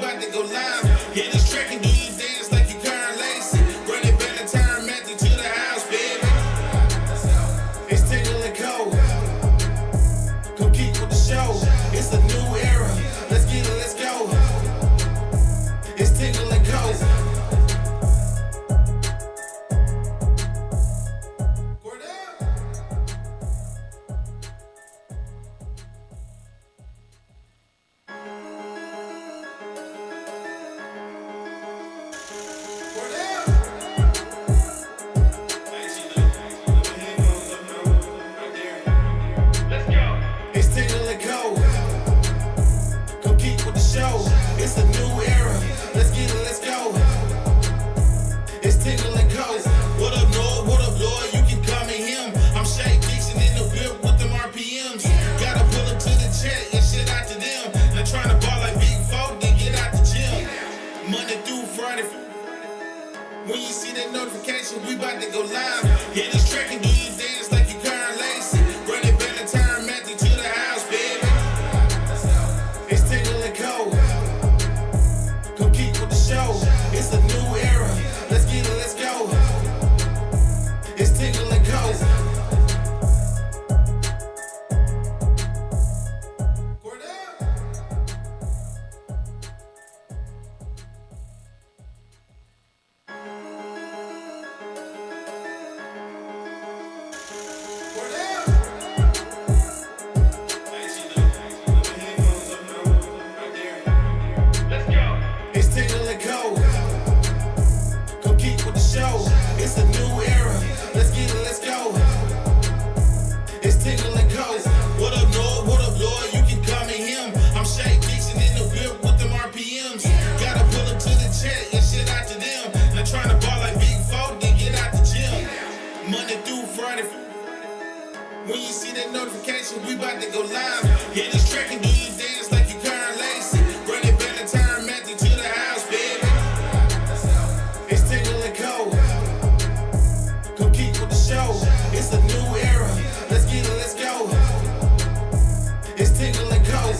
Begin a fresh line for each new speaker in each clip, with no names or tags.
about to go live. Hit this track and do you dance like you Karen Lacey. Run it back the time, Matthew to the house, baby. It's Tingle and Co. Come keep with the show. It's a new era. Let's get it, let's go. It's Tingle and Co. It's a new era. Let's get it, let's go. It's Tingle and Co. What up, Lloyd? What up, Lloyd? You can call me him. I'm Shay Dixon in the whip with them RPMs. Gotta pull up to the chat and shit out to them. Not trying to ball like big folk, then get out the gym. Monday through Friday. When you see that notification, we about to go live. Hit this track and do you dance like you Karen Lacey. Run it back the time, Matthew to the house, baby. It's Tingle and Co. It's a new era. Let's get it, let's go. It's Tingle and Co. It's a new era. Let's get it, let's go. It's Tingle and Co. What up, Lloyd? What up, Lloyd? You can call me him. I'm Shay Dixon in the whip with them RPMs. Gotta pull up to the chat and shit out to them. Not trying to ball like big folk, then get out the gym. Monday through Friday. When you see that notification, we about to go live. Hit this track and do you dance like you Karen Lacey. Run it back the time, Matthew to the house, baby. It's Tingle and Co. It's a new era. Let's get it, let's go. It's Tingle and Co.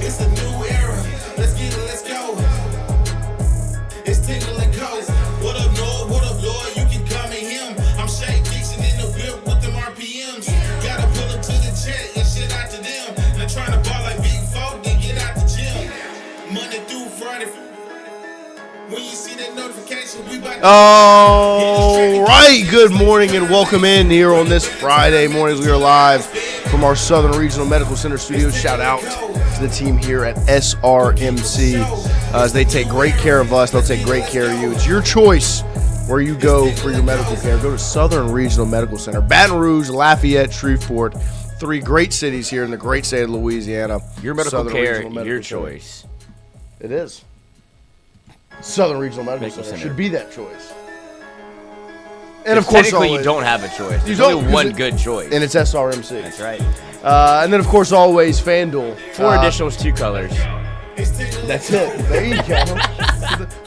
It's a new era. Let's get it, let's go. It's Tingle and Co. What up, Lloyd? What up, Lloyd? You can call me him. I'm Shay Dixon in the whip with them RPMs. Gotta pull up to the chat and shit out to them. Not trying to ball like big folk, then get out the gym. Monday through Friday. When you see that notification, we about to.
All right, good morning and welcome in here on this Friday morning. We are live from our Southern Regional Medical Center studios. Shout out to the team here at SRMC. As they take great care of us, they'll take great care of you. It's your choice where you go for your medical care. Go to Southern Regional Medical Center. Baton Rouge, Lafayette, Shreveport. 3 great cities here in the great state of Louisiana.
Your medical
Southern
care,
Regional Medical
your
Center.
choice.
It is. Southern Regional Medical Center should be that choice. And of course,
technically,
always,
you don't have a choice. There's
don't,
only one good choice.
And it's SRMC.
That's right.
And then, of course, always FANDUEL.
4 additionals, 2 colors.
That's it. There you go.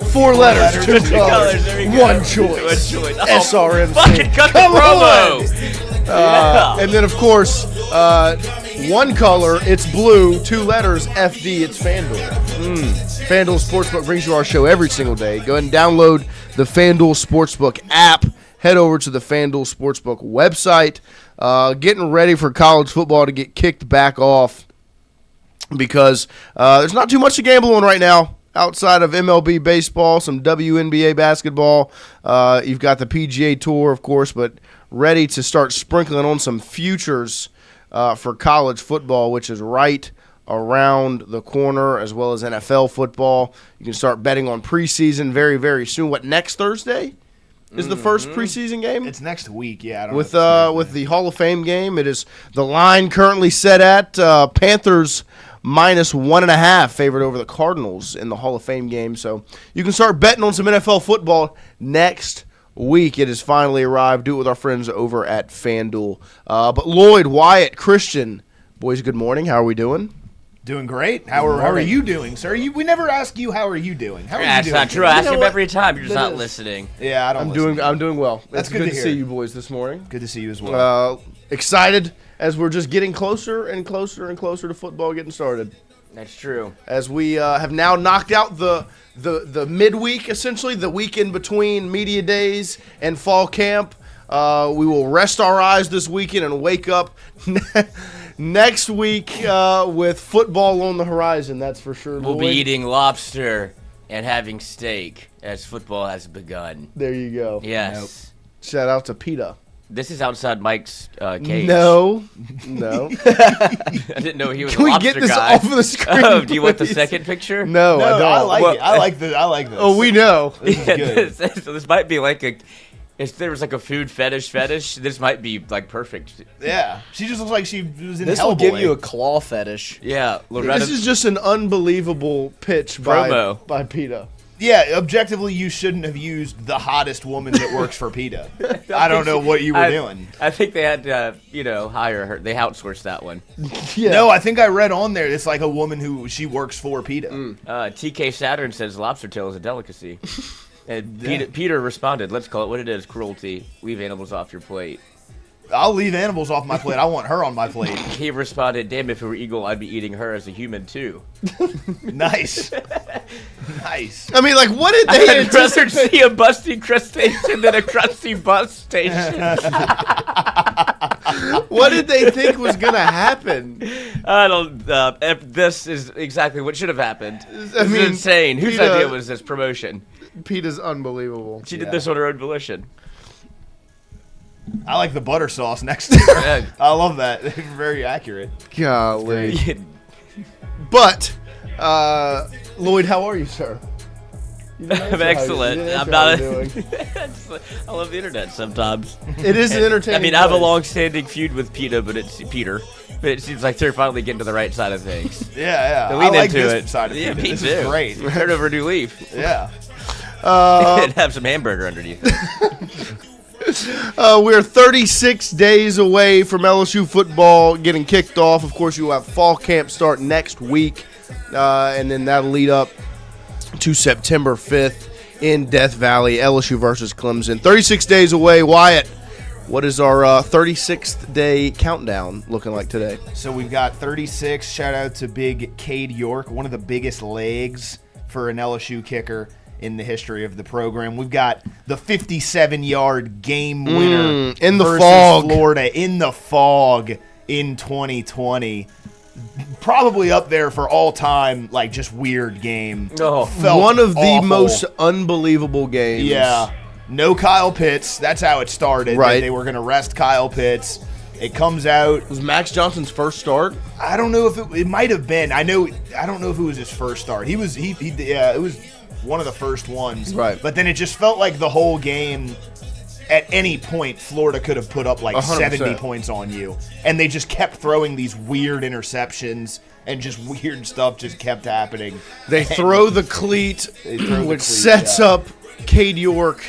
4 letters, 2 colors,
There you go.
1 choice.
Oh,
SRMC.
Fucking cut the promo.
On. And then, of course, 1 color, it's blue. 2 letters, FD, it's FANDUEL. FANDUEL Sportsbook brings you our show every single day. Go ahead and download the FANDUEL Sportsbook app. Head over to the FANDUEL Sportsbook website. Getting ready for college football to get kicked back off because there's not too much to gamble on right now outside of MLB baseball, some WNBA basketball. You've got the PGA Tour, of course, but ready to start sprinkling on some futures for college football, which is right around the corner, as well as NFL football. You can start betting on preseason very, very soon. What, next Thursday is the first preseason game?
It's next week, yeah. I don't
With
know
with the Hall of Fame game. It is the line currently set at Panthers -1.5 favored over the Cardinals in the Hall of Fame game. So you can start betting on some NFL football next week. It has finally arrived. Do it with our friends over at FanDuel. But Lloyd, Wyatt, Christian, boys, good morning. How are we doing?
Doing great. How are you doing, sir? We never ask you how are you doing. How are you
That's
doing?
not true. I ask him every time. You're just not listening.
Yeah,
I'm doing well.
That's
It's
good
good
to
to
hear.
see you boys this morning.
Good to see you as well.
Excited as we're just getting closer and closer and closer to football getting started.
That's true.
As we have now knocked out the midweek, essentially, the week in between media days and fall camp. We will rest our eyes this weekend and wake up next week with football on the horizon, that's for sure.
We'll be
Lloyd.
eating lobster and having steak as football has begun.
There you go.
Yes.
Shout out to PETA.
This is outside Mike's cage.
No.
I didn't know he was
Can
a
we
lobster
get this
guy.
off of the screen?
Oh, do you want the
please?
second picture?
No, I don't.
I like
Well,
it. I like this.
Oh, we know.
This is good.
So this might be like if there was like a food fetish, this might be like perfect.
Yeah, she just looks like she was in
This
Hellboy.
will give you a claw fetish.
Yeah, Loretta.
This is just an unbelievable pitch
Promo.
by PETA.
Yeah, objectively, you shouldn't have used the hottest woman that works for PETA. I don't know what you were doing.
I think they had to, hire her. They outsourced that one.
Yeah.
No, I think I read on there it's like a woman who she works for PETA.
TK Saturn says lobster tail is a delicacy. And Peter responded, let's call it what it is, cruelty. Leave animals off your plate.
I'll leave animals off my plate. I want her on my plate.
He responded, damn, if it were eagle, I'd be eating her as a human too.
Nice. Nice.
I mean, like, what did they
I'd rather
anticipate?
see a busty crustacean than a crusty bus station.
What did they think was going to happen?
I don't. This is exactly what should have happened. This
I
is
mean,
insane. Whose
PETA
idea was this promotion?
PETA's unbelievable.
She did this on her own volition.
I like the butter sauce next to her.
Yeah.
I love that. Very accurate.
Golly. But, Lloyd, how are you, sir? You didn't answer
I'm
how you-
excellent.
you didn't
I'm
answer
not.
how you're doing.
I love the internet sometimes.
It is an entertaining
I mean, I have a
place.
long-standing feud with PETA, but it seems like they're finally getting to the right side of things.
Yeah.
They
I
lean
like
into
this
it.
side of
Yeah,
PETA.
me
This
too.
is great.
Turn over a new leaf
Yeah.
and have some hamburger underneath it.
We're 36 days away from LSU football getting kicked off. Of course, you will have fall camp start next week, and then that'll lead up to September 5th in Death Valley, LSU versus Clemson. 36 days away. Wyatt, what is our 36th day countdown looking like today?
So we've got 36. Shout out to big Cade York, one of the biggest legs for an LSU kicker in the history of the program. We've got the 57-yard game winner
in the
versus
fog.
Florida in the fog in 2020. Probably up there for all time, like just weird game.
Oh.
Felt
One of the
awful.
most unbelievable games.
Yeah. No Kyle Pitts. That's how it started. that
Right.
They were going to rest Kyle Pitts. It comes out.
It was Max Johnson's first start.
I don't know if it might have been. I don't know if it was his first start. It was one of the first ones.
Right.
But then it just felt like the whole game, at any point, Florida could have put up like
100%.
70 points on you. And they just kept throwing these weird interceptions and just weird stuff just kept happening.
They throw the cleat,
They throw the
which
cleat,
sets
yeah.
up Cade York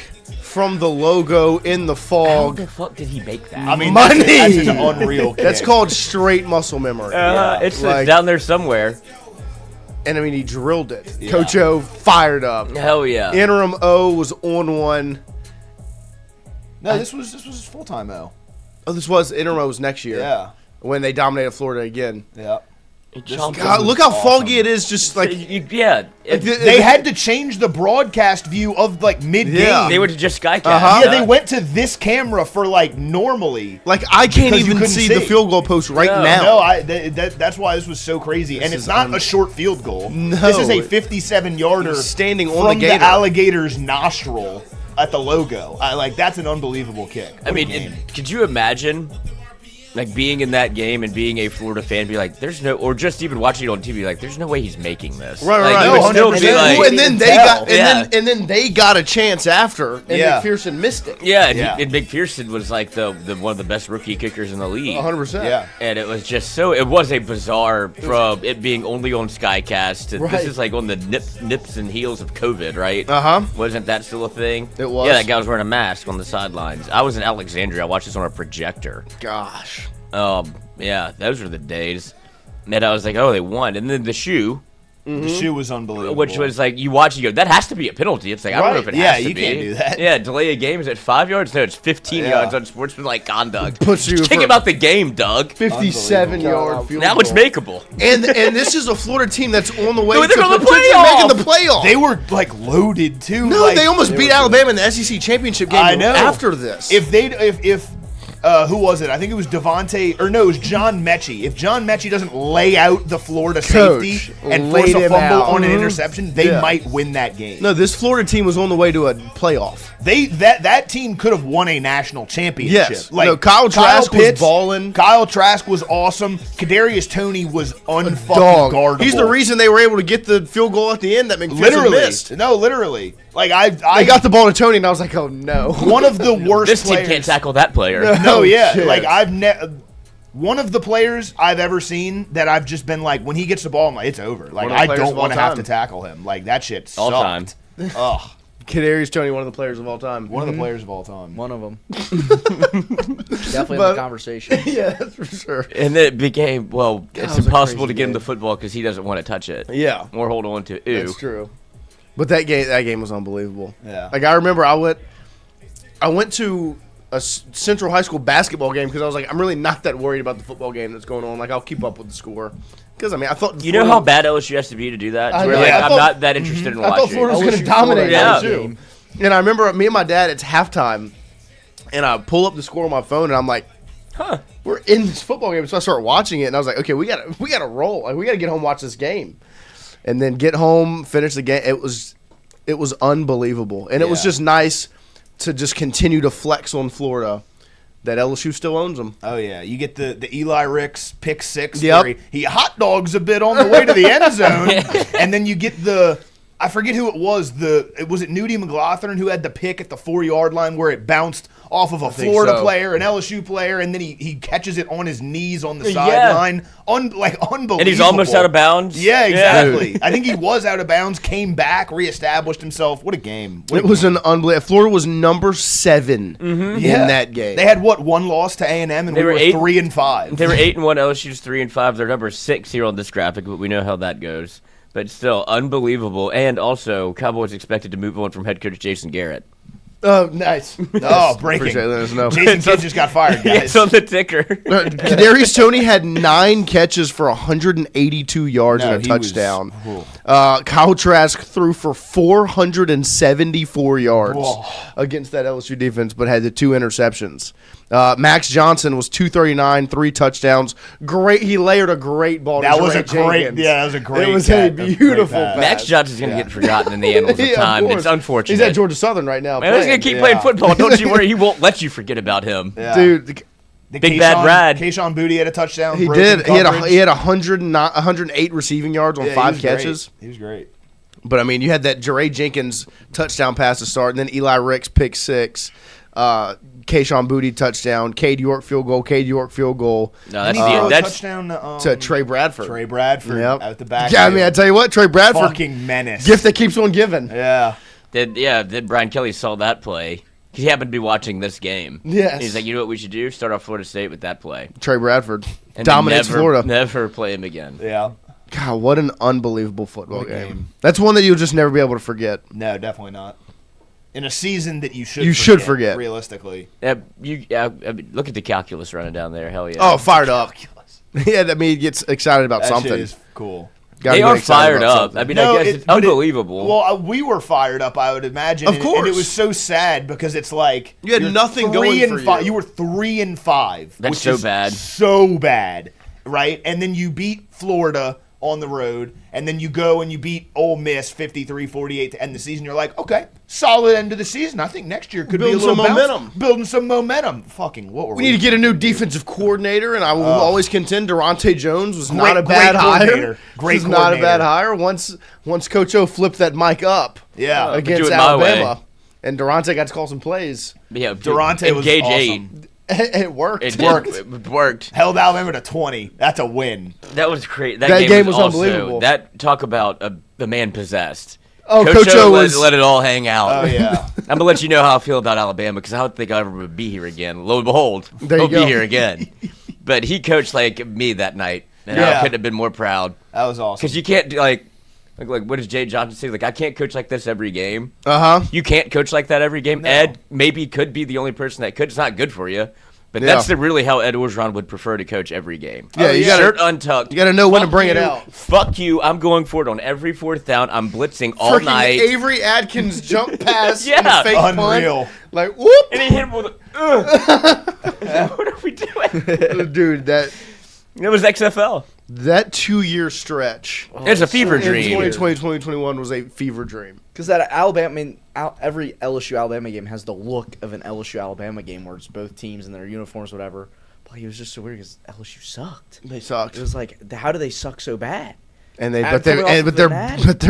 from the logo in the
How
fog.
the fuck did he make that?
I mean,
Money!
that's an unreal kick.
That's called straight muscle memory.
It's
like-
down there somewhere.
And I mean, he drilled it.
Yeah.
Coach O fired up.
Hell yeah.
Interim O was on one.
No, this was his full-time O.
Oh, this was interim O was next year.
Yeah.
When they dominated Florida again.
Yeah.
God, look how foggy it is. Just like
They had to change the broadcast view of like mid-game.
Yeah.
They went to just Skycast.
Uh-huh.
Yeah, they went to this camera for like normally.
Like I can't
Because you
even
couldn't
see the
see.
field goal post right
No.
now.
No, that's why this was so crazy. And
is
it's not a short field goal.
No.
This is a 57-yarder
He's standing on
from
the gator.
alligator's nostril at the logo. That's an unbelievable kick.
I mean, could you imagine? Like being in that game and being a Florida fan, be like, there's no, or just even watching it on TV, like, there's no way he's making this.
Right,
like,
right.
you would
No,
still be like,
and then they got,
Yeah.
and then they got a chance after, and
Yeah.
McPherson missed it.
yeah,
Yeah.
and McPherson was like the one of the best rookie kickers in the league.
100%.
Yeah.
And it was just so, it was a bizarre, from it being only on Skycast, to,
Right.
this is like on the nips and heels of COVID, right?
Uh-huh.
Wasn't that still a thing?
It was.
Yeah, that guy was wearing a mask on the sidelines. I was in Alexandria. I watched this on a projector.
Gosh.
Yeah, those were the days. And I was like, oh, they won. And then the shoe,
The shoe was unbelievable.
which was like, you watch, you go, that has to be a penalty. It's like, I don't know if it
Yeah,
has to
you
be.
can't do that.
Yeah, delay a game is at 5 yards. No, it's 15
Yeah.
yards on sportsmanlike conduct.
Puts you
Think
for-
about the game, Doug.
57-yard field
Now it's
goal.
makeable.
And this is a Florida team that's on the way
No, they're
to
on the
potentially
playoff.
making the playoff.
They were like loaded too.
no,
like,
they almost beat Alabama in the SEC championship game
I know.
after this.
If who was it? I think it was Devontae, or no, it was John Mechie. If John Mechie doesn't lay out the Florida safety and force
laid
a
him
fumble
out.
on an
Mhm.
interception, they
Yeah.
might win that game.
no, this Florida team was on the way to a playoff.
That team could have won a national championship.
Yes. No, Kyle Trask was balling.
Kyle Trask was awesome. Kadarius Toney was unfucking
Dog.
guardable.
He's the reason they were able to get the field goal at the end that McPherson
Literally,
missed.
no, literally. Like I
I got the ball to Tony, and I was like, oh, no.
one of the worst.
This team
players.
can't tackle that player.
No, yeah.
shit.
Like one of the players I've ever seen that I've just been like, when he gets the ball, I'm like, it's over. Like
One of the
I
players
don't
of all
want to have
time.
to tackle him. Like that shit sucked.
All time.
Ugh.
Kadarius Toney, one of the players of all time.
One of the players of all time.
One of them. Definitely in
But-
the conversation.
Yeah, that's for sure.
And then it became, well, it's
was a
impossible to
crazy
get him
game.
the football because he doesn't want to touch it.
Yeah,
Or hold on to it. Ew.
that's true. But that game was unbelievable.
Yeah.
Like I remember, I went to a Central High School basketball game because I was like, I'm really not that worried about the football game that's going on. Like I'll keep up with the score because I mean I thought
You know how bad LSU has to be to do that?
I
Where,
know.
like,
I
I'm
thought-
not that interested in
I thought
watching.
Florida was going to
LSU
dominate
Florida,
LSU.
game.
And I remember me and my dad, it's halftime, and I pull up the score on my phone, and I'm like,
Huh.
we're in this football game. So I start watching it, and I was like, okay, we gotta roll. Like we gotta get home, and watch this game, and then get home, finish the game. It was unbelievable, and it was
Yeah.
just nice to just continue to flex on Florida. That LSU still owns them.
Oh yeah, you get the Eli Ricks pick six.
Yep.
Where he hot dogs a bit on the way to the end zone, and then you get I forget who it was. Was it Nudie McLaughlin who had the pick at the 4-yard line where it bounced off of a
think
Florida
so.
player, an LSU player, and then he catches it on his knees on the
Yeah.
sideline. Unbelievable.
And he's almost out of bounds.
Yeah, exactly. I think he was out of bounds, came back, reestablished himself. What a game! What a
It was
game.
an unbelievable. Florida was number 7 in
Yeah.
that game.
They had one loss to A&M, and
They
we
were
were
8
3-5.
They were 8-1. LSU's 3-5. They're number 6 here on this graphic, but we know how that goes. But still, unbelievable. And also, Cowboys expected to move on from head coach Jason Garrett.
Oh, nice.
Oh, breaking.
Appreciate it. Let us know.
Jason Kidd just got fired, guys.
It's on the ticker.
Kadarius Toney had 9 catches for 182 yards
No,
and a
he was-
touchdown.
Whoa.
Kyle Trask threw for 474 yards
Whoa.
against that LSU defense, but had the 2 interceptions. Max Johnson was 239, 3 touchdowns. Great, he layered a great ball. to
That was
Dre
a great,
Jenkins.
yeah, that was a great.
It was
cat.
a
That was
beautiful
great pass.
Max Johnson's going to get forgotten in the annals of
Yeah,
time.
course.
It's unfortunate.
He's at Georgia Southern right now.
Man, he's going to keep playing football. Don't you worry. He won't let you forget about him.
Yeah.
Dude,
The
Big Bad Brad.
Kayshon Boutte had a touchdown.
he
broken
did.
coverage.
He had 108 receiving yards on
Yeah, he
5
was great.
catches.
He was great.
But I mean, you had that Dre Jenkins touchdown pass to start, and then Eli Ricks pick 6, Kayshon Boutte touchdown, Cade York field goal,
No,
Didn't
that's
he throw a
that's
touchdown
to Trey Bradford.
Trey Bradford
Yep.
out the back.
Yeah, I mean, I tell you what, Trey Bradford,
fucking menace.
gift that keeps on giving.
Yeah.
Then Brian Kelly saw that play. He happened to be watching this game.
Yes.
He's like, you know what we should do? Start off Florida State with that play.
Trey Bradford
And
dominates
then
Florida.
Never play him again.
Yeah.
God, what an unbelievable football
What a
game.
game.
That's one that you'll just never be able to forget.
No, definitely not. In a season that you
You should forget.
realistically.
I mean, look at the calculus running down there. Hell yeah.
Oh, fired up. Yeah, I mean, he gets excited about
That
something.
shit is cool.
Gotta
They
get
are
excited
fired
about
up.
something.
I mean,
No,
I guess it's
but
unbelievable.
Well, we were fired up, I would imagine.
Of
and
course.
and it was so sad because it's like
You had
you're
nothing
3
going
and
for
5.
you.
You were 3-5.
That's
which
so
is
bad.
So bad, right? And then you beat Florida on the road, and then you go and you beat Ole Miss 53-48 to end the season. You're like, okay, solid end of the season. I think next year could
Building
be a little
some
bounce.
momentum.
Building some momentum. Fucking what were
We need to get a new defensive coordinator, and I will always contend Durante Jones was not a
Great
bad hire.
coordinator. Great
was not a bad
coordinator.
hire. Once Coach O flipped that mic up
Yeah.
against
Do it my way.
Alabama, and Durante got to call some plays.
Yeah,
Durante was
engage
awesome.
8.
It worked.
It
worked.
It worked.
Held Alabama to 20. That's a win.
That was great.
That game was
also,
unbelievable.
That talk about the man possessed.
Oh, Coach O was.
let it all hang out.
Oh, yeah.
I'm gonna let you know how I feel about Alabama because I don't think I ever would be here again. Lo and behold,
There you
he'll
go.
be here again. But he coached like me that night, and I
Yeah.
couldn't have been more proud.
That was awesome.
Because you can't do like what does Jay Johnson say? Like I can't coach like this every game.
Uh huh.
You can't coach like that every game.
No.
Ed maybe could be the only person that could. It's not good for you. But
Yeah.
that's really how Ed Orgeron would prefer to coach every game.
Yeah, you gotta-
shirt untucked.
you gotta know when to
Fuck
bring it
you,
out.
Fuck you. I'm going for it on every fourth down. I'm blitzing all
Freaking
night.
Avery Adkins jump pass.
Yeah.
and a fake
Unreal.
punt. Like whoop.
And he hit him with a, what are we doing?
Dude, that
It was XFL.
2-year stretch.
It's a fever
In
dream.
2020, 2021 was a fever dream.
Because that Alabama, I mean, every LSU Alabama game has the look of an LSU Alabama game where it's both teams in their uniforms, whatever. But it was just so weird because LSU sucked.
They sucked.
It was like, how do they suck so bad?
And they,
I'm
but they're,
coming off
and,
of
but
an
they're,
ad.
but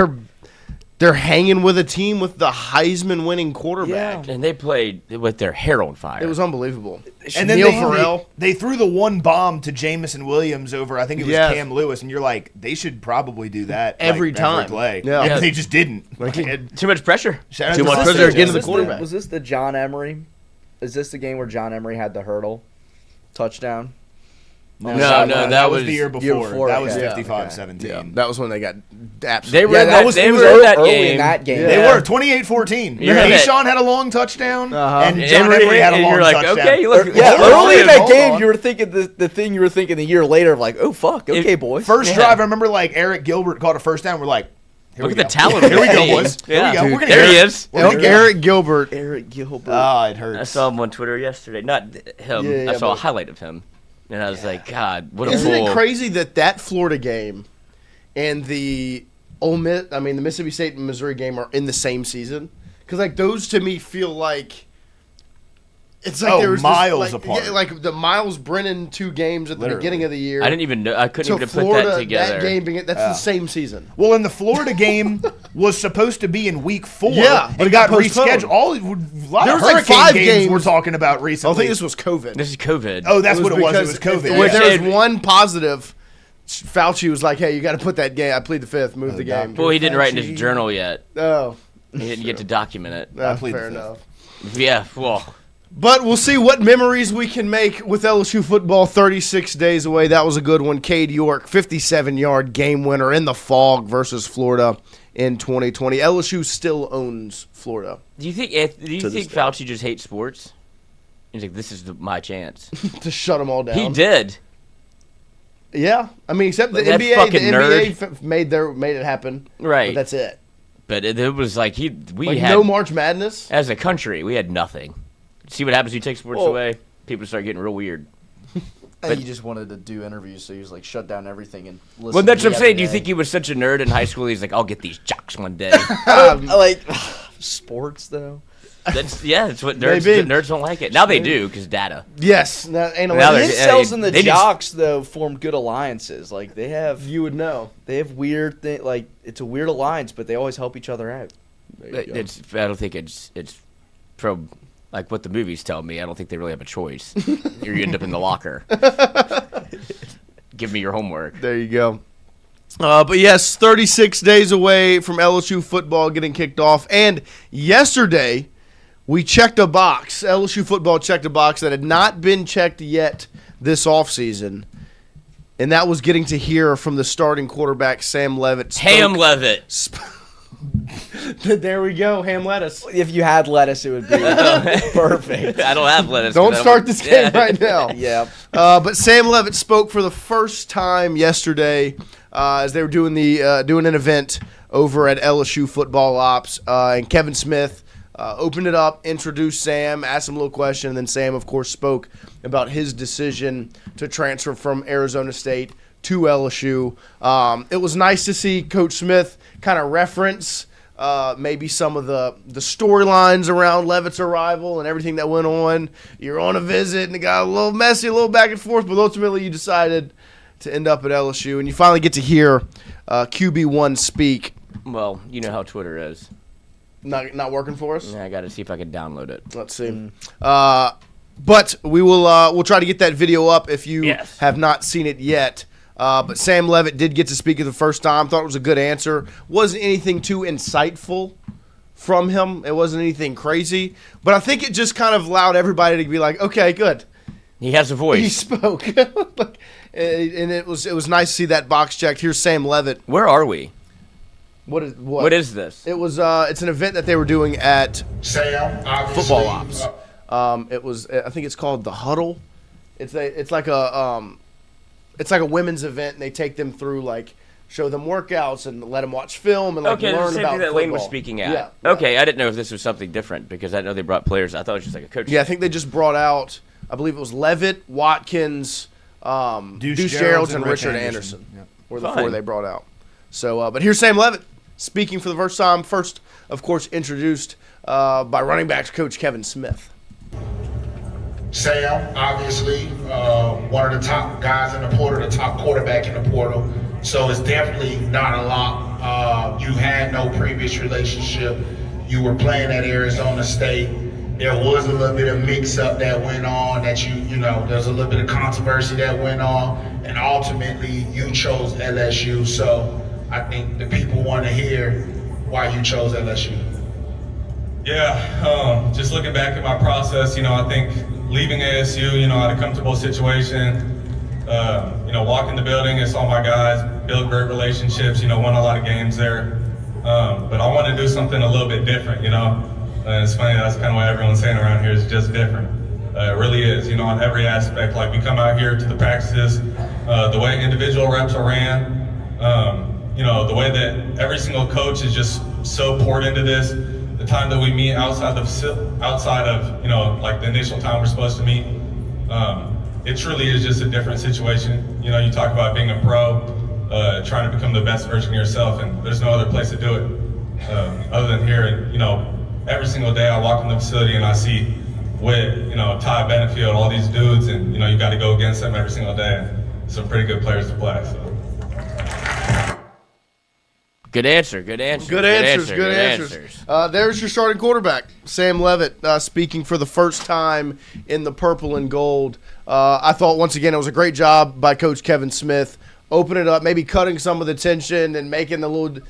they're hanging with a team with the Heisman winning quarterback.
Yeah.
And they played with their hair on fire.
It was unbelievable.
And then
Neil
they,
Farrell.
they threw the one bomb to Jamison Williams over, I think it was
Yes.
Cam Lewis, and you're like, they should probably do that
Every time.
Every play.
Yeah.
And
Yeah.
they just didn't.
Like,
too much pressure.
Shout out
Too
to
much
Austin
pressure
pressure.
against the
Was this
quarterback.
Was this the John Emery? Is this the game where John Emery had the hurdle touchdown?
No, that was
the year before.
year before,
That was
okay.
55-17.
yeah, that was when they got
They
absolutely.
were in that,
it was
they were in that
early
game.
in that game.
They
Yeah.
were 28-14.
Yeah.
Keyshawn had a long touchdown,
Uh-huh.
and John Emery had a
and
long
you're like,
touchdown.
okay, you look,
Yeah,
hold on,
early in that
hold
game,
on.
you were thinking the thing you were thinking the year later of like, oh fuck, okay, boys.
First
Yeah.
drive, I remember like Eric Gilbert caught a first down. We're like, here
Look
we
at the
go.
talent of
Here we
this
go,
team.
boys. Here
Yeah.
we go.
Dude,
We're gonna
there
get
he
it.
is.
We're gonna get it.
Eric Gilbert.
Eric Gilbert.
Ah, it hurts.
I saw him on Twitter yesterday. Not him.
Yeah,
I saw a
but-
highlight of him, and I was like, God, what a
Isn't
fool!
it crazy that Florida game and the the Mississippi State and Missouri game are in the same season? Because like those to me feel like it's like
Oh,
there was
miles
this, like,
apart.
Yeah, like the Miles Brennan 2 games at the
Literally.
beginning of the year.
I didn't even know. I couldn't
to
even
Florida,
put that together.
That game being, that's the same season.
Well, and the Florida game was supposed to be in week 4,
Yeah,
but
it
it got
got postponed.
rescheduled. A lot
There
of
was like
hurricane
5
games
games.
we're talking about
I
recently.
think this was COVID.
This is COVID.
Oh, that's what it was. It was
because
COVID.
If there was
Yeah.
one positive, Fauci was like, "Hey, you got to put that game. I plead the fifth. Move the game."
well, he didn't write in his
Fauci.
journal yet.
Oh,
He didn't get to document it.
plead
fair
the fifth.
enough.
Yeah, well,
But we'll see what memories we can make with LSU football 36 days away. That was a good one. Cade York, 57-yard game winner in the fog versus Florida in 2020. LSU still owns Florida
do you think
this day.
Fauci just hates sports? He's like, this is my chance.
to shut them all down.
He did.
Yeah. I mean, except the
That
NBA. The
fucking
NBA made it happen.
Right.
But that's it.
But it was like we
Like
had
no March Madness.
as a country, we had nothing. See what happens when you take sports
Well-
away? People start getting real weird.
And he just wanted to do interviews, so he was like, shut down everything and listen.
Well, that's
to
what
me
I'm saying.
every
Do you
day.
think he was such a nerd in high school? He's like, I'll get these jocks one day.
like sports though?
That's what nerds
Maybe.
nerds don't like it. Now they do because data.
Yes.
Now
Analytics.
they're-
His cells and the
they just-
jocks though form good alliances. Like they have
You would know.
weird thing. Like it's a weird alliance, but they always help each other out.
I don't think it's from like what the movies tell me. I don't think they really have a choice. You end up in the locker. Give me your homework.
There you go. But yes, 36 days away from LSU football getting kicked off. And yesterday, we checked a box. LSU football checked a box that had not been checked yet this offseason. And that was getting to hear from the starting quarterback, Sam Leavitt.
Ham Leavitt.
There we go, ham lettuce.
If you had lettuce, it would be perfect.
I don't have lettuce.
Don't
'cause I
start this game right now.
Yeah.
But Sam Leavitt spoke for the first time yesterday as they were doing an event over at LSU Football Ops, and Kevin Smith opened it up, introduced Sam, asked him a little question, and then Sam, of course, spoke about his decision to transfer from Arizona State to LSU. It was nice to see Coach Smith kind of reference maybe some of the storylines around Leavitt's arrival and everything that went on. You're on a visit and it got a little messy, a little back and forth, but ultimately you decided to end up at LSU, and you finally get to hear QB1 speak.
Well, you know how Twitter is.
Not working for us?
Yeah, I got to see if I can download it.
Let's see. But we'll try to get that video up if you have not seen it yet. But Sam Leavitt did get to speak for the first time. Thought it was a good answer. Wasn't anything too insightful from him. It wasn't anything crazy. But I think it just kind of allowed everybody to be like, okay, good.
He has a voice.
He spoke. And it was nice to see that box checked. Here's Sam Leavitt.
Where are we?
What
is this?
It was it's an event that they were doing at
Football
Ops. It was, I think it's called the Huddle. It's like a women's event, and they take them through, like, show them workouts and let them watch film and learn
the
about
same thing that
football.
Lane was speaking at.
Yeah.
Okay, I didn't know if this was something different because I know they brought players. I thought it was just like a coach.
Yeah, I think they just brought out, I believe it was Leavitt, Watkins, Deuce Gerald's, and Richard Anderson were the four they brought out. So, but here's Sam Leavitt speaking for the first time. First, of course, introduced by running backs coach Kevin Smith.
Sam, obviously, one of the top guys in the portal, the top quarterback in the portal. So it's definitely not a lot. You had no previous relationship. You were playing at Arizona State. There was a little bit of mix-up that went on that there's a little bit of controversy that went on. And ultimately, you chose LSU. So I think the people want to hear why you chose LSU.
Yeah, just looking back at my process, I think leaving ASU, I had a comfortable situation. Walk in the building, it's all my guys, build great relationships, won a lot of games there. But I wanted to do something a little bit different, And it's funny, that's kind of what everyone's saying around here, is just different. It really is, on every aspect. Like, we come out here to the practices, the way individual reps are ran, the way that every single coach is just so poured into this. The time that we meet outside of like the initial time we're supposed to meet, it truly is just a different situation. You talk about being a pro, trying to become the best version of yourself, and there's no other place to do it other than here. And every single day I walk in the facility and I see Witt, Ty Benefield, all these dudes, and you got to go against them every single day. And some pretty good players to play. So.
Good answers.
There's your starting quarterback, Sam Leavitt, speaking for the first time in the purple and gold. I thought, once again, it was a great job by Coach Kevin Smith, opening it up, maybe cutting some of the tension and making the little,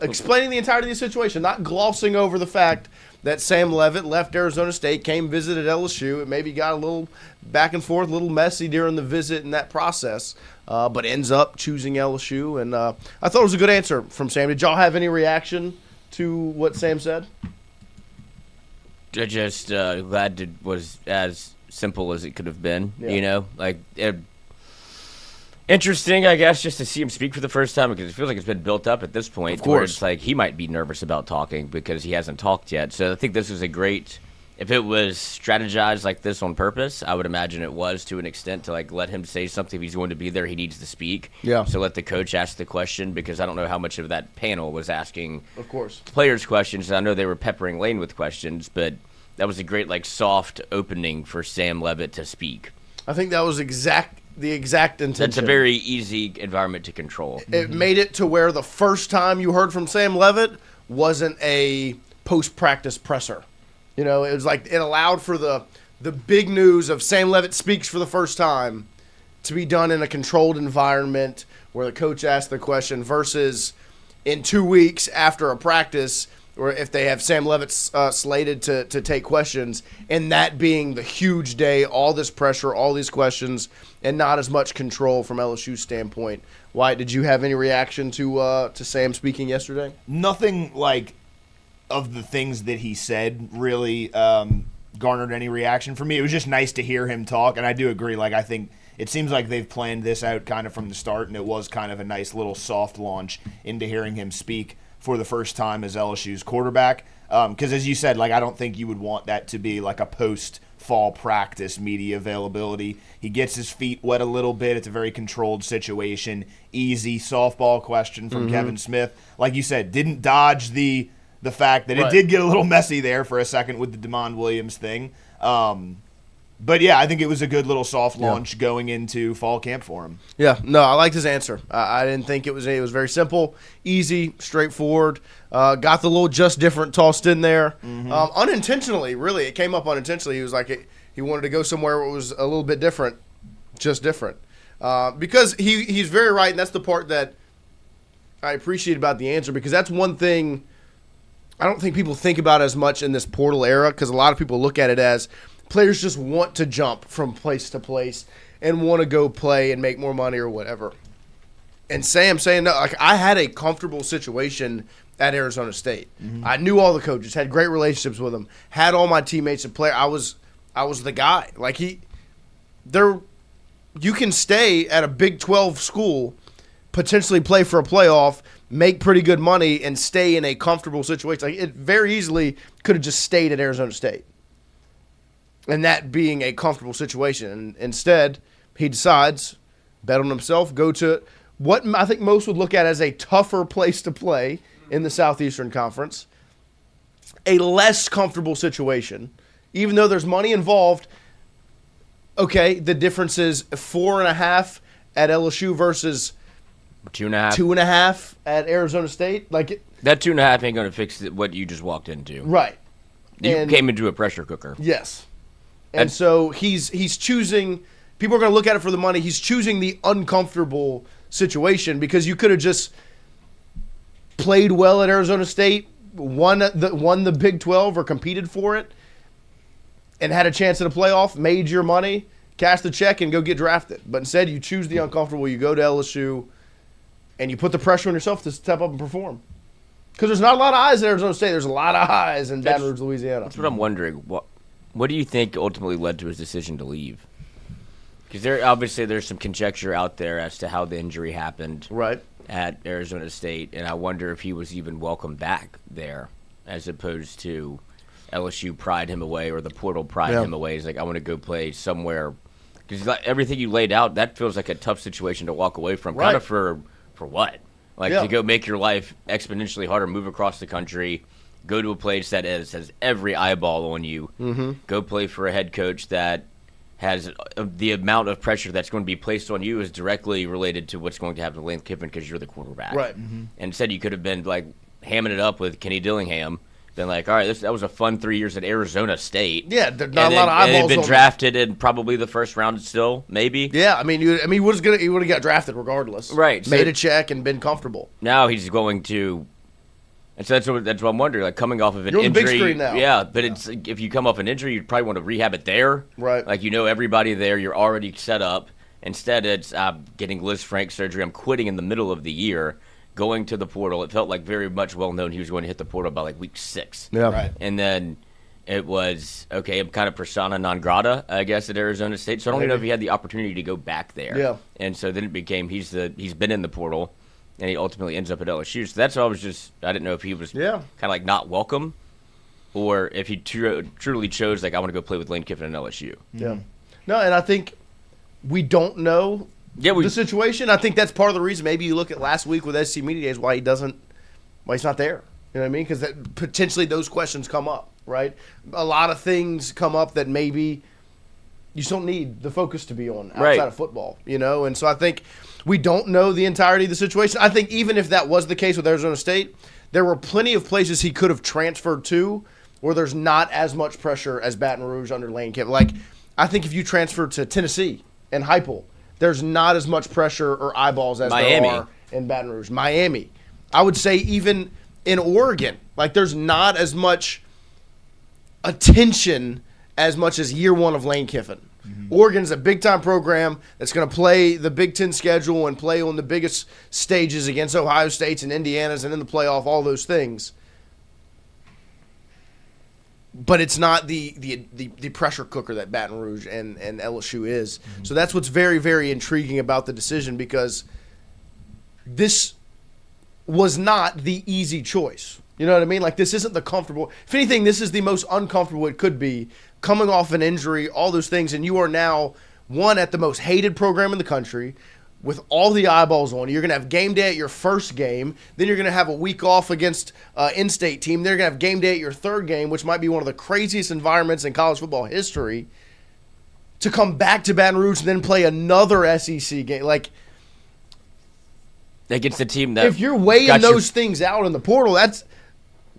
explaining the entirety of the situation, not glossing over the fact that Sam Leavitt left Arizona State, came visited LSU, and maybe got a little back and forth, a little messy during the visit and that process. But ends up choosing LSU, and I thought it was a good answer from Sam. Did y'all have any reaction to what Sam said?
Just glad it was as simple as it could have been. Interesting, I guess, just to see him speak for the first time, because it feels like it's been built up at this point.
Of course.
Where it's like he might be nervous about talking because he hasn't talked yet. So I think this is a great. If it was strategized like this on purpose, I would imagine it was, to an extent, to let him say something. If he's going to be there, he needs to speak.
Yeah.
So let the coach ask the question, because I don't know how much of that panel was asking
of course
players questions. I know they were peppering Lane with questions, but that was a great soft opening for Sam Leavitt to speak.
I think that was the exact intention.
That's a very easy environment to control.
It made it to where the first time you heard from Sam Leavitt wasn't a post-practice presser. It was like it allowed for the big news of Sam Leavitt speaks for the first time to be done in a controlled environment where the coach asked the question, versus in 2 weeks after a practice, or if they have Sam Leavitt slated to take questions, and that being the huge day, all this pressure, all these questions, and not as much control from LSU's standpoint. Wyatt, did you have any reaction to Sam speaking yesterday?
Nothing of the things that he said really garnered any reaction for me. It was just nice to hear him talk, and I do agree. I think it seems like they've planned this out kind of from the start, and it was kind of a nice little soft launch into hearing him speak for the first time as LSU's quarterback. Because as you said, like I don't think you would want that to be like a post-fall practice media availability. He gets his feet wet a little bit. It's a very controlled situation. Easy softball question from Kevin Smith. Like you said, didn't dodge the fact that it did get a little messy there for a second with the DeMond Williams thing. But, yeah, I think it was a good little soft launch going into fall camp for him.
Yeah, no, I liked his answer. I didn't think it was very simple, easy, straightforward. Got the little just different tossed in there. Unintentionally, really. It came up unintentionally. He was like he wanted to go somewhere where it was a little bit different, just different. Because he's very right, and that's the part that I appreciate about the answer, because that's one thing I don't think people think about as much in this portal era, because a lot of people look at it as players just want to jump from place to place and want to go play and make more money or whatever. And Sam saying, no, like I had a comfortable situation at Arizona State. I knew all the coaches, had great relationships with them, had all my teammates and play. I was the guy. Like you can stay at a Big 12 school, potentially play for a playoff, make pretty good money, and stay in a comfortable situation. Like it very easily could have just stayed at Arizona State. And that being a comfortable situation. And instead, he decides, bet on himself, go to what I think most would look at as a tougher place to play in the Southeastern Conference, a less comfortable situation. Even though there's money involved, okay, the difference is 4.5 at LSU versus
2.5.
2.5 at Arizona State. Like
that 2.5 ain't going to fix what you just walked into.
Right.
You came into a pressure cooker.
Yes. And so he's choosing – people are going to look at it for the money. He's choosing the uncomfortable situation because you could have just played well at Arizona State, won the Big 12 or competed for it, and had a chance at a playoff, made your money, cash the check, and go get drafted. But instead you choose the uncomfortable. You go to LSU, and you put the pressure on yourself to step up and perform. Because there's not a lot of eyes at Arizona State. There's a lot of eyes in Baton Rouge, Louisiana.
That's what I'm wondering. What do you think ultimately led to his decision to leave? Because there's some conjecture out there as to how the injury happened at Arizona State, and I wonder if he was even welcome back there as opposed to LSU pried him away or the portal pried him away. He's like, I want to go play somewhere. Because everything you laid out, that feels like a tough situation to walk away from. Kind of for what? Like to go make your life exponentially harder, move across the country, go to a place that has every eyeball on you. Go play for a head coach that has the amount of pressure that's going to be placed on you is directly related to what's going to happen to Lane Kiffin because you're the quarterback. Right. And instead, you could have been like hamming it up with Kenny Dillingham. Been like, all right, that was a fun 3 years at Arizona State. Yeah, not a lot of eyeballs. And been drafted in probably the first round still, maybe. Yeah, I mean, he would have got drafted regardless. Right. Made a check and been comfortable. Now he's going to. And so that's what I'm wondering. Like coming off of an injury, on the big screen now. Yeah, but it's if you come off an injury, you'd probably want to rehab it there. Right. Like you know everybody there, you're already set up. Instead, it's getting Liz Frank surgery. I'm quitting in the middle of the year, going to the portal. It felt like very much well known he was going to hit the portal by like week 6. Yeah. Right. And then it was okay. I'm kind of persona non grata, I guess, at Arizona State. So I don't even know if he had the opportunity to go back there. Yeah. And so then it became he's been in the portal. And he ultimately ends up at LSU. So that's why I didn't know if he was kind of like not welcome or if he truly chose, like, I want to go play with Lane Kiffin and LSU. Yeah. No, and I think we don't know the situation. I think that's part of the reason maybe you look at last week with SC Media Days why he's not there. You know what I mean? Because potentially those questions come up, right? A lot of things come up that maybe you just don't need the focus to be on outside of football, you know? And so I think we don't know the entirety of the situation. I think even if that was the case with Arizona State, there were plenty of places he could have transferred to where there's not as much pressure as Baton Rouge under Lane Kiffin. Like, I think if you transfer to Tennessee and Heupel, there's not as much pressure or eyeballs as there are in Baton Rouge. Miami. I would say even in Oregon, like there's not as much attention as much as year one of Lane Kiffin. Oregon's a big-time program that's going to play the Big Ten schedule and play on the biggest stages against Ohio States and Indiana's and in the playoff, all those things. But it's not the pressure cooker that Baton Rouge and LSU is. So that's what's very, very intriguing about the decision because this was not the easy choice.
You know what I mean? Like, this isn't the comfortable. If anything, this is the most uncomfortable it could be, coming off an injury, all those things, and you are now, one, at the most hated program in the country, with all the eyeballs on you. You're going to have game day at your first game. Then you're going to have a week off against in-state team. They're going to have game day at your third game, which might be one of the craziest environments in college football history, to come back to Baton Rouge and then play another SEC game. Like,
Against the team that
if you're weighing
got
those things out in the portal, that's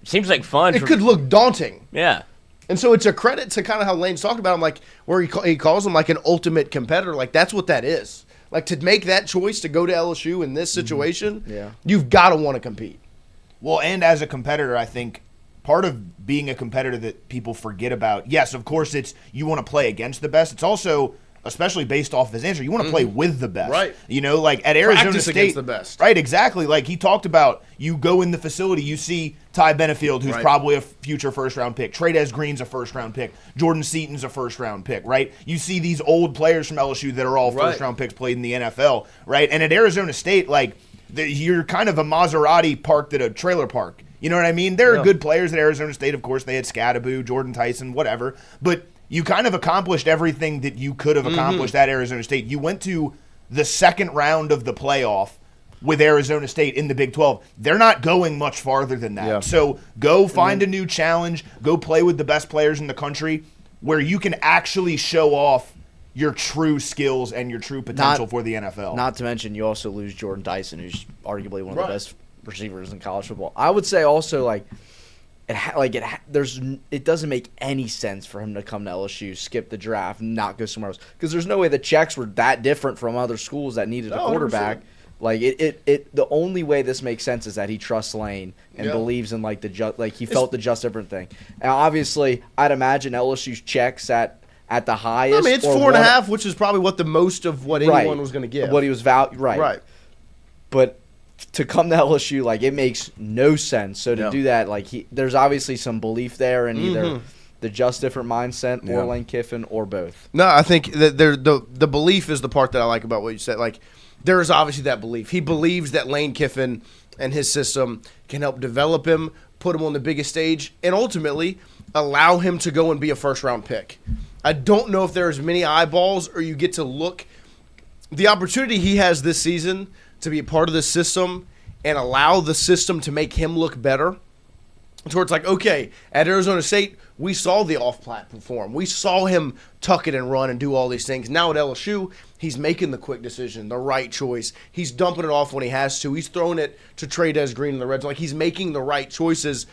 seems like fun.
it could look daunting.
Yeah.
And so it's a credit to kind of how Lane's talked about him, like where he calls him like an ultimate competitor. Like, that's what that is. Like, to make that choice to go to LSU in this situation, you've got to want to compete.
Well, and as a competitor, I think part of being a competitor that people forget about, yes, of course, it's you want to play against the best. It's also, especially based off of his answer, you want to play with the best.
Right.
You know, like at Arizona
Practice
State.
against the best.
Right, exactly. Like he talked about, you go in the facility, you see Ty Benefield, who's probably a future first-round pick. Trades Green's a first-round pick. Jordan Seaton's a first-round pick, right? You see these old players from LSU that are all first-round picks played in the NFL, right? And at Arizona State, like, you're kind of a Maserati parked at a trailer park. You know what I mean? There are good players at Arizona State. Of course, they had Scadaboo, Jordan Tyson, whatever. But you kind of accomplished everything that you could have accomplished at Arizona State. You went to the second round of the playoff with Arizona State in the Big 12. They're not going much farther than that. Yeah. So go find a new challenge. Go play with the best players in the country where you can actually show off your true skills and your true potential for the NFL.
Not to mention, you also lose Jordan Tyson, who's arguably one of the best receivers in college football. I would say also, like, it doesn't make any sense for him to come to LSU, skip the draft, and not go somewhere else, because there's no way the checks were that different from other schools that needed a quarterback. 100%. Like the only way this makes sense is that he trusts Lane and believes in like he felt the just different thing. And obviously, I'd imagine LSU's checks at the highest.
I mean, it's 4.5, which is probably what the most of what anyone was going to give.
What he was right. But to come to LSU, like, it makes no sense. So to do that, like, there's obviously some belief there in either the just different mindset or Lane Kiffin or both.
No, I think that the belief is the part that I like about what you said. Like, there is obviously that belief. He believes that Lane Kiffin and his system can help develop him, put him on the biggest stage, and ultimately allow him to go and be a first-round pick. I don't know if there's many eyeballs or you get to look. The opportunity he has this season to be a part of the system and allow the system to make him look better. So it's like, okay, at Arizona State, we saw the off-plat perform. We saw him tuck it and run and do all these things. Now at LSU, he's making the quick decision, the right choice. He's dumping it off when he has to. He's throwing it to Trades Green in the red zone. Like, he's making the right choices.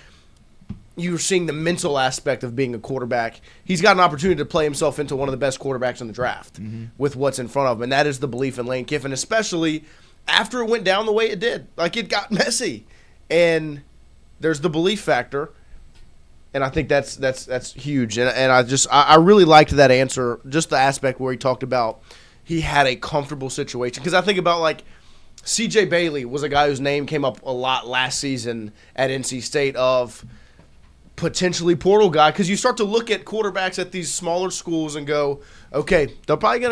You're seeing the mental aspect of being a quarterback. He's got an opportunity to play himself into one of the best quarterbacks in the draft with what's in front of him, and that is the belief in Lane Kiffin, especially after it went down the way it did. Like, it got messy. And there's the belief factor, and I think that's huge. And I really liked that answer, just the aspect where he talked about he had a comfortable situation. Because I think about, like, C.J. Bailey was a guy whose name came up a lot last season at NC State of potentially portal guy, because you start to look at quarterbacks at these smaller schools and go, okay,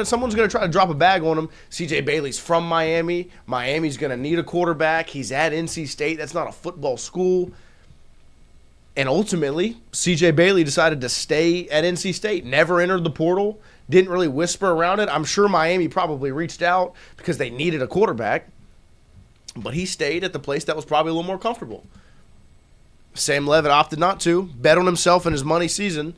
someone's gonna try to drop a bag on him. C.J. Bailey's from Miami. Miami's gonna need a quarterback. He's at NC State. That's not a football school. And ultimately, C.J. Bailey decided to stay at NC State. Never entered the portal. Didn't really whisper around it. I'm sure Miami probably reached out because they needed a quarterback. But he stayed at the place that was probably a little more comfortable. Sam Leavitt opted not to, bet on himself in his money season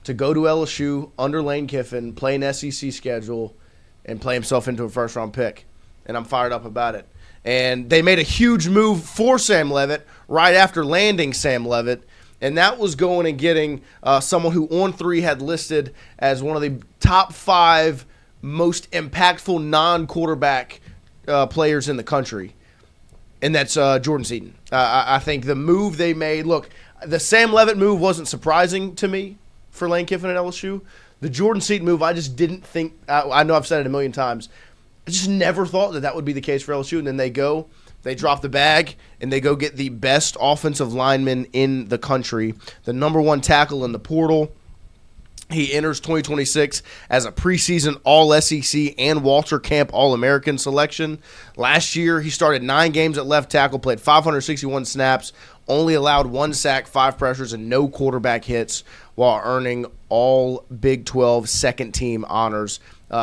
to go to LSU under Lane Kiffin, play an SEC schedule, and play himself into a first-round pick. And I'm fired up about it. And they made a huge move for Sam Leavitt right after landing Sam Leavitt, and that was going and getting someone who On 3 had listed as one of the top 5 most impactful non-quarterback players in the country. And that's Jordan Seaton. I think the move they made, look, the Sam Leavitt move wasn't surprising to me for Lane Kiffin at LSU. The Jordan Seaton move, I just didn't think, I know I've said it a million times, I just never thought that would be the case for LSU. And then they drop the bag, and they go get the best offensive lineman in the country, the number 1 tackle in the portal, He enters 2026 as a preseason All-SEC and Walter Camp All-American selection. Last year, he started 9 games at left tackle, played 561 snaps, only allowed 1 sack, 5 pressures, and no quarterback hits while earning all Big 12 second-team honors.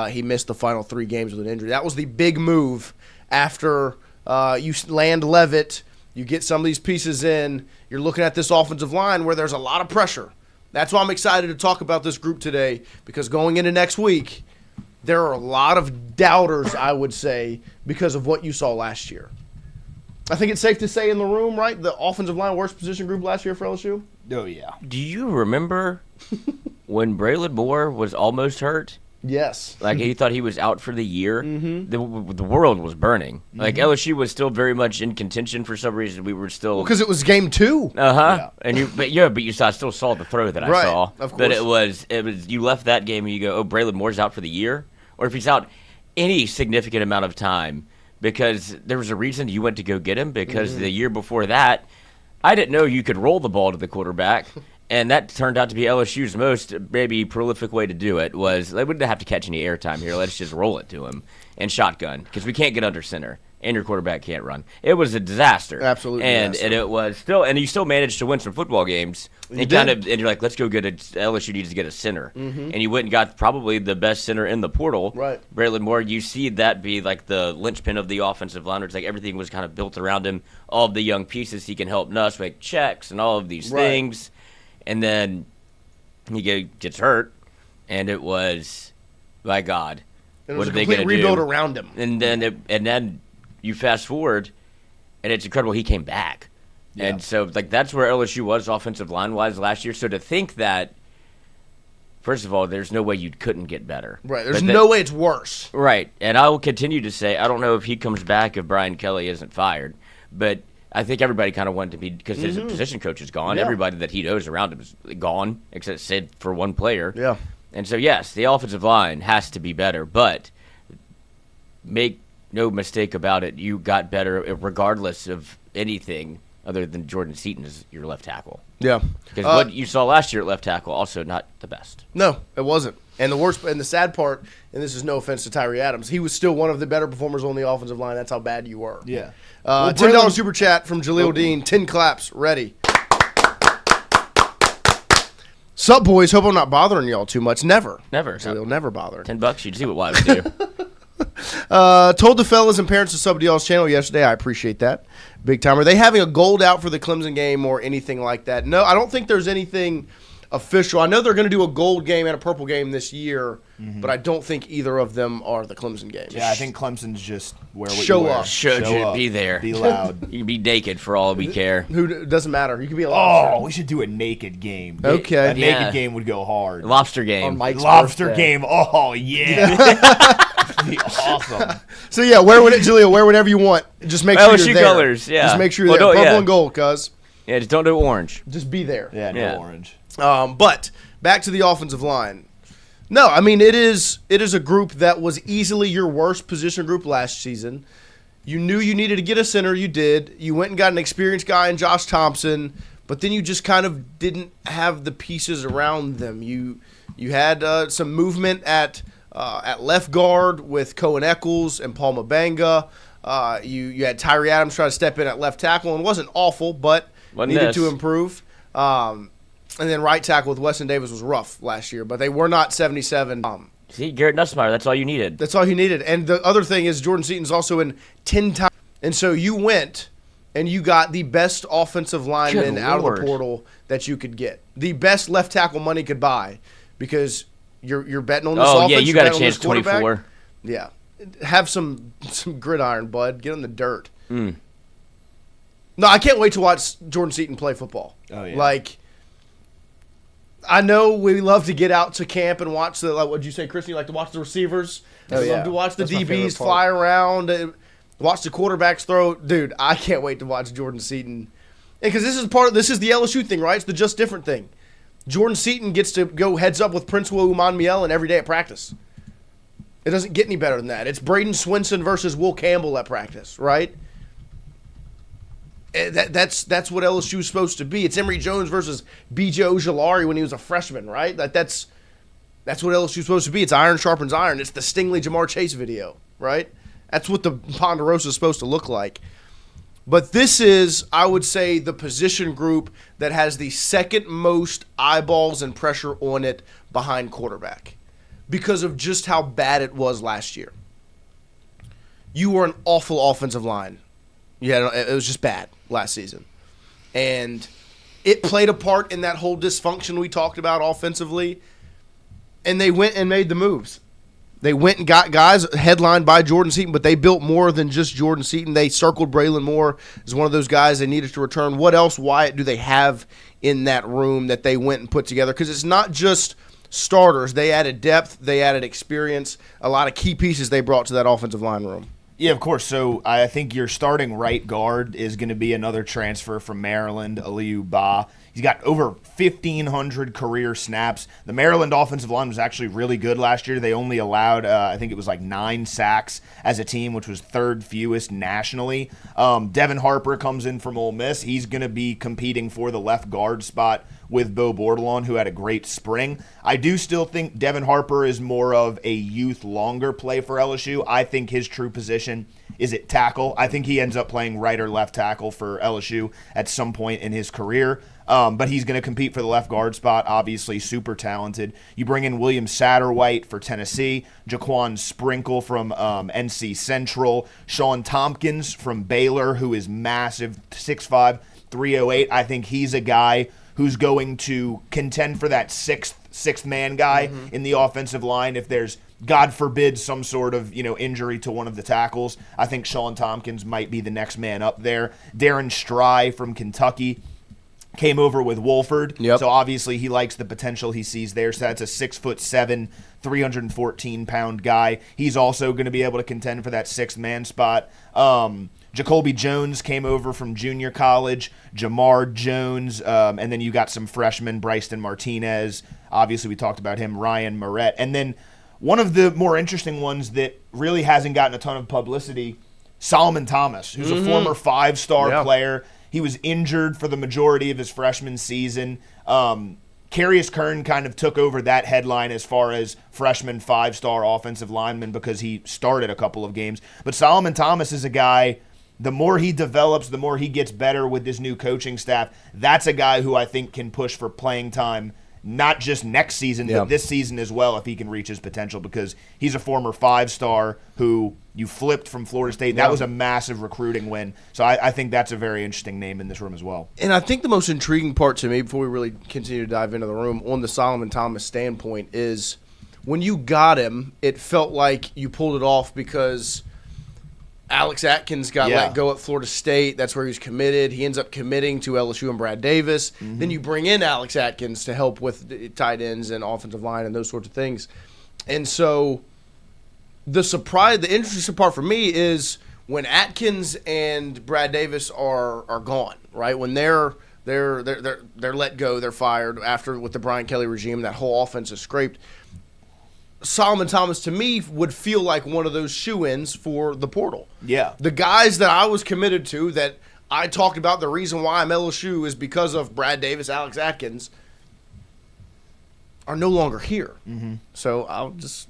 He missed the final 3 games with an injury. That was the big move after you land Leavitt, you get some of these pieces in, you're looking at this offensive line where there's a lot of pressure. That's why I'm excited to talk about this group today, because going into next week, there are a lot of doubters, I would say, because of what you saw last year. I think it's safe to say in the room, right? The offensive line worst position group last year for LSU?
Oh, yeah.
Do you remember when Braelin Moore was almost hurt?
Yes.
Like, he thought he was out for the year. Mm-hmm. The world was burning. Mm-hmm. Like, LSU was still very much in contention for some reason. We were still...
Because it was game 2.
Uh-huh. Yeah. But you still saw the throw that I saw.
Of course.
But it was you left that game and you go, oh, Braelin Moore's out for the year? Or if he's out any significant amount of time, because there was a reason you went to go get him, because the year before that, I didn't know you could roll the ball to the quarterback. And that turned out to be LSU's most maybe prolific way to do it. Was they wouldn't have to catch any airtime here. Let's just roll it to him and shotgun, because we can't get under center and your quarterback can't run. It was a disaster.
Absolutely.
And it was still, and you still managed to win some football games. And you're like, let's go get LSU needs to get a center. Mm-hmm. And you went and got probably the best center in the portal.
Right.
Braelin Moore, you see that be like the linchpin of the offensive line. It's like everything was kind of built around him. All of the young pieces, he can help Nuss make checks and all of these things. And then he gets hurt, and it was, my God, what are they going to do?
Rebuild around him.
And then you fast forward, and it's incredible he came back. Yeah. And so that's where LSU was offensive line wise last year. So to think that, first of all, there's no way you couldn't get better.
Right. There's no way it's worse.
Right. And I will continue to say, I don't know if he comes back if Brian Kelly isn't fired, but I think everybody kind of wanted to be, because his position coach is gone. Yeah. Everybody that he knows around him is gone, except Sid for one player.
Yeah.
And so, yes, the offensive line has to be better, but make no mistake about it, you got better regardless of anything other than Jordan Seaton as your left tackle.
Yeah.
Because what you saw last year at left tackle, also not the best.
No, it wasn't. And the worst, and the sad part, and this is no offense to Tyree Adams, he was still one of the better performers on the offensive line. That's how bad you were.
Yeah.
$10 super chat from Jaleel Dean. 10 claps. Ready. Sup, boys? Hope I'm not bothering y'all too much. Never. Jaleel, never bothering.
$10, you'd see what wives do.
Told the fellas and parents of Sub-D''s channel yesterday. I appreciate that. Big time. Are they having a gold out for the Clemson game or anything like that? No, I don't think there's anything official. I know they're going to do a gold game and a purple game this year, but I don't think either of them are the Clemson games.
Yeah, I think Clemson's just wear what
Show
you wear.
up.
Show
up.
Be there.
Be loud.
You can be naked for all we care.
Who doesn't matter. You can be a lobster.
We should do a naked game.
Okay.
A naked game would go hard.
Lobster game.
On Mike's
Lobster
birthday.
game. Oh, yeah. That'd be awesome.
So, yeah, wear whatever you want. Just make sure
LSU
you're there.
colors, yeah.
Just make sure you're there. Purple and gold, cuz.
Yeah, just don't do orange.
Just be there.
Yeah, no orange.
But back to the offensive line. No, I mean, it is a group that was easily your worst position group last season. You knew you needed to get a center. You did. You went and got an experienced guy in Josh Thompson, but then you just kind of didn't have the pieces around them. You had some movement at left guard with Cohen Eccles and Paul Mabanga. You had Tyree Adams try to step in at left tackle, and it wasn't awful, but needed to improve. And then right tackle with Weston Davis was rough last year, but they were not 77.
See, Garrett Nussmeier, that's all you needed.
That's all he needed. And the other thing is Jordan Seaton's also in 10 times. And so you went and you got the best offensive lineman out of the portal that you could get. The best left tackle money could buy, because you're betting on this offense.
Oh, yeah, you got a chance 24.
Yeah. Have some gridiron, bud. Get in the dirt. No, I can't wait to watch Jordan Seaton play football.
Oh, yeah.
Like, I know we love to get out to camp and watch what'd you say, Chris? You like to watch the receivers?
Oh, yeah.
Love to watch the
That's my
DBs
favorite part.
fly around, watch the quarterbacks throw. Dude, I can't wait to watch Jordan Seaton. Because this is the LSU thing, right? It's the just different thing. Jordan Seaton gets to go heads up with Prince Umanmielen every day at practice. It doesn't get any better than that. It's Braden Swinson versus Will Campbell at practice, right? That's what LSU is supposed to be. It's Emory Jones versus B.J. Ojolari when he was a freshman, right? That's That's what LSU's supposed to be. It's iron sharpens iron. It's the Stingley Jamar Chase video, right? That's what the Ponderosa is supposed to look like. But this is, I would say, the position group that has the second most eyeballs and pressure on it behind quarterback because of just how bad it was last year. You were an awful offensive line. Yeah, it was just bad last season. And it played a part in that whole dysfunction we talked about offensively. And they went and made the moves. They went and got guys headlined by Jordan Seaton, but they built more than just Jordan Seaton. They circled Braelin Moore as one of those guys they needed to return. What else, Wyatt, do they have in that room that they went and put together? Because it's not just starters. They added depth. They added experience. A lot of key pieces they brought to that offensive line room.
Yeah, of course. So I think your starting right guard is going to be another transfer from Maryland, Aliou. He's got over 1,500 career snaps. The Maryland offensive line was actually really good last year. They only allowed, I think it was like 9 sacks as a team, which was third fewest nationally. Devin Harper comes in from Ole Miss. He's going to be competing for the left guard spot with Bo Bordelon, who had a great spring. I do still think Devin Harper is more of a youth longer play for LSU. I think his true position is at tackle. I think he ends up playing right or left tackle for LSU at some point in his career. But he's going to compete for the left guard spot, obviously super talented. You bring in William Satterwhite for Tennessee, Jaquan Sprinkle from NC Central, Sean Tompkins from Baylor, who is massive, 6'5", 308. I think he's a guy who's going to contend for that sixth man guy in the offensive line if there's, God forbid, some sort of injury to one of the tackles. I think Sean Tompkins might be the next man up there. Darren Stry from Kentucky came over with Wolford, so obviously he likes the potential he sees there. So that's a 6'7", 314-pound guy. He's also going to be able to contend for that sixth man spot. Jacoby Jones came over from junior college, Jamar Jones, and then you got some freshmen, Bryson Martinez. Obviously, we talked about him, Ryan Moret. And then one of the more interesting ones that really hasn't gotten a ton of publicity, Solomon Thomas, who's a former 5-star player. He was injured for the majority of his freshman season. Carius Kern kind of took over that headline as far as freshman 5-star offensive lineman because he started a couple of games. But Solomon Thomas is a guy, the more he develops, the more he gets better with this new coaching staff. That's a guy who I think can push for playing time, not just next season, but this season as well if he can reach his potential, because he's a former 5-star who you flipped from Florida State. That was a massive recruiting win. So I think that's a very interesting name in this room as well.
And I think the most intriguing part to me, before we really continue to dive into the room, on the Solomon Thomas standpoint is when you got him, it felt like you pulled it off because Alex Atkins got let go at Florida State. That's where he was committed. He ends up committing to LSU and Brad Davis. Then you bring in Alex Atkins to help with tight ends and offensive line and those sorts of things. And so the interesting part for me is when Atkins and Brad Davis are gone, right? When they're let go, they're fired after with the Brian Kelly regime, that whole offense is scraped. Solomon Thomas, to me, would feel like one of those shoe-ins for the portal. Yeah. The guys that I was committed to, that I talked about, the reason why I'm LSU is because of Brad Davis, Alex Atkins, are no longer here. So I'll just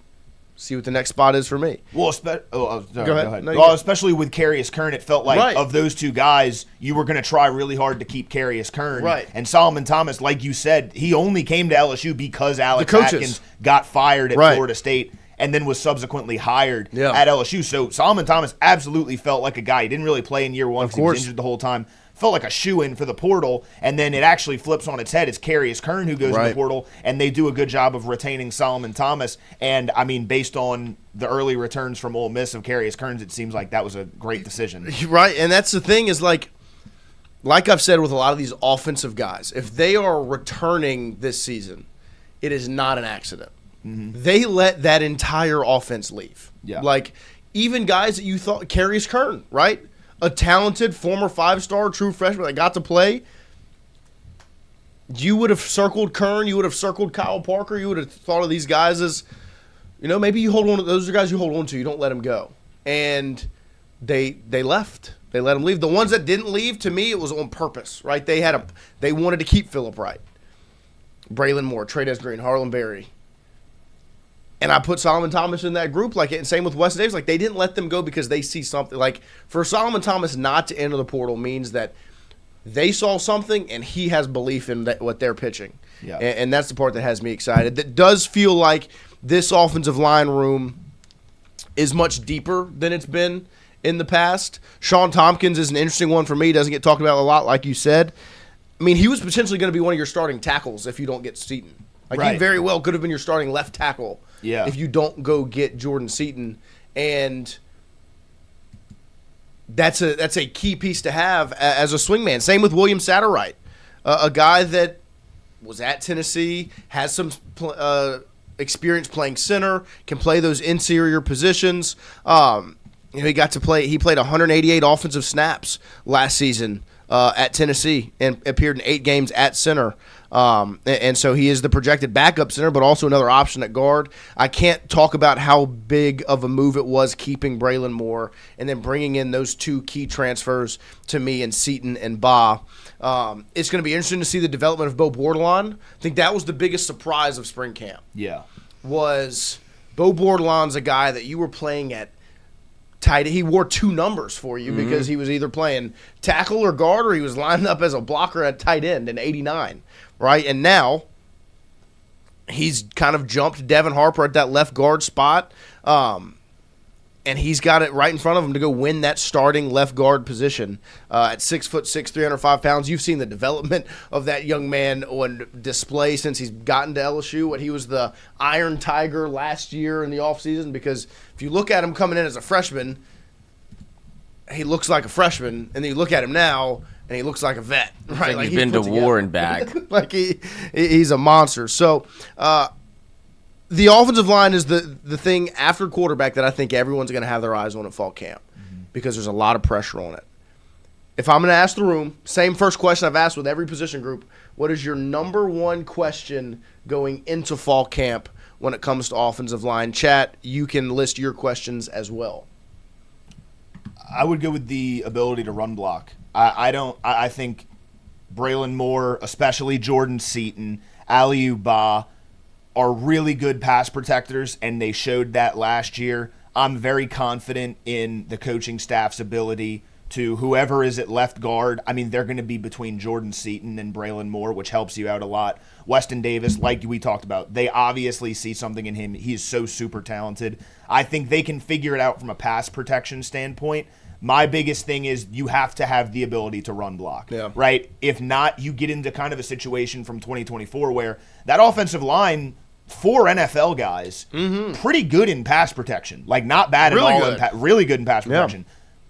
see what the next spot is for me.
Well, go ahead. No, especially with Carius Kern, it felt like of those two guys, you were going to try really hard to keep Carius Kern. Right. And Solomon Thomas, like you said, he only came to LSU because Alex Atkins got fired at Florida State and then was subsequently hired at LSU. So Solomon Thomas absolutely felt like a guy. He didn't really play in year one because he was injured the whole time. Felt like a shoe-in for the portal, and then it actually flips on its head. It's Carius Kern who goes in the portal, and they do a good job of retaining Solomon Thomas. And, I mean, based on the early returns from Ole Miss of Carius Kern, it seems like that was a great decision.
Right, and that's the thing is, like I've said with a lot of these offensive guys, if they are returning this season, it is not an accident. They let that entire offense leave. Yeah. Like, even guys that you thought, Carius Kern, right? A talented former 5-star true freshman that got to play. You would have circled Kern. You would have circled Kyle Parker. You would have thought of these guys as, maybe you hold on to those are guys you hold on to. You don't let them go. And they left. They let them leave. The ones that didn't leave, to me, it was on purpose, right? They wanted to keep Phillip Wright, Braelin Moore, Trey Green, Harlan Berry, And I put Solomon Thomas in that group, and same with Weston Davis. Like, they didn't let them go because they see something. Like, for Solomon Thomas not to enter the portal means that they saw something and he has belief in what they're pitching.
Yeah.
And that's the part that has me excited. That does feel like this offensive line room is much deeper than it's been in the past. Sean Tompkins is an interesting one for me. Doesn't get talked about a lot, like you said. I mean, he was potentially going to be one of your starting tackles if you don't get Seaton. Like, he very well could have been your starting left tackle if you don't go get Jordan Seaton. And that's a key piece to have as a swingman. Same with William Satterwright, a guy that was at Tennessee, has some experience playing center, can play those interior positions. He got to play. He played 188 offensive snaps last season at Tennessee and appeared in 8 games at center. And so he is the projected backup center, but also another option at guard. I can't talk about how big of a move it was keeping Braelin Moore and then bringing in those 2 key transfers to me and Seaton and Ba. It's going to be interesting to see the development of Bo Bordelon. I think that was the biggest surprise of spring camp.
Yeah.
Was Bo Bordelon's a guy that you were playing at tight. He wore 2 numbers for you because he was either playing tackle or guard, or he was lining up as a blocker at tight end in 89, right? And now he's kind of jumped Devin Harper at that left guard spot, and he's got it right in front of him to go win that starting left guard position at 6'6", 305 pounds. You've seen the development of that young man on display since he's gotten to LSU. What he was the Iron Tiger last year in the offseason, because if you look at him coming in as a freshman, he looks like a freshman, and then you look at him now, and he looks like a vet. Right?
Like he's been to war and back.
Like he's a monster. So the offensive line is the thing after quarterback that I think everyone's going to have their eyes on at fall camp because there's a lot of pressure on it. If I'm going to ask the room, same first question I've asked with every position group, what is your number one question going into fall camp when it comes to offensive line? Chat, you can list your questions as well.
I would go with the ability to run block. I think Braelin Moore, especially Jordan Seaton, Aliou, Ba, are really good pass protectors, and they showed that last year. I'm very confident in the coaching staff's ability to whoever is at left guard. I mean, they're going to be between Jordan Seaton and Braelin Moore, which helps you out a lot. Weston Davis, like we talked about, they obviously see something in him. He is so super talented. I think they can figure it out from a pass protection standpoint. My biggest thing is you have to have the ability to run block, right? If not, you get into kind of a situation from 2024 where that offensive line, 4 NFL guys, pretty good in pass protection. Like, not bad
Really
at all.
good.
Really good in pass protection.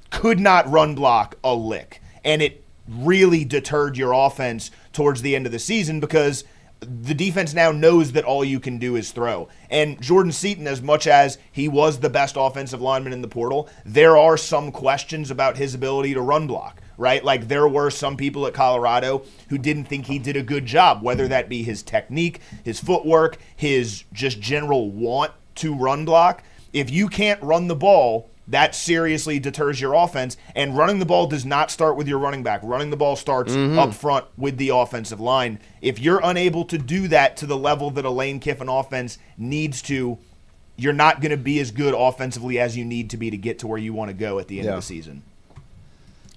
Could not run block a lick. And it really deterred your offense towards the end of the season because the defense now knows that all you can do is throw. And Jordan Seaton, as much as he was the best offensive lineman in the portal, there are some questions about his ability to run block, right? Like, there were some people at Colorado who didn't think he did a good job, whether that be his technique, his footwork, his just general want to run block. If you can't run the ball, that seriously deters your offense, and running the ball does not start with your running back. Running the ball starts up front with the offensive line. If you're unable to do that to the level that a Lane Kiffin offense needs to, you're not going to be as good offensively as you need to be to get to where you want to go at the end of the season.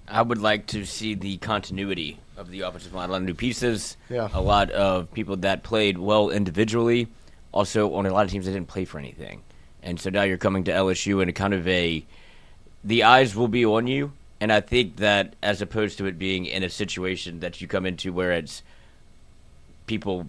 I would like to see the continuity of the offensive line. A lot of new pieces,
Yeah.
a lot of people that played well individually, also on a lot of teams that didn't play for anything. And so now you're coming to LSU and kind of the eyes will be on you. And I think that as opposed to it being in a situation that you come into where it's people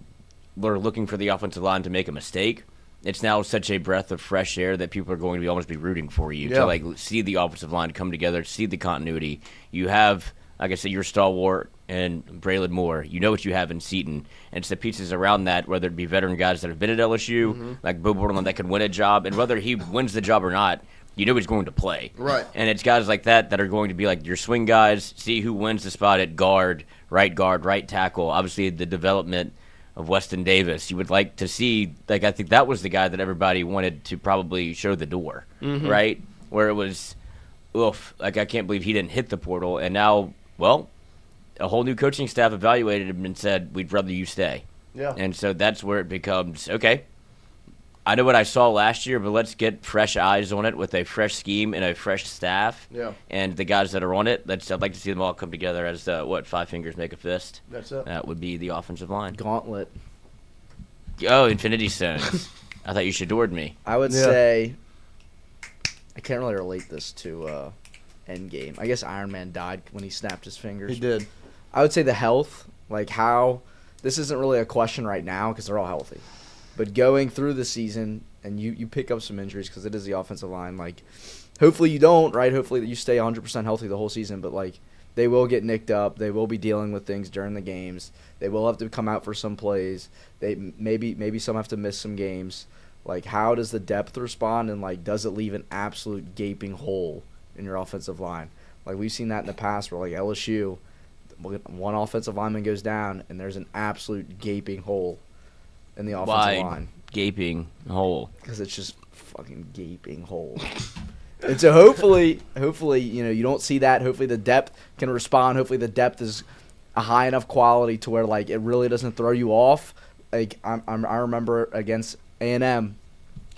are looking for the offensive line to make a mistake, it's now such a breath of fresh air that people are going to almost be rooting for you to like see the offensive line come together, see the continuity. You have, like I said, your stalwart and Braelin Moore. You know what you have in Seaton. And it's the pieces around that, whether it be veteran guys that have been at LSU, like Bo Bordelon that can win a job, and whether he wins the job or not, you know he's going to play.
Right.
And it's guys like that that are going to be like your swing guys, see who wins the spot at guard, right tackle. Obviously, the development of Weston Davis. You would like to see, like, I think that was the guy that everybody wanted to probably show the door, right? Where it was, oof, like, I can't believe he didn't hit the portal. And now, well, a whole new coaching staff evaluated him and said, we'd rather you stay.
Yeah.
And so that's where it becomes, okay, I know what I saw last year, but let's get fresh eyes on it with a fresh scheme and a fresh staff.
Yeah.
And the guys that are on it, I'd like to see them all come together as, five fingers make a fist.
That's it.
That would be the offensive line.
Gauntlet.
Oh, Infinity Stones. I thought you adored me.
I would say I can't really relate this to Endgame. I guess Iron Man died when he snapped his fingers.
He did.
I would say the health, like how this isn't really a question right now because they're all healthy. But going through the season and you pick up some injuries because it is the offensive line. Like, hopefully you don't, right? Hopefully you stay 100% healthy the whole season. But, like, they will get nicked up. They will be dealing with things during the games. They will have to come out for some plays. They maybe some have to miss some games. Like, how does the depth respond? And, like, does it leave an absolute gaping hole in your offensive line? Like, we've seen that in the past where, like, LSU, one offensive lineman goes down and there's an absolute gaping hole in the offensive line.
Gaping hole?
Because it's just fucking gaping hole. And so hopefully, you don't see that. Hopefully the depth can respond. Hopefully the depth is a high enough quality to where, like, it really doesn't throw you off. Like, I remember against A&M,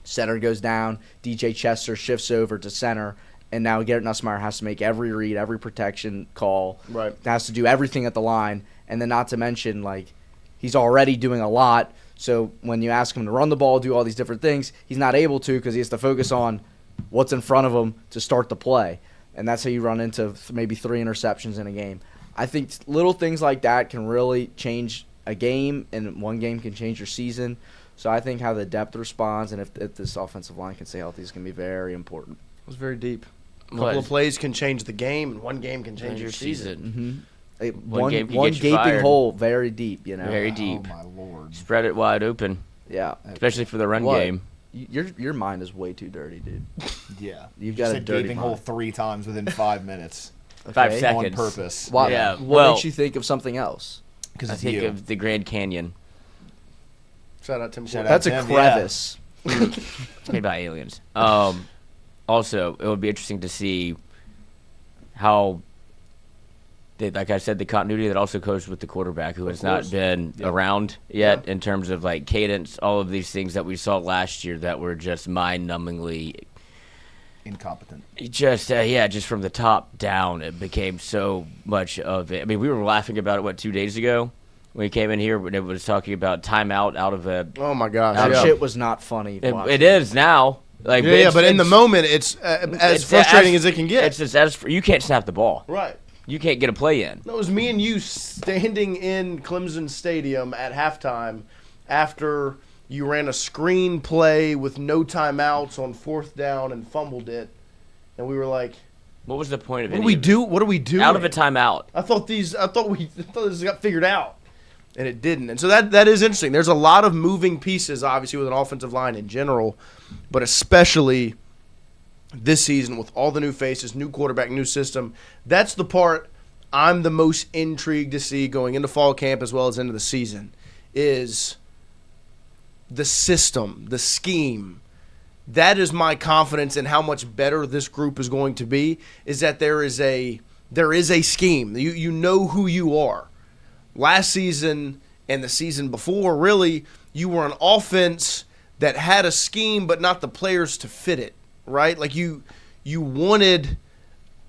center goes down, DJ Chester shifts over to center, and now Garrett Nussmeier has to make every read, every protection call.
Right.
Has to do everything at the line. And then not to mention, like, he's already doing a lot. So when you ask him to run the ball, do all these different things, he's not able to because he has to focus on what's in front of him to start the play. And that's how you run into maybe 3 interceptions in a game. I think little things like that can really change a game, and one game can change your season. So I think how the depth responds and if this offensive line can stay healthy is going to be very important.
It was very deep. A couple of plays can change the game, and one game can change your season.
One
game can
one
get you
gaping
fired.
hole, very deep, you know.
Very deep.
Oh, my Lord.
Spread it wide open,
Yeah.
especially for the run
What?
game.
Your mind is way too dirty, dude.
Yeah.
You've
You
got a
said
dirty
gaping
mind.
hole 3 times within 5 minutes.
5
Okay.
seconds.
On purpose.
Why,
Yeah,
what
well-
makes you think of something else?
Because
I
it's
think
you.
of the Grand Canyon
Shout out Tim.
Shout
Courtney.
out.
That's a
Tim, yeah.
crevice.
made by aliens. Also, it would be interesting to see how, like I said, the continuity that also goes with the quarterback who has not been around yet in terms of, like, cadence, all of these things that we saw last year that were just mind-numbingly
Incompetent.
just from the top down. It became so much of it. I mean, we were laughing about it, 2 days ago when we came in here when it was talking about timeout out of a.
Oh my gosh.
That
yeah.
shit was not funny. to watch.
It is now. Like,
Yeah, but in the moment, it's as frustrating as it can get.
It's just you can't snap the ball.
Right.
You can't get a play in.
That was me and you standing in Clemson Stadium at halftime after you ran a screen play with no timeouts on 4th down and fumbled it, and we were like,
What was the point of
"What
it?
do we do? What do we do?"
Out of a timeout.
I thought this got figured out, and it didn't. And so that is interesting. There's a lot of moving pieces, obviously, with an offensive line in general, but especially this season with all the new faces, new quarterback, new system. That's the part I'm the most intrigued to see going into fall camp as well as into the season is the system, the scheme. That is my confidence in how much better this group is going to be, is that there is a scheme. You know who you are. Last season and the season before, really, you were an offense that had a scheme but not the players to fit it, right? Like you wanted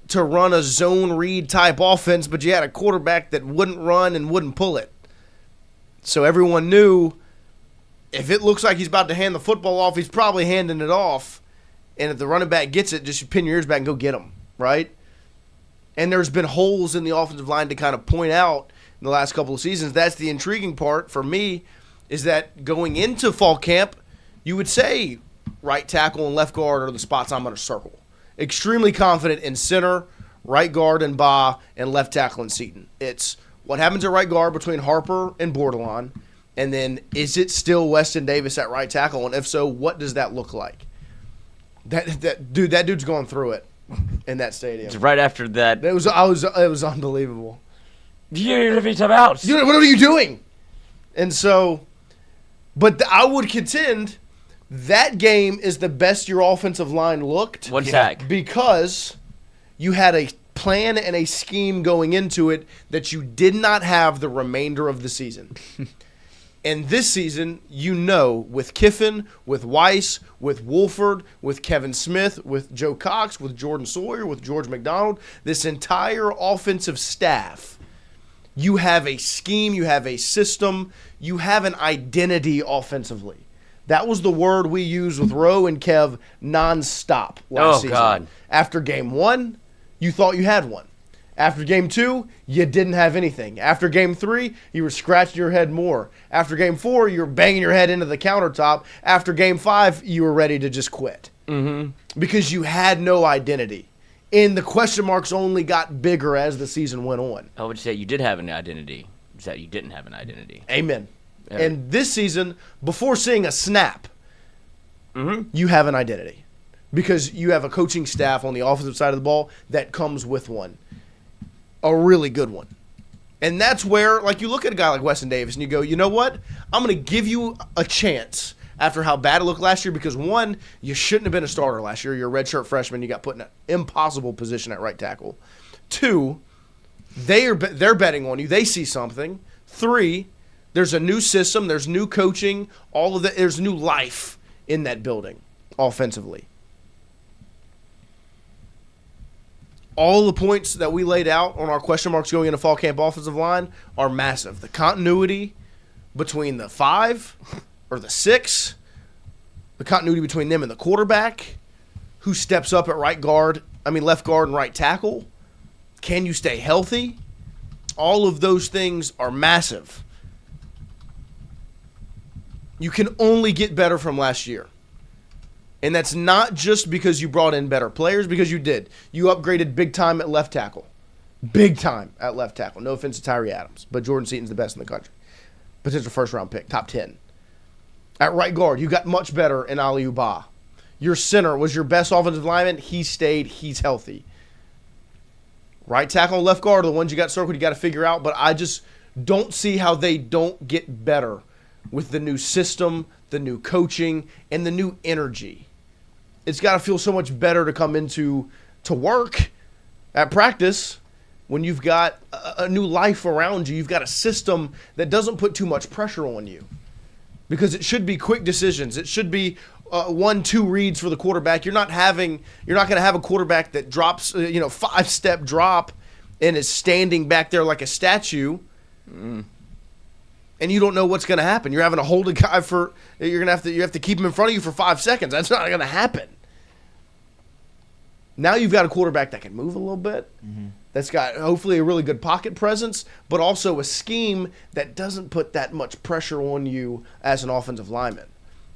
to run a zone read type offense, but you had a quarterback that wouldn't run and wouldn't pull it. So everyone knew if it looks like he's about to hand the football off, he's probably handing it off. And if the running back gets it, just pin your ears back and go get him, right? And there's been holes in the offensive line to kind of point out in the last couple of seasons. That's the intriguing part for me, is that going into fall camp, you would say right tackle and left guard are the spots I'm going to circle. Extremely confident in center, right guard and Ba, and left tackle and Seaton. It's what happens at right guard between Harper and Bordelon, and then is it still Weston Davis at right tackle? And if so, what does that look like? That dude's going through it in that stadium.
It's right after that.
It was unbelievable.
You didn't have any timeouts.
Dude, what are you doing? And so, but I would contend that game is the best your offensive line looked.
One sack.
Because you had a plan and a scheme going into it that you did not have the remainder of the season. And this season, with Kiffin, with Weiss, with Wolford, with Kevin Smith, with Joe Cox, with Jordan Sawyer, with George McDonald, this entire offensive staff, you have a scheme, you have a system, you have an identity offensively. That was the word we used with Roe and Kev nonstop last season.
God.
After game 1, you thought you had one. After game 2, you didn't have anything. After game 3, you were scratching your head more. After game 4, you were banging your head into the countertop. After game 5, you were ready to just quit. Because you had no identity. And the question marks only got bigger as the season went on.
I would say you did have an identity. It's that you didn't have an identity.
Amen.
Yeah.
And this season, before seeing a snap, you have an identity. Because you have a coaching staff on the offensive side of the ball that comes with one. A really good one. And that's where, like, you look at a guy like Weston Davis and you go, you know what? I'm going to give you a chance after how bad it looked last year because, one, you shouldn't have been a starter last year. You're a redshirt freshman. You got put in an impossible position at right tackle. 2, they're betting on you. They see something. 3, there's a new system. There's new coaching. All of that. There's new life in that building offensively. All the points that we laid out on our question marks going into fall camp offensive line are massive. The continuity between the 5 or the 6, the continuity between them and the quarterback, who steps up at left guard and right tackle. Can you stay healthy? All of those things are massive. You can only get better from last year. And that's not just because you brought in better players, because you did. You upgraded big time at left tackle. Big time at left tackle. No offense to Tyree Adams, but Jordan Seaton's the best in the country. Potential first-round pick, top 10. At right guard, you got much better in Aliou. Your center was your best offensive lineman. He stayed. He's healthy. Right tackle and left guard are the ones you got circled. You got to figure out, but I just don't see how they don't get better with the new system, the new coaching, and the new energy. It's got to feel so much better to come into work at practice when you've got a new life around you. You've got a system that doesn't put too much pressure on you because it should be quick decisions. It should be 1-2 reads for the quarterback. You're not going to have a quarterback that drops 5-step drop and is standing back there like a statue. And you don't know what's going to happen. You're having to hold a guy you have to keep him in front of you for 5 seconds. That's not going to happen. Now you've got a quarterback that can move a little bit. That's got hopefully a really good pocket presence, but also a scheme that doesn't put that much pressure on you as an offensive lineman.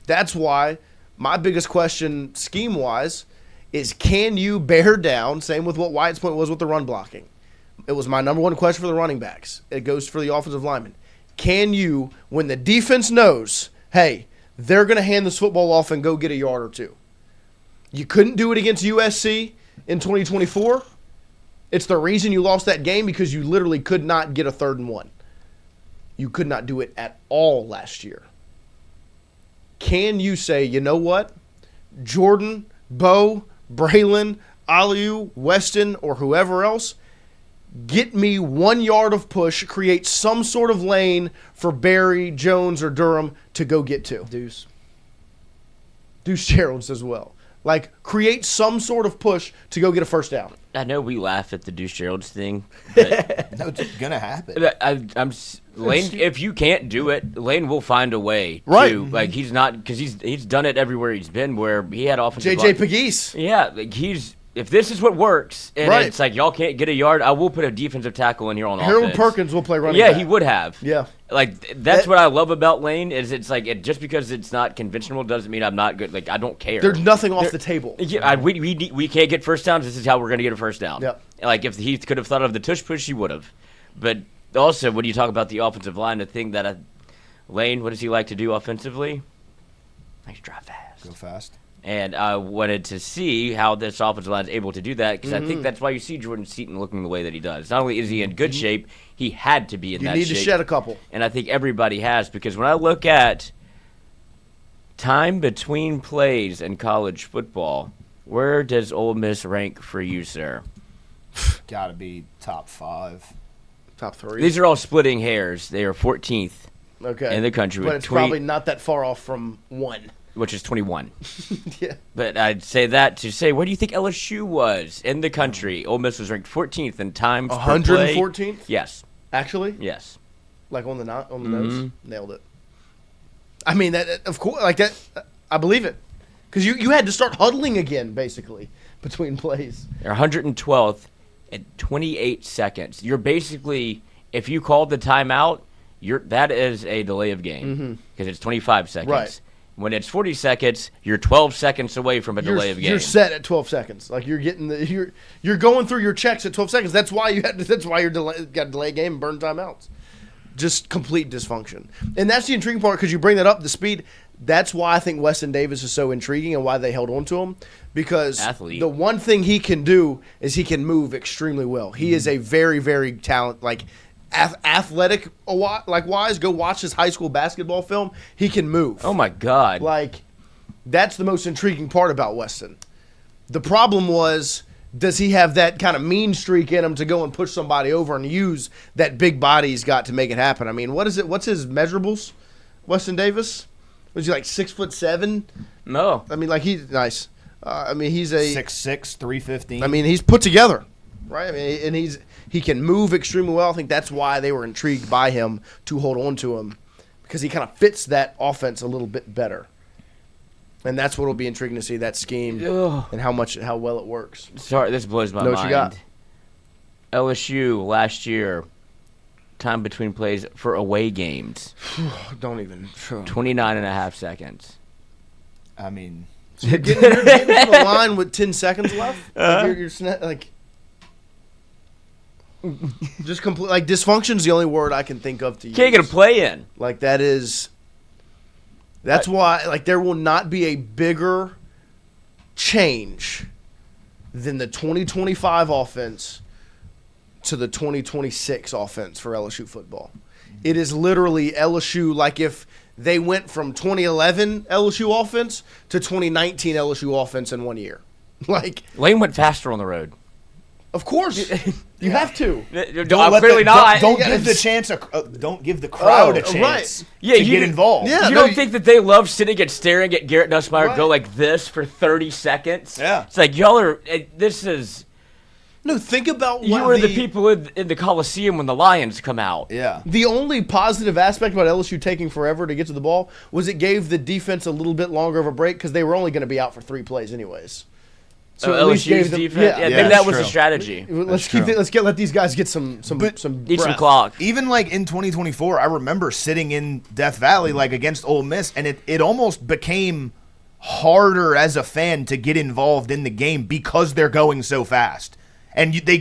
That's why my biggest question scheme-wise is, can you bear down, same with what Wyatt's point was with the run blocking. It was my number one question for the running backs. It goes for the offensive linemen. Can you, when the defense knows, hey, they're going to hand this football off and go get a yard or two? You couldn't do it against USC in 2024. It's the reason you lost that game, because you literally could not get a 3rd and 1. You could not do it at all last year. Can you say, you know what? Jordan, Bo, Braelin, Aliou, Weston, or whoever else, get me 1 yard of push, create some sort of lane for Barry, Jones, or Durham to go get to.
Deuce
Gerald's as well. Like, create some sort of push to go get a first down.
I know we laugh at the Deuce Gerald's thing, but
No, it's going to happen.
Lane. If you can't do it, Lane will find a way.
Right.
To, like, he's not, because he's done it everywhere he's been, where he had offensive
JJ Pegues.
Yeah, like if this is what works, and
Right.
it's like y'all can't get a yard, I will put a defensive tackle in here on
Harold
offense.
Perkins will play running
Yeah,
back.
he would have.
Yeah.
Like, that's what I love about Lane, is it's like, just because it's not conventional doesn't mean I'm not good. Like, I don't care.
There's nothing off the table.
Yeah, we can't get first downs. This is how we're going to get a first down.
Yep.
Like, if he could have thought of the tush push, he would have. But also, when you talk about the offensive line, the thing that Lane, what does he like to do offensively? Like to drive fast.
Go fast.
And I wanted to see how this offensive line is able to do that, because I think that's why you see Jordan Seaton looking the way that he does. Not only is he in good shape, he had to be in
You
that shape.
need to shed a couple.
And I think everybody has, because when I look at time between plays in college football, where does Ole Miss rank for you, sir?
Got to be top 5.
Top 3.
These are all splitting hairs. They are 14th
Okay.
in the country.
But
with
it's
20
probably not that far off from 1.
which is 21.
Yeah.
But I'd say that to say, where do you think LSU was in the country? Ole Miss was ranked 14th in times per play.
114th?
Yes.
Actually?
Yes.
Like on the nose? Nailed it. I mean, that of course, like that, I believe it. Because you had to start huddling again, basically, between plays.
They're 112th at 28 seconds. You're basically, if you called the timeout, that is a delay of game because it's 25 seconds.
Right.
When it's 40 seconds, you're 12 seconds away from a delay of game.
You're set at 12 seconds. Like you're getting you're going through your checks at 12 seconds. That's why got a delay game and burn timeouts. Just complete dysfunction. And that's the intriguing part because you bring that up, the speed. That's why I think Weston Davis is so intriguing and why they held on to him. Because
Athlete.
the one thing he can do is he can move extremely well. He is a very, very talented, athletic wise. Go watch his high school basketball film. He can move.
Oh, my God.
Like, that's the most intriguing part about Weston. The problem was, does he have that kind of mean streak in him to go and push somebody over and use that big body he's got to make it happen? I mean, what is it? What's his measurables, Weston Davis? Was he like 6'7"?
No.
I mean, like he's nice. I mean, he's a
6'6", 315.
I mean, he's put together, right? I mean, and he can move extremely well. I think that's why they were intrigued by him to hold on to him because he kind of fits that offense a little bit better. And that's what will be intriguing to see, that scheme and how well it works.
Sorry, this blows my
Know
mind.
what you got?
LSU last year, time between plays for away games,
Don't even.
29 and a half seconds.
I mean,
You're getting to the line with 10 seconds left. Just complete. Like dysfunction's the only word I can think of to use.
Can't get a play in.
Like that is. That's why. Like there will not be a bigger change than the 2025 offense to the 2026 offense for LSU football. It is literally LSU. Like if they went from 2011 LSU offense to 2019 LSU offense in 1 year. Like
Lane went faster on the road.
Of course, you have to.
Clearly not.
Don't give the chance. Don't give the crowd a chance.
Right.
Yeah,
to get involved.
Yeah.
You
no,
don't think that they love sitting and staring at Garrett Nussmeier go like this for 30 seconds?
Yeah.
It's like, y'all are, this is,
No, think about
you were the people in the Coliseum when the Lions come out.
Yeah.
The only positive aspect about LSU taking forever to get to the ball was it gave the defense a little bit longer of a break because they were only going to be out for 3 plays anyways.
So
at least
LSU's
gave them,
defense,
yeah,
maybe that
that's
was the
true.
strategy.
Let these guys get some
Eat some
breath.
clock.
Even like in 2024, I remember sitting in Death Valley like against Ole Miss, and it almost became harder as a fan to get involved in the game because they're going so fast. And they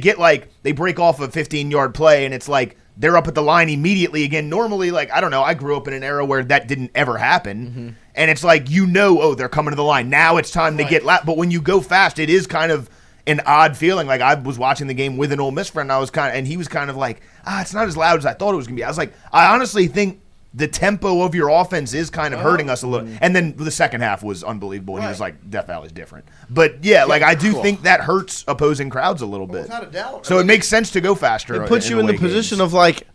break off a 15-yard play, and it's like they're up at the line immediately again. Normally, like, I don't know, I grew up in an era where that didn't ever happen. And it's like, they're coming to the line. Now it's time to get loud. But when you go fast, it is kind of an odd feeling. Like, I was watching the game with an Ole Miss friend, and he was kind of like, it's not as loud as I thought it was going to be. I was like, I honestly think the tempo of your offense is kind of hurting us a little. And then the second half was unbelievable. He was like, Death Valley's different. But, I do think that hurts opposing crowds a little bit.
Without a doubt.
So it makes sense to go faster.
It puts you in the
away
position
games.
of like.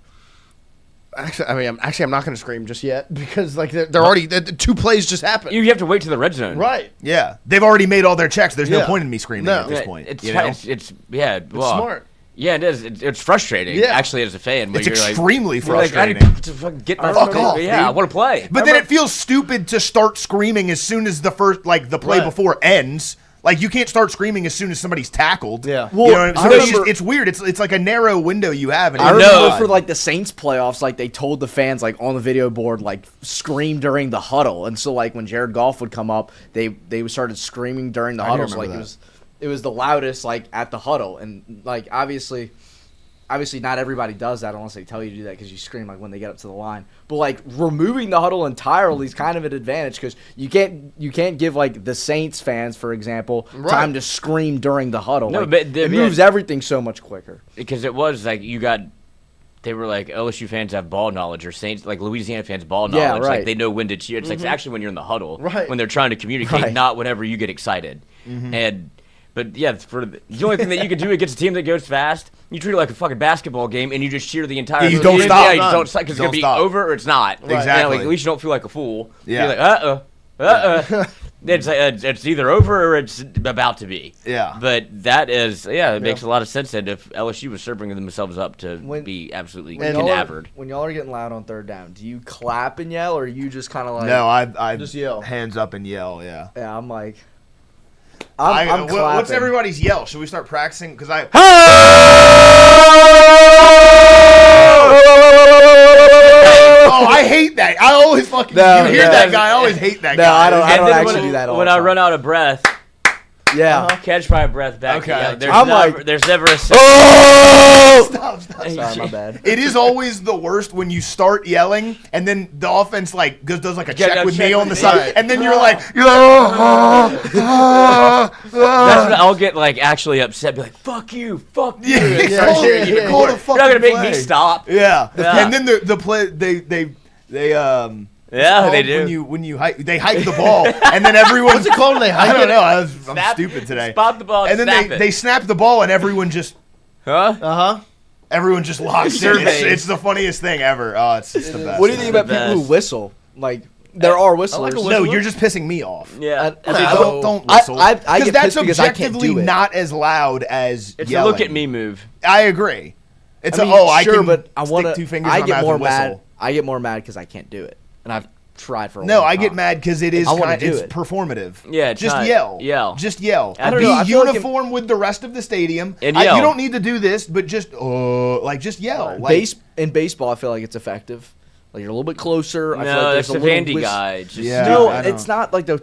Actually, I'm not going to scream just yet because like they're already the 2 plays just happened.
You have to wait to the red zone.
Right.
Yeah, they've already made all their checks. There's no
Yeah.
point in me screaming
No.
at this point.
It's
you know?
it's smart. Yeah, it is. It's frustrating.
Yeah.
Actually, as a fan,
It's
you're
extremely
you're like, I
frustrating.
need to fucking get my
Fuck off,
Yeah,
dude.
I want to play.
But then it feels stupid to start screaming as soon as the play
Right.
before ends. Like, you can't start screaming as soon as somebody's tackled.
Yeah.
You know what I mean? So
I remember-
it's weird. It's like a narrow window you have. And
I
it's
remember
odd.
for like the Saints playoffs, like they told the fans like on the video board like scream during the huddle, and so like when Jared Goff would come up, they started screaming during the huddle. So like
remember
it was the loudest like at the huddle, and like obviously not everybody does that unless they tell you to do that because you scream like when they get up to the line. But like removing the huddle entirely is kind of an advantage because you can't give like the Saints fans, for example, time to scream during the huddle.
No,
Like,
but
it moves everything so much quicker.
Because it was like they were like LSU fans have ball knowledge or Saints like Louisiana fans ball knowledge.
Yeah, right.
Like they know when to cheer. It's like actually when you're in the huddle,
Right.
when they're trying to communicate,
Right.
not whenever you get excited. But yeah, for the only thing that you can do against a team that goes fast You treat it like a fucking basketball game, and you just cheer the entire.
Yeah, you
movie.
don't stop.
Yeah, you don't stop because it's gonna be
Don't stop.
over or it's not.
Exactly.
Like, at least you don't feel like a fool.
Yeah.
You're like, it's either over or it's about to be.
Yeah.
But that is, it makes a lot of sense. And if LSU was serving themselves up to be absolutely cadavered.
When y'all are getting loud on third down, do you clap and yell, or are you just kind of like?
No, I
Just yell.
hands up and yell. Yeah.
Yeah, I'm like. I'm clapping.
What's everybody's yell? Should we start practicing? Because I. Oh, I hate that. I always fucking. You hear that guy? I always hate that guy.
No, I don't
And then
actually do that all
when
the
I
time.
run out of breath,
Yeah.
catch my breath back.
Okay.
Yeah,
I'm like-
there's never a
Stop.
Sorry, my bad.
It is always the worst when you start yelling and then the offense like does like a
Yeah,
check
no,
with
check
me on
with
the
me.
side,
Right.
and then you're like,
That's when I'll get like actually upset, be like, "Fuck you, fuck you."
yeah,
and start
call,
cheering even
call
more.
the
You're
fucking
not gonna make
play.
me stop.
Yeah.
Yeah.
And then the play they
Yeah,
what's
they
it
do.
called when you hike they hike the ball and then everyone
What's it called when they hike
I don't
it?
know. I'm
Snap-
stupid today.
Spot the ball,
And then
snap it.
they snap the ball and everyone just
Huh?
everyone just locks in.
Surveys.
It's the funniest thing ever. Oh, it's just the best.
What do you think about
the
people who
best.
whistle? Like there are whistlers.
No, you're just pissing me off.
Yeah.
Don't
I-
whistle.
I get
that's
pissed because I can't
objectively
do it.
not as loud as
It's
yelling.
a look at me move.
I agree. It's
I mean,
I
sure,
can
but I
stick
want to.
2 fingers
I
in my
get
mouth
more
and whistle.
mad. I get more mad because I can't do it, and I've tried for a
No,
long
I get
time.
mad because it is
I wanna do
it's
it.
performative.
Yeah, it's
just
not-
yell.
yell.
Just yell.
I don't
Be
know, I feel like
uniform with the rest of the stadium.
And
You
yell.
don't need to do this, but just just yell. Like,
In baseball, I feel like it's effective. Like you're a little bit closer. I feel
No,
like
that's
there's
the
a little
Vandy guy. Just
Yeah.
No,
I
it's
don't-
not like the.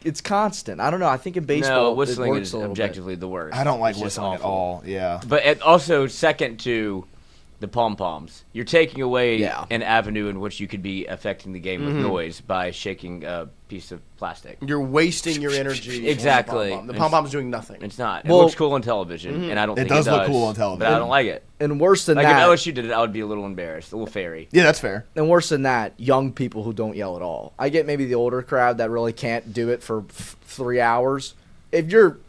It's constant. I don't know. I think in baseball,
No,
it
whistling
works
is
a little bit.
objectively the worst.
I don't like
It's just
whistling at
awful.
all. Yeah.
But it also second to the pom-poms. You're taking away
Yeah.
an avenue in which you could be affecting the game with noise by shaking a piece of plastic.
You're wasting your energy.
Exactly.
The pom-pom's doing nothing.
It's not.
Well-
it looks cool on television, and I don't
It
think
does
it
look cool on television.
But I don't like it.
And worse than
Like
that,
if LSU did it, I would be a little embarrassed, a little fairy.
Yeah, that's fair.
and worse than that, young people who don't yell at all. I get maybe the older crowd that really can't do it for 3 hours. If you're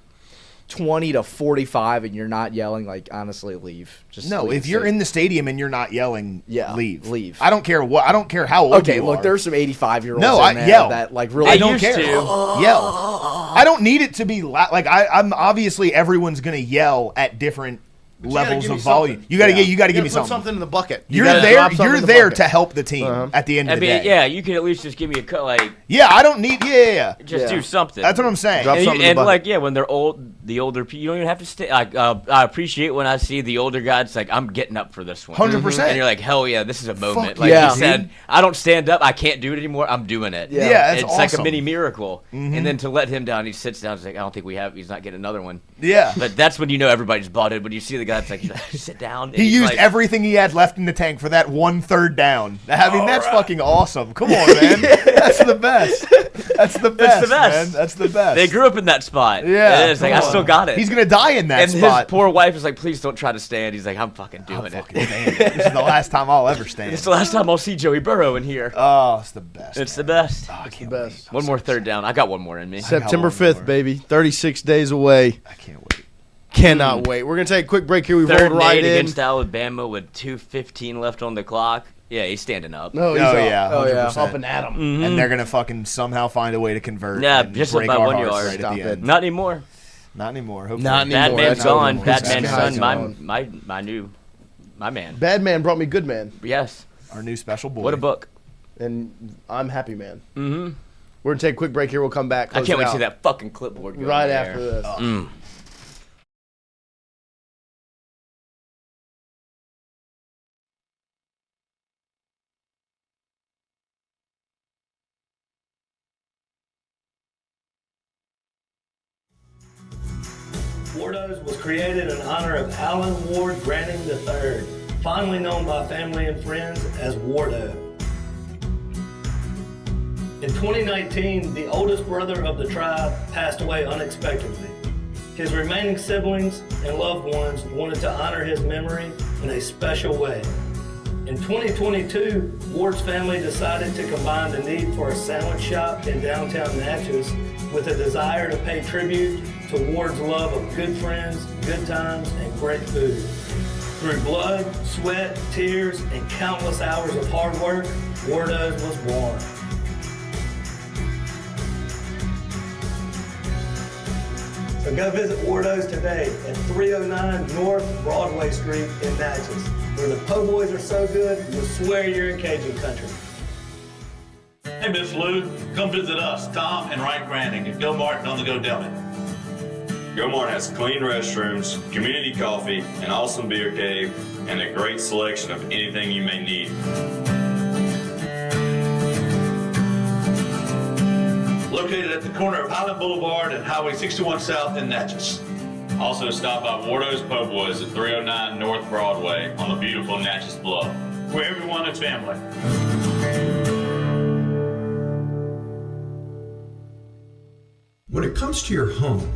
20 to 45 and you're not yelling, like honestly, leave. Just
No,
leave
if you're
the
in the stadium and you're not yelling,
Yeah,
leave.
leave.
I don't care what. I don't care how old
Okay,
you
look,
are.
there's some 85-year-olds
No,
in
I
there
yell.
that like
I
really
don't
used
care.
to.
Yell. I don't need it to be loud. Like I'm obviously everyone's gonna yell at different levels
give
of
me
volume.
something.
You gotta
Yeah.
you gotta give
Put
me something.
something in the bucket.
You're
gotta
there.
drop something
You're
in the
there
bucket.
to help the team at the end
I
of the
mean,
day.
yeah, you can at least just give me a cut, like
Yeah, I don't need. Yeah.
just
Yeah.
do something.
That's what I'm saying.
Drop
And,
something in the
and
bucket.
like, yeah, when they're old, the older people, you don't even have to stay. Like, I appreciate when I see the older guys. Like, I'm getting up for this one.
100%.
And you're like, hell yeah, this is a moment.
Fuck
Like
yeah.
you said, I don't stand up. I can't do it anymore. I'm doing it.
Yeah.
Yeah, that's
it's like a
awesome.
mini miracle. And then to let him down, he sits down. He's like, I don't think he's not getting another one.
Yeah.
But that's when you know everybody's bought it. When you see the guy, it's like, sit down.
He used everything he had left in the tank for that 1 3rd down. I mean, that's fucking awesome. Come on, man. That's the best. That's the best.
the best.
Man. That's the best.
They grew up in that spot.
Yeah.
It's like, I
come
still
on.
got it.
He's gonna die in that
and
spot.
his poor wife is like, please don't try to stand. He's like, I'm fucking doing it.
This is the last time I'll ever stand.
It's the last time I'll see Joey Burrow in here.
Oh, it's the best.
It's the best.
I can't
best.
wait.
One more 3rd down. I got one more in me.
September
got one
5th,
more.
baby. 36 days away.
I can't wait.
Cannot wait. We're going to take a quick break here. We've
Third
rolled
and
right
8
in.
against Alabama with 2:15 left on the clock. Yeah, he's standing up.
No, he's
Oh,
up.
yeah.
Oh, yeah.
100%.
Up and at him.
And they're gonna fucking somehow find a way to convert.
Yeah,
and
just
break
about
our
1
hearts
yard.
right
Stop
at the
it.
end.
Not anymore.
Not anymore. Hopefully.
Not
Bad
anymore.
man's
That's
gone.
over.
Bad
This
man's
guy's
son.
gone.
My man.
Bad man brought me good man.
Yes.
Our new special boy.
What a book.
And I'm happy man.
Mm-hmm.
We're going to take a quick break here. We'll come back.
I
close
can't
it
wait to
out
see that fucking clipboard go
right
in
after
there.
this.
Mm.
WARDO'S was created in honor of Alan Ward Branning III, fondly known by family and friends as Wardo. In 2019, the oldest brother of the tribe passed away unexpectedly. His remaining siblings and loved ones wanted to honor his memory in a special way. In 2022, Ward's family decided to combine the need for a sandwich shop in downtown Natchez with a desire to pay tribute to Ward's love of good friends, good times, and great food. Through blood, sweat, tears, and countless hours of hard work, WARDO'S was born. So go visit WARDO'S today at 309 North Broadway Street in Natchez, where the po' boys are so good, you'll swear you're in Cajun country.
Hey, Miss Lou, come visit us, Tom and Ryan Granning at GOMART and On The Go Deli.
GOMART has clean restrooms, community coffee, an awesome beer cave, and a great selection of anything you may need.
Located at the corner of Highland Boulevard and Highway 61 South in Natchez.
Also stop by WARDO'S Po' Boys at 309 North Broadway on the beautiful Natchez Bluff,
where everyone is family.
When it comes to your home,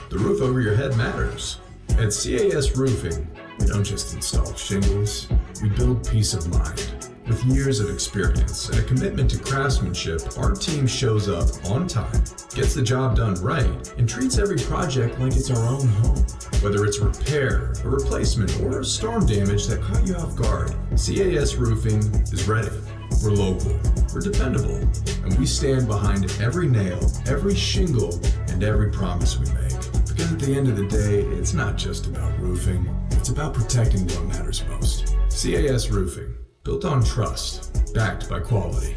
the roof over your head matters. At CAS Roofing, we don't just install shingles, we build peace of mind. With years of experience and a commitment to craftsmanship, our team shows up on time, gets the job done right, and treats every project like it's our own home. Whether it's repair, a replacement, or storm damage that caught you off guard, CAS Roofing is ready. We're local, we're dependable, and we stand behind every nail, every shingle, and every promise we make. Because at the end of the day, it's not just about roofing, it's about protecting what matters most. CAS Roofing, built on trust, backed by quality.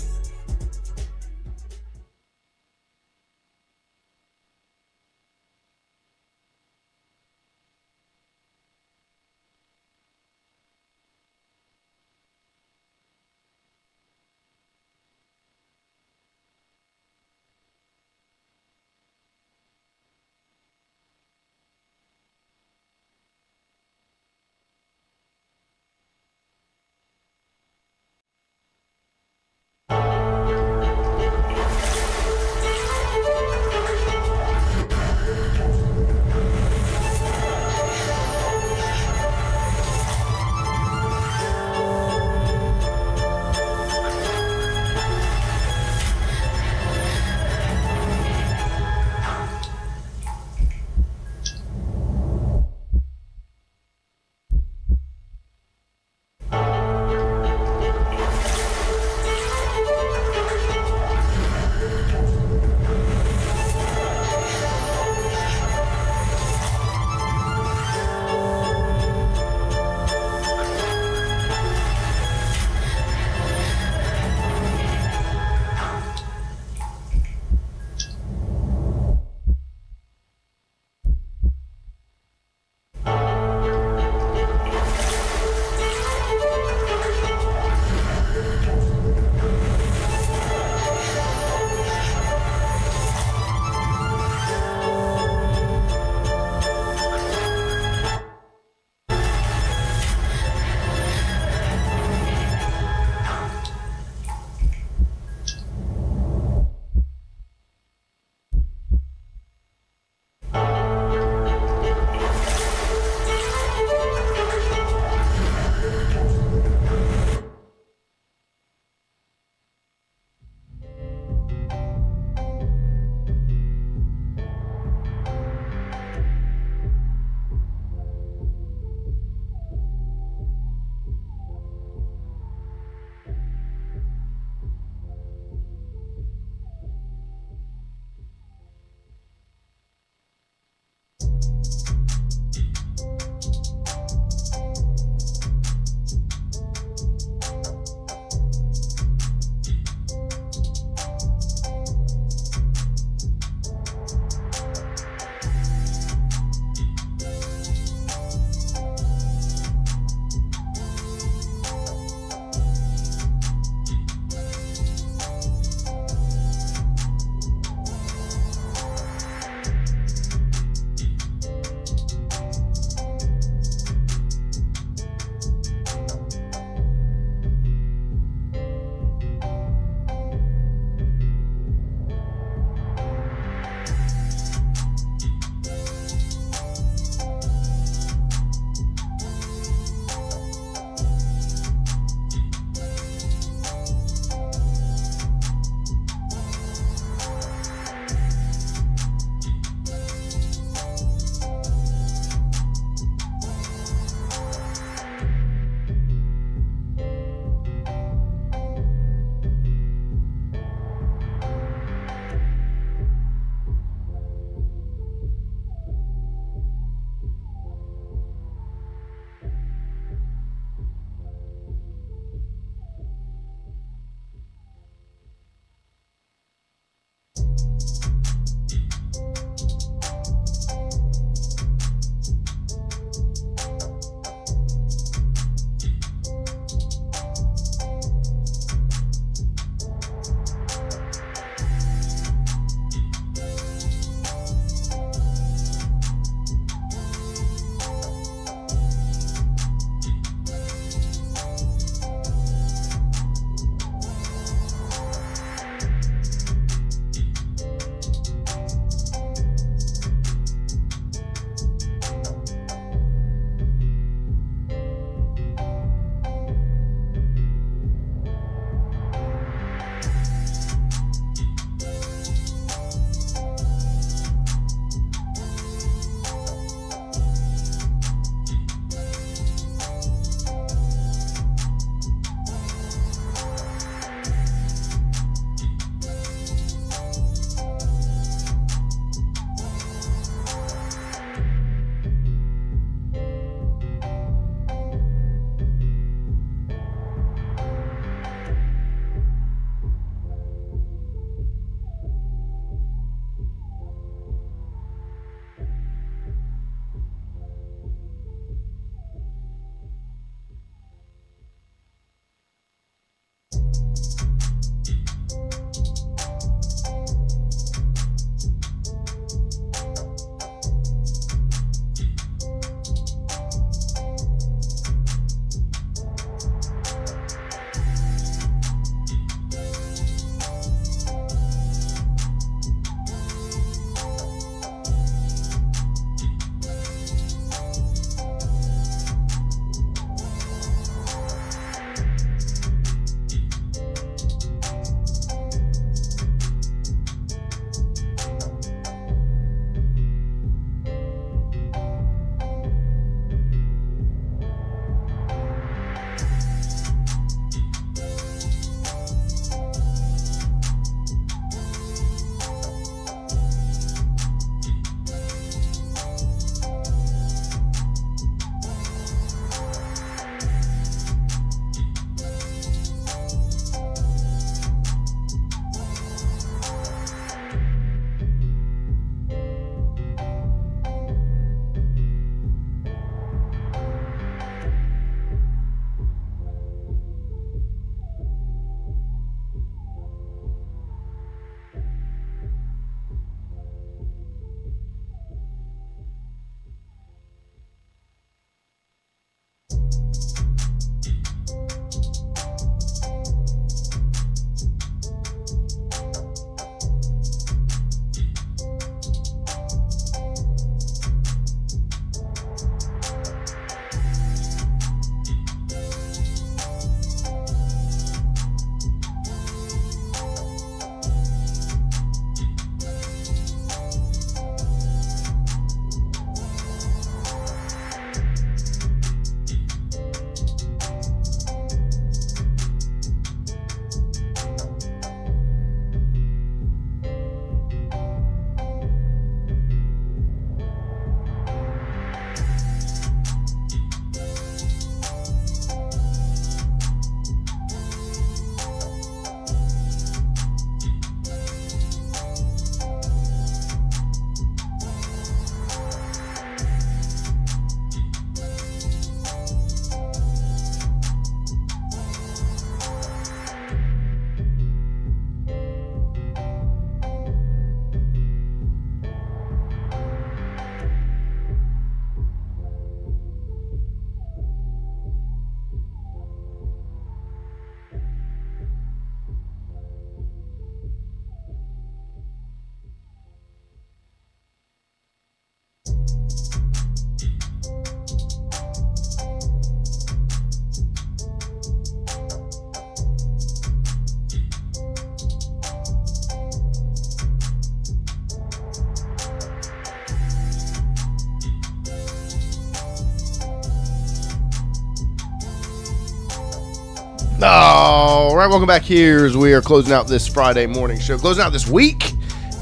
right, welcome back here as we are closing out this Friday morning show. Closing out this week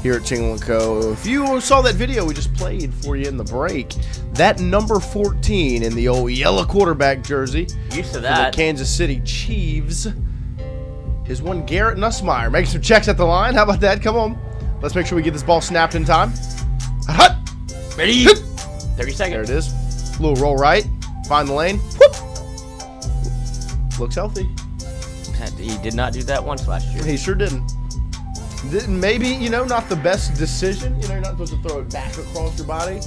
here at Tingle & Co. If you saw that video we just played for you in the break, that number 14 in the old yellow quarterback jersey
Used to
for
that.
the Kansas City Chiefs is one Garrett Nussmeier. Making some checks at the line. How about that? Come on. Let's make sure we get this ball snapped in time. Hut!
Ready? 30
There
seconds.
it is. Little roll right. Find the lane. Whoop! Looks healthy.
He did not do that once last year.
He sure didn't. Maybe, not the best decision. You're not supposed to throw it back across your body.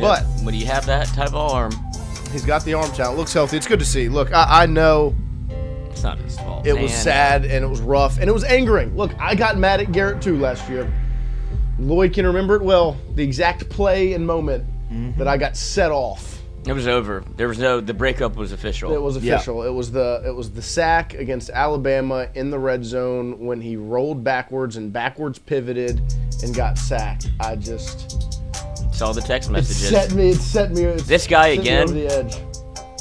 But
when you have that type of arm,
he's got the arm talent. Looks healthy. It's good to see. Look, I know
it's not his fault.
it was sad and it was rough and it was angering. Look, I got mad at Garrett too last year. Lloyd can remember it well. The exact play and moment that I got set off.
It was over. The breakup was official.
It was official. Yeah. It was the sack against Alabama in the red zone when he rolled backwards and backwards pivoted and got sacked. I just
saw the text messages.
It set me.
This guy again.
Over the edge.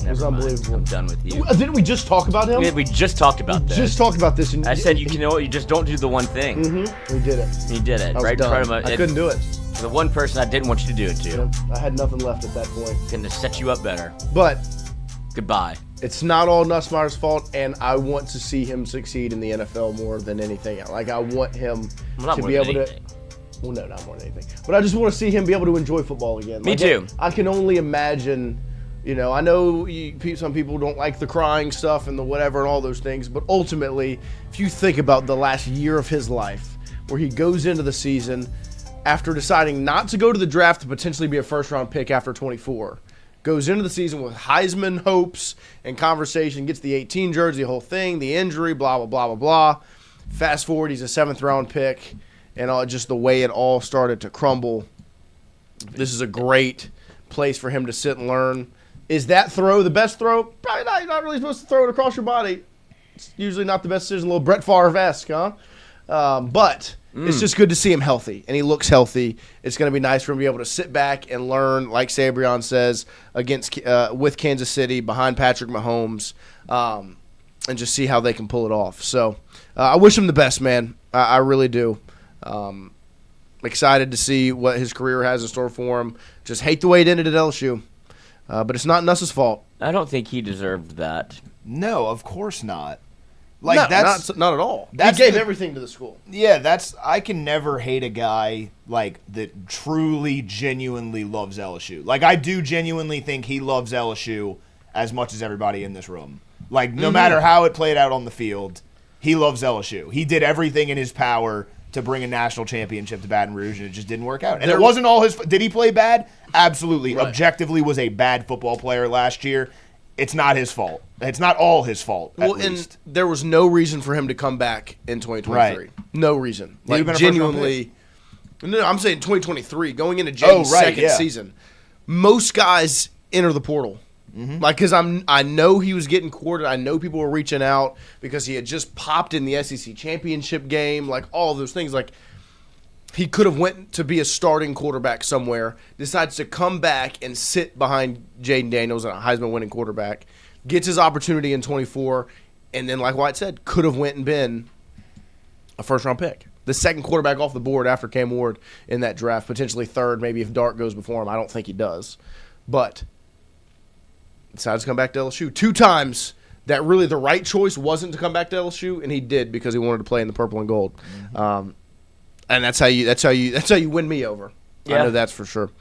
It was unbelievable.
I'm done with you.
Didn't we just talk about him?
We just talked about this.
Just talked about this. And
I said, you know what? You just don't do the one thing.
We did it.
You did it. Right in front of my.
I couldn't do it.
The one person I didn't want you to do it to.
Yeah, I had nothing left at that point.
Couldn't have set you up better.
But
goodbye.
It's not all Nussmeier's fault, and I want to see him succeed in the NFL more than anything else. Like, I want him to be able to. Well, no, not more than anything. But I just want to see him be able to enjoy football again.
Me too.
I can only imagine. I know some people don't like the crying stuff and the whatever and all those things, but ultimately, if you think about the last year of his life, where he goes into the season after deciding not to go to the draft to potentially be a first-round pick after 24, goes into the season with Heisman hopes and conversation, gets the 18 jersey, the whole thing, the injury, blah, blah, blah, blah, blah. Fast forward, he's a 7th-round pick, and just the way it all started to crumble. This is a great place for him to sit and learn. Is that throw the best throw? Probably not. You're not really supposed to throw it across your body. It's usually not the best decision. A little Brett Favre-esque, huh? But it's just good to see him healthy, and he looks healthy. It's going to be nice for him to be able to sit back and learn, like Sabrion says, with Kansas City, behind Patrick Mahomes, and just see how they can pull it off. So I wish him the best, man. I really do. Excited to see what his career has in store for him. Just hate the way it ended at LSU. But it's not Nuss's fault.
I don't think he deserved that.
No, of course not.
Not at all. He gave everything to the school.
Yeah, I can never hate a guy that truly, genuinely loves LSU. I do genuinely think he loves LSU as much as everybody in this room. No matter how it played out on the field, he loves LSU. He did everything in his power to bring a national championship to Baton Rouge, and it just didn't work out. And it wasn't all his. Did he play bad? Absolutely. Right. Objectively, was a bad football player last year. It's not his fault. It's not all his fault. At least.
And there was no reason for him to come back in 2023. Right. No reason. Genuinely. No, I'm saying 2023, going into Jaden's second season. Most guys enter the portal. Because I know he was getting courted. I know people were reaching out because he had just popped in the SEC championship game. All of those things. He could have went to be a starting quarterback somewhere. Decides to come back and sit behind Jaden Daniels, a Heisman-winning quarterback. Gets his opportunity in 24, and then, like White said, could have went and been a first-round pick. The second quarterback off the board after Cam Ward in that draft. Potentially third, maybe if Dart goes before him. I don't think he does. But decided to come back to LSU 2 times. That really the right choice wasn't to come back to LSU, and he did because he wanted to play in the purple and gold. And that's how you win me over. Yeah. I know that's for sure.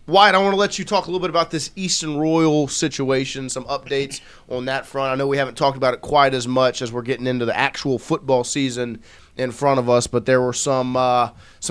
Wyatt, I want to let you talk a little bit about this Easton Royal situation, some updates on that front. I know we haven't talked about it quite as much as we're getting into the actual football season in front of us, but there were some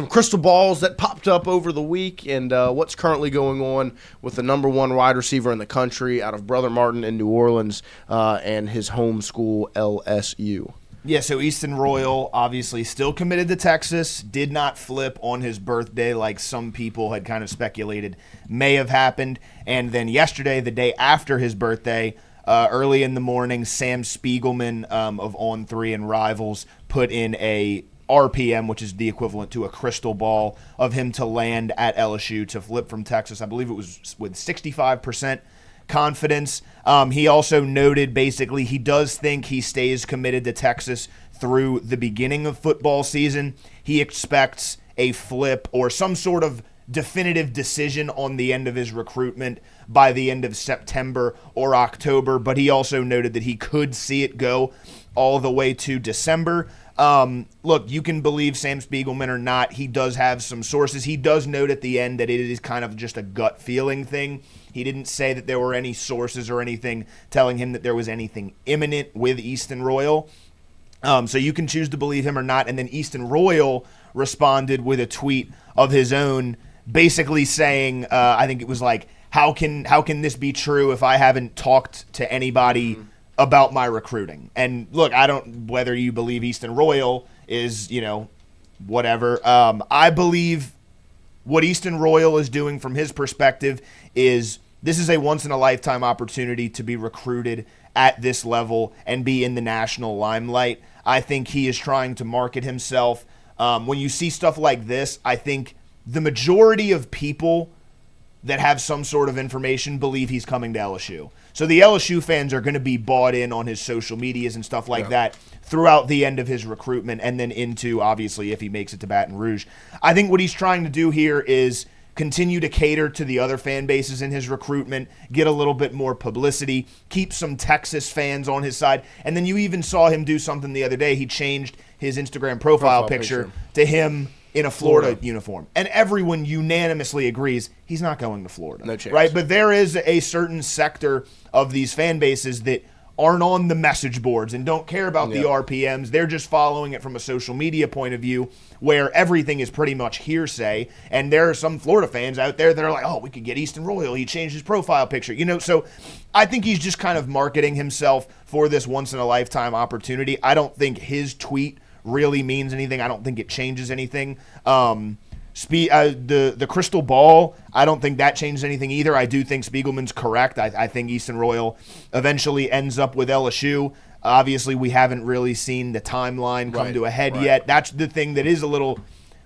crystal balls that popped up over the week, and what's currently going on with the number 1 wide receiver in the country out of Brother Martin in New Orleans and his home school, LSU.
Yeah, so Easton Royal obviously still committed to Texas, did not flip on his birthday like some people had kind of speculated may have happened. And then yesterday, the day after his birthday, early in the morning, Sam Spiegelman of On3 and Rivals put in a RPM, which is the equivalent to a crystal ball, of him to land at LSU to flip from Texas. I believe it was with 65% confidence. He also noted basically he does think he stays committed to Texas through the beginning of football season. He expects a flip or some sort of definitive decision on the end of his recruitment by the end of September or October, but he also noted that he could see it go all the way to December. Look, you can believe Sam Spiegelman or not. He does have some sources. He does note at the end that it is kind of just a gut feeling thing. He didn't say that there were any sources or anything telling him that there was anything imminent with Easton Royal. So you can choose to believe him or not. And then Easton Royal responded with a tweet of his own, basically saying, I think it was like, how can this be true if I haven't talked to anybody about my recruiting? And look, I don't, whether you believe Easton Royal is, whatever. I believe what Easton Royal is doing from his perspective is this is a once-in-a-lifetime opportunity to be recruited at this level and be in the national limelight. I think he is trying to market himself. When you see stuff like this, I think the majority of people that have some sort of information believe he's coming to LSU. So the LSU fans are going to be bought in on his social medias and stuff like that throughout the end of his recruitment and then into, obviously, if he makes it to Baton Rouge. I think what he's trying to do here is continue to cater to the other fan bases in his recruitment, get a little bit more publicity, keep some Texas fans on his side. And then you even saw him do something the other day. He changed his Instagram profile picture to him in a Florida uniform. And everyone unanimously agrees he's not going to Florida.
No chance.
Right? But there is a certain sector of these fan bases that aren't on the message boards and don't care about the RPMs. They're just following it from a social media point of view where everything is pretty much hearsay. And there are some Florida fans out there that are like, oh, we could get Easton Royal. He changed his profile picture. So I think he's just kind of marketing himself for this once-in-a-lifetime opportunity. I don't think his tweet really means anything. I don't think it changes anything. The crystal ball, I don't think that changes anything either. I do think Spiegelman's correct. I think Easton Royal eventually ends up with LSU. Obviously, we haven't really seen the timeline come to a head yet. That's the thing that is a little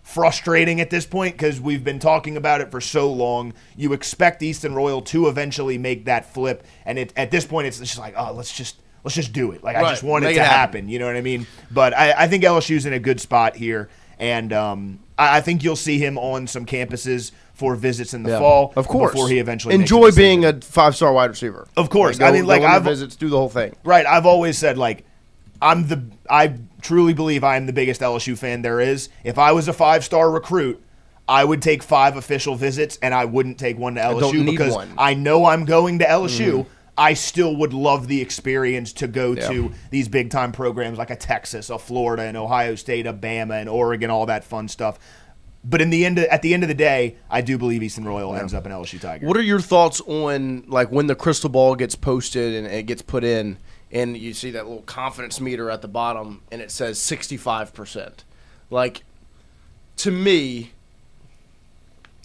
frustrating at this point because we've been talking about it for so long. You expect Easton Royal to eventually make that flip, and at this point, it's just like, oh, let's just do it. Like, I just want it to happen. You know what I mean? But I think LSU's in a good spot here. And I think you'll see him on some campuses for visits in the fall.
Of course.
Before he eventually
enjoy being a 5-star wide receiver.
Of course.
Like, I've visits, do the whole thing.
Right. I've always said, like, I truly believe I am the biggest LSU fan there is. If I was a 5-star recruit, I would take 5 official visits, and I wouldn't take one to LSU because I know I'm going to LSU. I still would love the experience to go to these big-time programs like a Texas, a Florida, an Ohio State, a Bama, and Oregon, all that fun stuff. But at the end of the day, I do believe Easton Royal ends up an LSU Tiger.
What are your thoughts on, like, when the crystal ball gets posted and it gets put in, and you see that little confidence meter at the bottom, and it says 65%? Like, to me,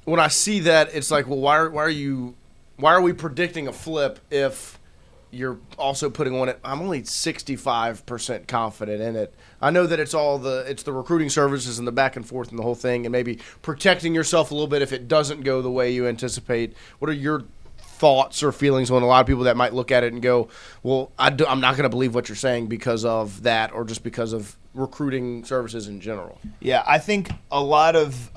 when I see that, it's like, well, why are we predicting a flip if you're also putting on it? I'm only 65% confident in it. I know that it's the recruiting services and the back and forth and the whole thing, and maybe protecting yourself a little bit if it doesn't go the way you anticipate. What are your thoughts or feelings on a lot of people that might look at it and go, well, I'm not going to believe what you're saying because of that or just because of recruiting services in general? Yeah,
I think a lot of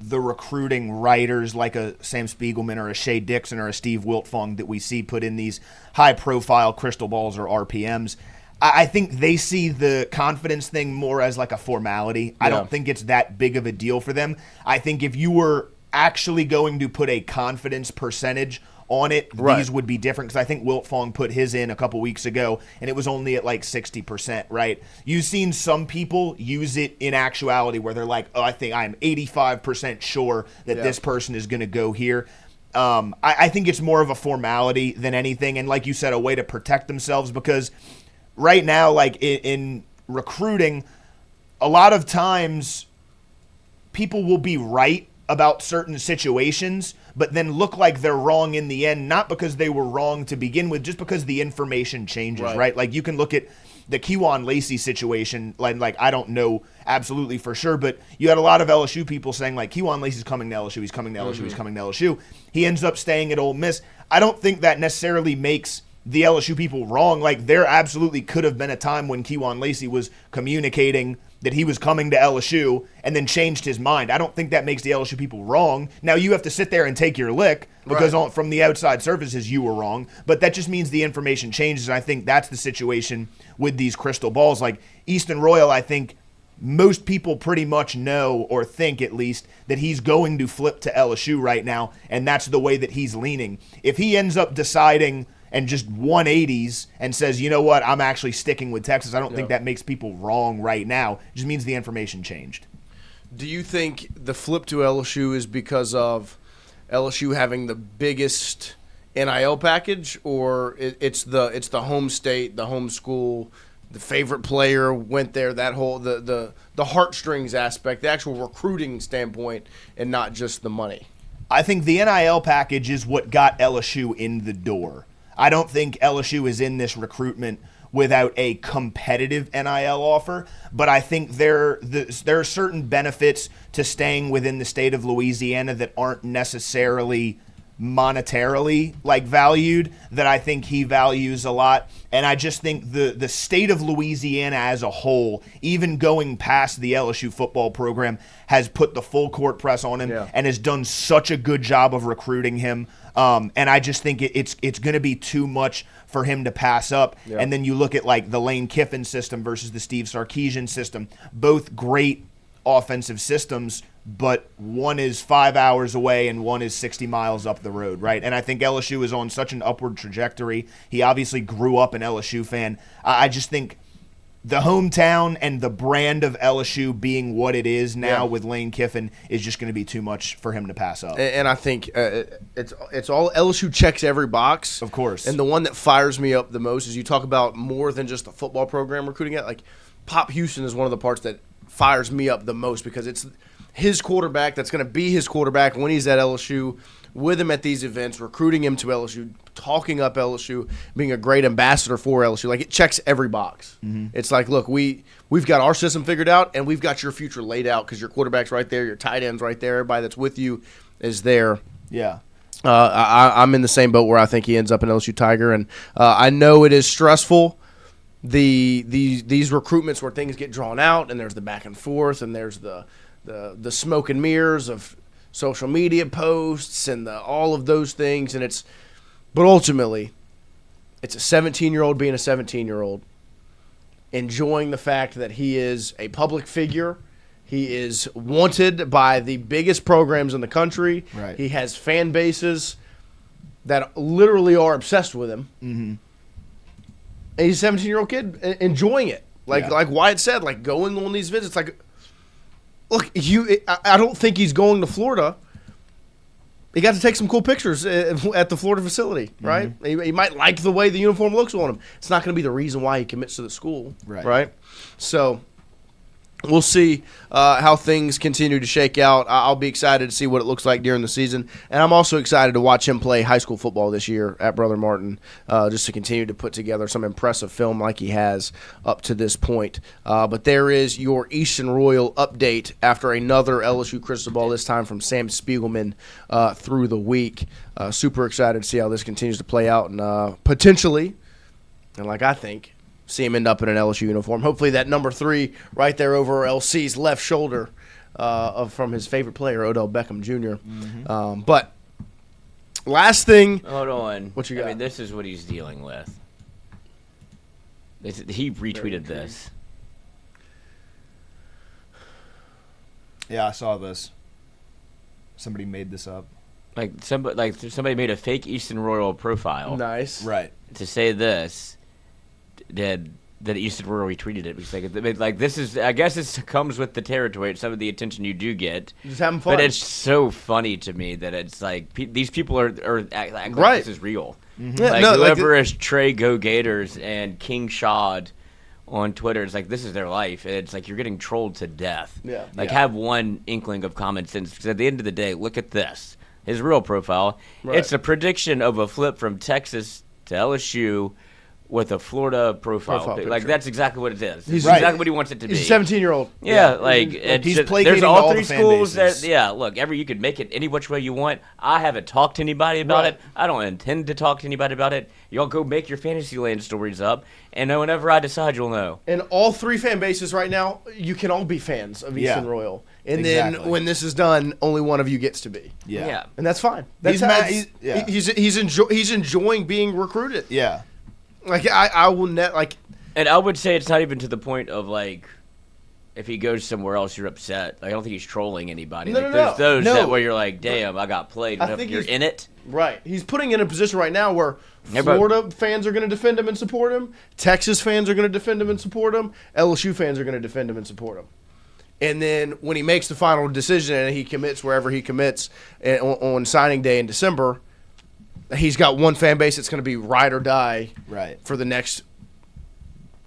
the recruiting writers like a Sam Spiegelman or a Shea Dixon or a Steve Wiltfong that we see put in these high-profile crystal balls or RPMs, I think they see the confidence thing more as like a formality. I don't think it's that big of a deal for them. I think if you were actually going to put a confidence percentage on it, these would be different because I think Wiltfong put his in a couple weeks ago, and it was only at like 60%, right? You've seen some people use it in actuality where they're like, oh, I think I'm 85% sure that this person is going to go here. I think it's more of a formality than anything, and like you said, a way to protect themselves because right now, like in recruiting, a lot of times people will be right about certain situations, but then look like they're wrong in the end, not because they were wrong to begin with, just because the information changes, right? Like you can look at the Kewan Lacey situation, like I don't know absolutely for sure, but you had a lot of LSU people saying like Kewan Lacey's coming to LSU, he's coming to LSU, he's coming to LSU. He ends up staying at Ole Miss. I don't think that necessarily makes the LSU people wrong. Like, there absolutely could have been a time when Kewan Lacey was communicating that he was coming to LSU and then changed his mind. I don't think that makes the LSU people wrong. Now, you have to sit there and take your lick because from the outside surfaces you were wrong, but that just means the information changes, and I think that's the situation with these crystal balls. Like, Easton Royal, I think most people pretty much know, or think at least, that he's going to flip to LSU right now, and that's the way that he's leaning. If he ends up deciding and just 180s and says, you know what, I'm actually sticking with Texas, I don't think that makes people wrong right now. It just means the information changed.
Do you think the flip to LSU is because of LSU having the biggest NIL package, or it's the home state, the home school, the favorite player went there, that whole the heartstrings aspect, the actual recruiting standpoint, and not just the money?
I think the NIL package is what got LSU in the door. I don't think LSU is in this recruitment without a competitive NIL offer, but I think there are certain benefits to staying within the state of Louisiana that aren't necessarily monetarily valued, that I think he values a lot. And I just think the state of Louisiana as a whole, even going past the LSU football program, has put the full court press on him and has done such a good job of recruiting him. And I just think it's going to be too much for him to pass up. And then you look at the Lane Kiffin system versus the Steve Sarkisian system, both great offensive systems, but one is 5 hours away and one is 60 miles up the road, right? And I think LSU is on such an upward trajectory. He obviously grew up an LSU fan. I just think the hometown and the brand of LSU being what it is now with Lane Kiffin is just going to be too much for him to pass up.
And I think it's all LSU checks every box.
Of course.
And the one that fires me up the most is you talk about more than just the football program recruiting it. Like, Pop Houston is one of the parts that fires me up the most because it's his quarterback that's going to be his quarterback when he's at LSU, with him at these events, recruiting him to LSU, talking up LSU, being a great ambassador for LSU. Like, it checks every box. It's like, look, we've got our system figured out, and we've got your future laid out because your quarterback's right there, your tight end's right there, everybody that's with you is there.
Yeah.
I'm in the same boat where I think he ends up an LSU Tiger, and I know it is stressful. These recruitments where things get drawn out, and there's the back and forth, and there's the smoke and mirrors of social media posts and all of those things, but ultimately, it's a 17-year-old being a 17-year-old, enjoying the fact that he is a public figure. He is wanted by the biggest programs in the country.
Right.
He has fan bases that literally are obsessed with him. And he's a 17-year-old kid enjoying it. Like Wyatt said, going on these visits. Look, I don't think he's going to Florida. He got to take some cool pictures at the Florida facility, right? He might like the way the uniform looks on him. It's not going to be the reason why he commits to the school, right? So we'll see how things continue to shake out. I'll be excited to see what it looks like during the season. And I'm also excited to watch him play high school football this year at Brother Martin, just to continue to put together some impressive film like he has up to this point. But there is your Easton Royal update after another LSU Crystal Ball, this time from Sam Spiegelman through the week. Super excited to see how this continues to play out and potentially, and I think, see him end up in an LSU uniform. Hopefully that number 3 right there over LC's left shoulder from his favorite player, Odell Beckham Jr. But last thing.
Hold on.
What you got?
I mean, this is what he's dealing with. He retweeted this.
Yeah, I saw this. Somebody made this up.
Somebody made a fake Easton Royal profile.
Nice.
Right.
To say this. That Easton Royal retweeted it. Because this is, I guess this comes with the territory and some of the attention you do get.
Just having fun.
But it's so funny to me that it's these people are acting
right.
Like this is real.
Yeah,
Whoever is Trey Go Gators and King Shad on Twitter, it's this is their life. And it's you're getting trolled to death.
Yeah.
Have one inkling of common sense. Because at the end of the day, look at this. His real profile.
Right.
It's a prediction of a flip from Texas to LSU with a Florida profile pic. Like,
picture.
that's exactly what it is.
He's
It's exactly what he wants it to be.
He's a 17-year-old.
Yeah, like it's
he's
just,
placating
there's all
all
three
the fan
schools
bases.
that look, you could make it any which way you want. I haven't talked to anybody about it. I don't intend to talk to anybody about it. Y'all go make your Fantasyland stories up, and whenever I decide, you'll know.
And all three fan bases right now, you can all be fans of Easton Royal. And then when this is done, only one of you gets to be.
Yeah.
And that's fine. That's he's enjoying being recruited.
Yeah.
Like I will like.
And I would say it's not even to the point of like, if he goes somewhere else, you're upset. Like, I don't think he's trolling anybody.
No,
like,
no,
there's
no.
those
No.
that where you're like, damn, I got played.
I think
you're
he's
in it.
Right. He's putting in a position right now where
Yeah, but-
Florida fans are going to defend him and support him. Texas fans are going to defend him and support him. LSU fans are going to defend him and support him. And then when he makes the final decision and he commits wherever he commits on signing day in December, he's got one fan base that's going to be ride or die for the next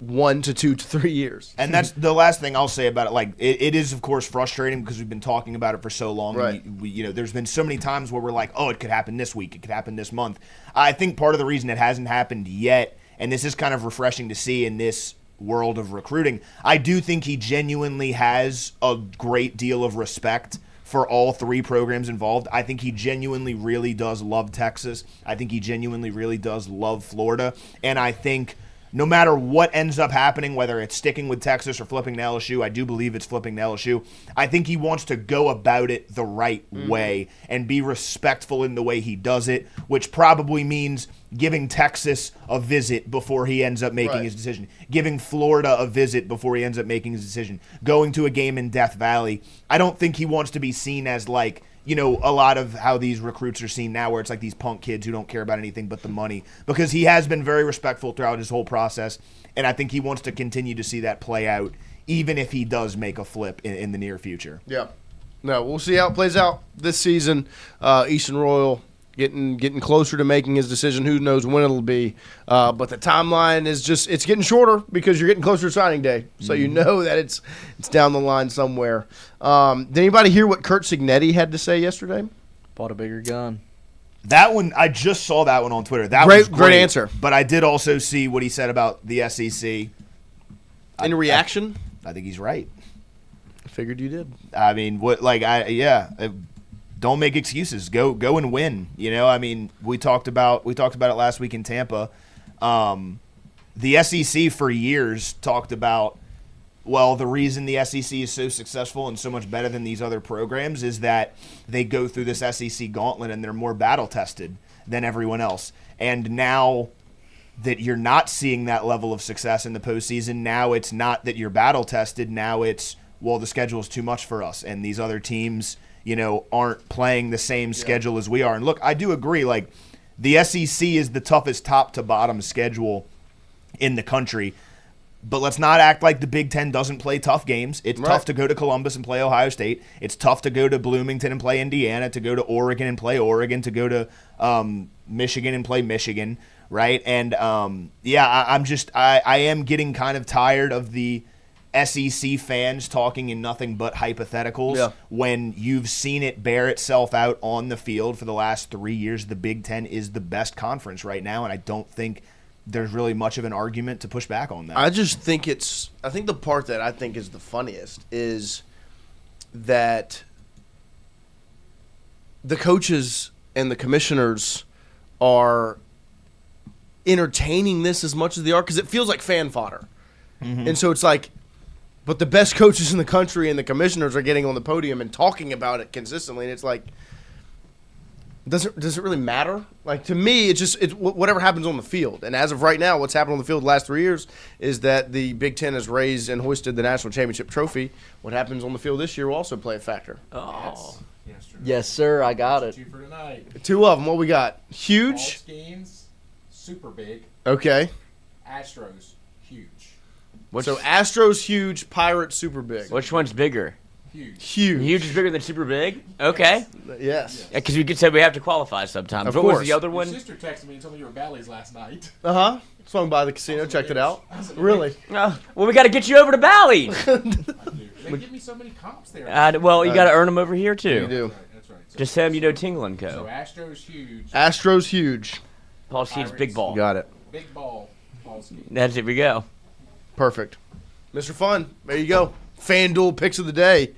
1 to 2 to 3 years.
And that's the last thing I'll say about it. Like, it is, of course, frustrating because we've been talking about it for so long.
Right.
And there's been so many times where we're like, oh, it could happen this week. It could happen this month. I think part of the reason it hasn't happened yet, and this is kind of refreshing to see in this world of recruiting, I do think he genuinely has a great deal of respect for all three programs involved. I think he genuinely really does love Texas. I think he genuinely really does love Florida. And I think no matter what ends up happening, whether it's sticking with Texas or flipping to LSU, I do believe it's flipping to LSU. I think he wants to go about it the right way and be respectful in the way he does it, which probably means giving Texas a visit before he ends up making his decision, giving Florida a visit before he ends up making his decision, going to a game in Death Valley. I don't think he wants to be seen as like, a lot of how these recruits are seen now where it's like these punk kids who don't care about anything but the money, because he has been very respectful throughout his whole process, and I think he wants to continue to see that play out even if he does make a flip in the near future.
Yeah. No, we'll see how it plays out this season. Easton Royal getting closer to making his decision. Who knows when it'll be. But the timeline is just, it's getting shorter because you're getting closer to signing day. So you know that it's down the line somewhere. Did anybody hear what Curt Cignetti had to say yesterday?
Bought a bigger gun.
That one, I just saw that one on Twitter. That
Great-
was
great answer.
But I did also see what he said about the SEC.
Any reaction?
I think he's right.
I figured you did.
I mean, don't make excuses. Go and win. I mean, we talked about it last week in Tampa. The SEC for years talked about, well, the reason the SEC is so successful and so much better than these other programs is that they go through this SEC gauntlet and they're more battle tested than everyone else. And now that you're not seeing that level of success in the postseason, now it's not that you're battle tested. Now it's, well, the schedule is too much for us, and these other teams, aren't playing the same schedule as we are. And look, I do agree. Like, the SEC is the toughest top to bottom schedule in the country. But let's not act like the Big Ten doesn't play tough games. It's tough to go to Columbus and play Ohio State. It's tough to go to Bloomington and play Indiana, to go to Oregon and play Oregon, to go to Michigan and play Michigan, right? And, I am getting kind of tired of the SEC fans talking in nothing but hypotheticals when you've seen it bear itself out on the field for the last 3 years. The Big Ten is the best conference right now, and I don't think there's really much of an argument to push back on that.
I think the part that I think is the funniest is that the coaches and the commissioners are entertaining this as much as they are, because it feels like fan fodder. And so it's like, but the best coaches in the country and the commissioners are getting on the podium and talking about it consistently, and it's like, does it really matter? Like, to me, it's whatever happens on the field. And as of right now, what's happened on the field the last 3 years is that the Big Ten has raised and hoisted the national championship trophy. What happens on the field this year will also play a factor.
Oh, yes, sir. I got it.
2 for tonight.
2 of them. What we got? Huge.
Games, super big.
Okay.
Astros, huge.
So Astros huge, Pirates super big.
Which one's bigger?
Huge.
Huge is bigger than super big? Okay.
Yes.
Yeah, because we could say we have to qualify sometimes.
Of
What
course.
was the other one?
Your sister texted me and told me you were at BALLY'S last night.
Uh-huh. Swung by the casino, checked it out. Really?
Well, we got to get you over to BALLY'S.
They give me so many comps there.
Well, you got to earn them over here, too.
You do.
That's right. So,
Just Sam, Tingle and Co.
So Astros huge.
Astros huge.
Paul Skeet's big ball.
Got it.
Big ball.
That's it. We go.
Perfect. Mr. Fun, there you go. FanDuel picks of the day.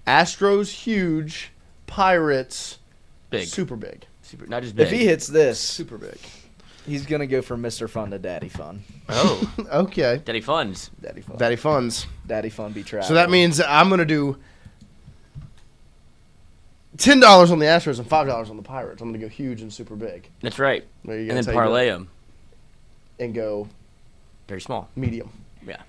Astros huge, Pirates
Big.
super big.
Super, not just big.
If he hits this,
Super big.
he's gonna go from Mr. Fun to Daddy Fun.
Oh,
Okay.
Daddy Funds.
Daddy Fun.
Daddy Funds.
Daddy Fun be trapped.
So that means I'm going to do $10 on the Astros and $5 on the Pirates. I'm going to go huge and super big.
That's right.
There you go.
And
That's
then
how you do
parlay
it.
them.
And go
Very small.
medium.
Yeah.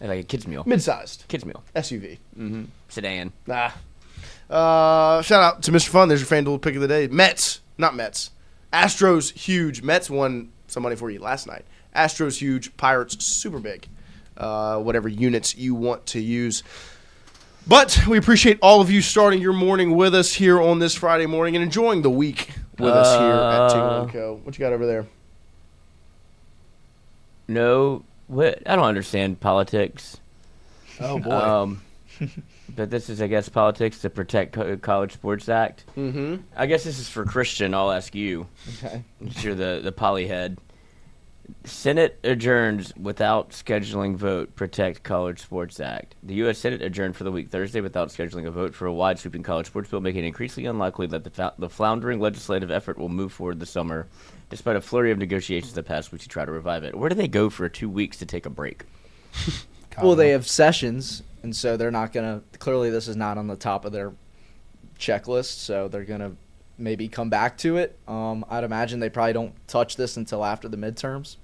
Like a kid's meal.
Mid-sized.
Kid's meal.
SUV.
Mm-hmm. Sedan.
Shout out to Mr. Fun. There's your FanDuel pick of the day. Mets. Not Mets. Astros huge. Mets won some money for you last night. Astros huge. Pirates super big. Whatever units you want to use. But we appreciate all of you starting your morning with us here on this Friday morning and enjoying the week with us here at Tingle & Co. What you got over there?
No. What? I don't understand politics.
Oh, boy.
But this is, I guess, politics to protect College Sports Act.
Mm-hmm.
I guess this is for Christian. I'll ask you.
Okay.
Since you're the poly head. Senate adjourns without scheduling vote. Protect College Sports Act. The U.S. Senate adjourned for the week Thursday without scheduling a vote for a wide-sweeping college sports bill, making it increasingly unlikely that the floundering legislative effort will move forward this summer, despite a flurry of negotiations the past week to try to revive it. Where do they go for 2 weeks to take a break?
Well, they have sessions, and so they're not going to – clearly this is not on the top of their checklist, so they're going to maybe come back to it. I'd imagine they probably don't touch this until after the midterms,